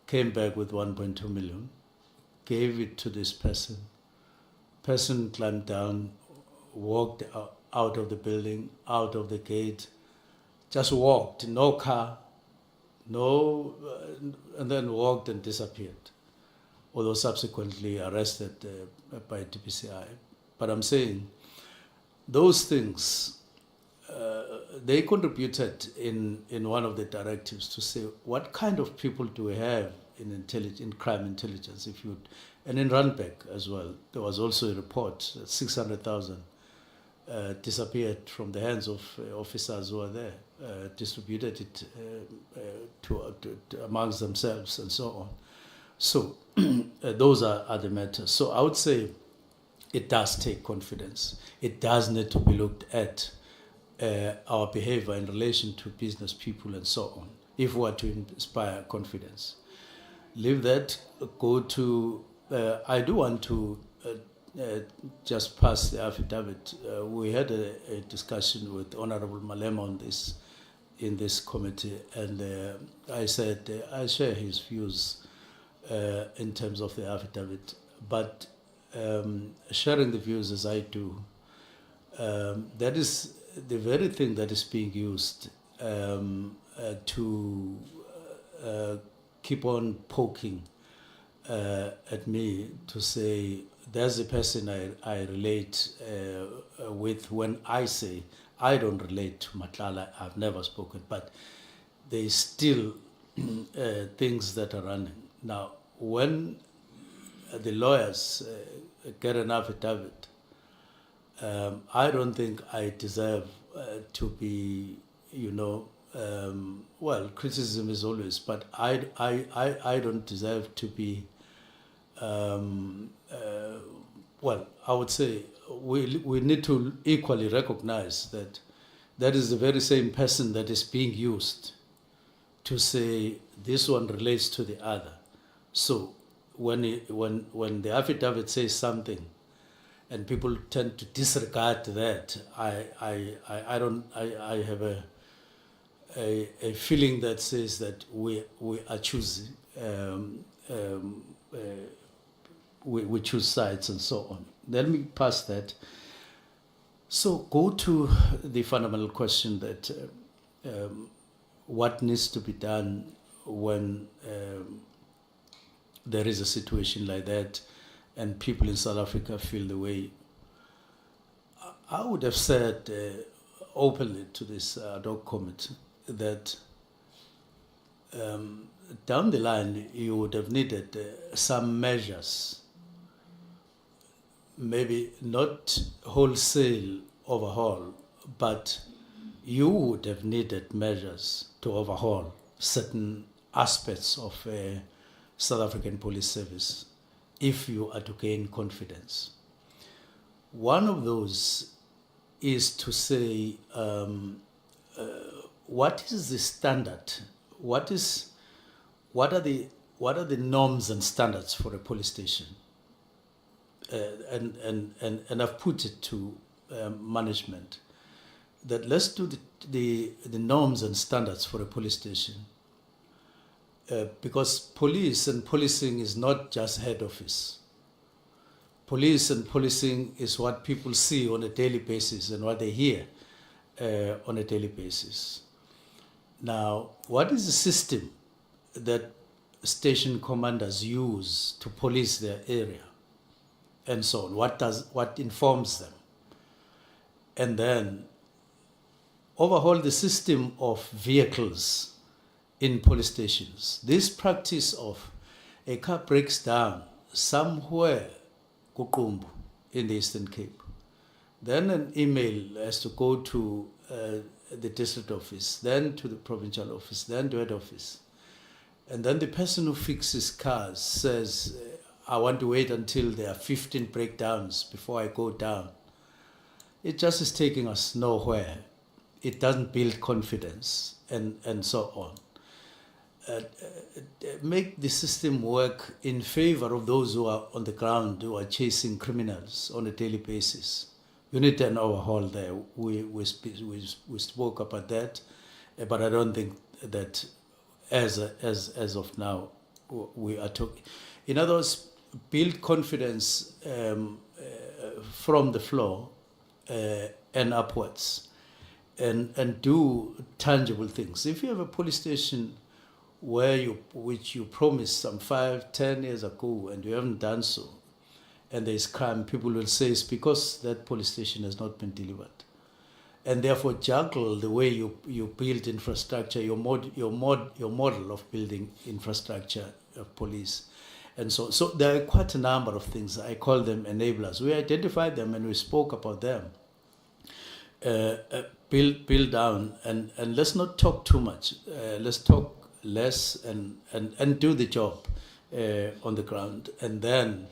S1: came back with 1.2 million, gave it to this person. Person climbed down, walked out of the building, out of the gate, just walked, no car, and then walked and disappeared, although subsequently arrested by DPCI. But I'm saying those things, they contributed in one of the directives to say, what kind of people do we have in crime intelligence? And in Randburg as well, there was also a report that 600,000 disappeared from the hands of officers who were there, distributed it to amongst themselves and so on. So those are the matters. So I would say it does take confidence. It does need to be looked at our behavior in relation to business people and so on, if we are to inspire confidence. Leave that, go to, I do want to just pass the affidavit. We had a discussion with Honorable Malema on this in this committee, and I said I share his views in terms of the affidavit, but sharing the views as I do, that is the very thing that is being used to keep on poking at me to say, there's a person I relate with when I say I don't relate to Matlala, I've never spoken, but there's still things that are running. Now, when the lawyers get an affidavit, I don't think I deserve to be, well, criticism is always, but I don't deserve to be, well, I would say we need to equally recognize that that is the very same person that is being used to say this one relates to the other. So when the affidavit says something and people tend to disregard that, I have a feeling that says that we are choosing we choose sides and so on. Let me pass that. So go to the fundamental question that what needs to be done when there is a situation like that and people in South Africa feel the way. I would have said openly to this Ad Hoc Committee that down the line you would have needed some measures, maybe not wholesale overhaul, but you would have needed measures to overhaul certain aspects of South African police service if you are to gain confidence. One of those is to say, what is the standard? What are the norms and standards for a police station? And I've put it to management that let's do the norms and standards for a police station, because police and policing is not just head office. police and policing is what people see on a daily basis and what they hear on a daily basis. Now, what is the system that station commanders use to police their area and so on? What informs them? And then overhaul the system of vehicles in police stations. This practice of a car breaks down somewhere Kukumbu in the Eastern Cape. Then an email has to go to the district office, then to the provincial office, then to head office. And then the person who fixes cars says, I want to wait until there are 15 breakdowns before I go down. It just is taking us nowhere. It doesn't build confidence and so on. Make the system work in favor of those who are on the ground, who are chasing criminals on a daily basis. You need an overhaul there. We spoke about that, but I don't think that as of now we are talking. In other words, build confidence from the floor and upwards, and do tangible things. If you have a police station which you promised some 5-10 years ago and you haven't done so, and there is crime, people will say it's because that police station has not been delivered. And therefore juggle the way you build infrastructure, your model of building infrastructure of police. And so there are quite a number of things. I call them enablers. We identified them and we spoke about them. Build down and let's not talk too much. Let's talk less and do the job on the ground, and then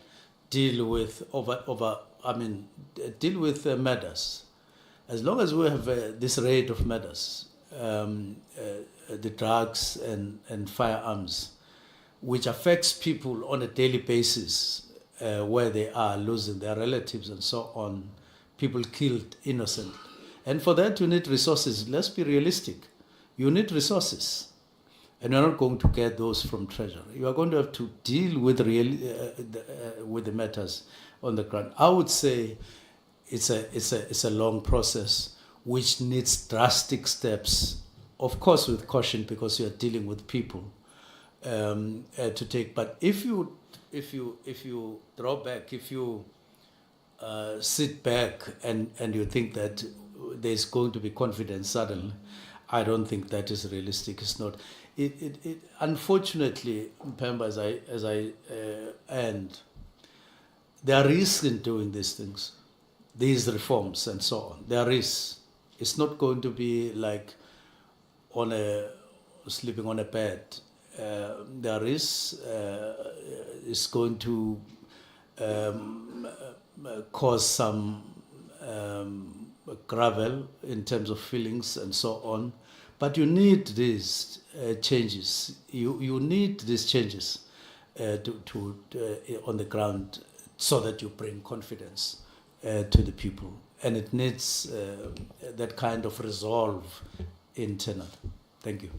S1: deal with deal with matters. As long as we have this rate of matters, the drugs and firearms, which affects people on a daily basis, where they are losing their relatives and so on, people killed innocent. And for that you need resources. Let's be realistic. You need resources. And you're not going to get those from Treasury. You are going to have to deal with the matters on the ground. I would say it's a long process which needs drastic steps, of course with caution because you are dealing with people to take. But if you draw back, if you sit back and you think that there's going to be confidence suddenly, I don't think that is realistic. It's not. It unfortunately, Mpemba, as I end, there are risks in doing these things, these reforms and so on. There are risks. It's not going to be like sleeping on a bed. There are risks. It's going to cause some gravel in terms of feelings and so on. But you need these changes. You need these changes on the ground so that you bring confidence to the people. And it needs that kind of resolve internal. Thank you.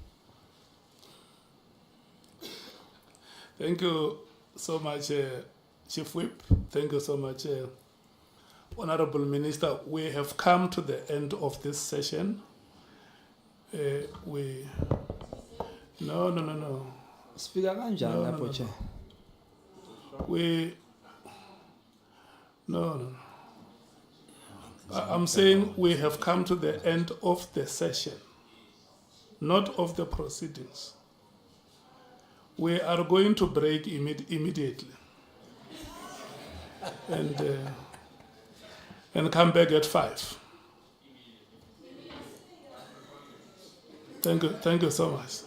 S5: Thank you so much, Chief Whip. Thank you so much, Honorable Minister. We have come to the end of this session. No.
S4: Sifika kanjani lapho
S5: No.
S4: Chair?
S5: No. I'm saying we have come to the end of the session, not of the proceedings. We are going to break immediately and come back at 5. Thank you so much.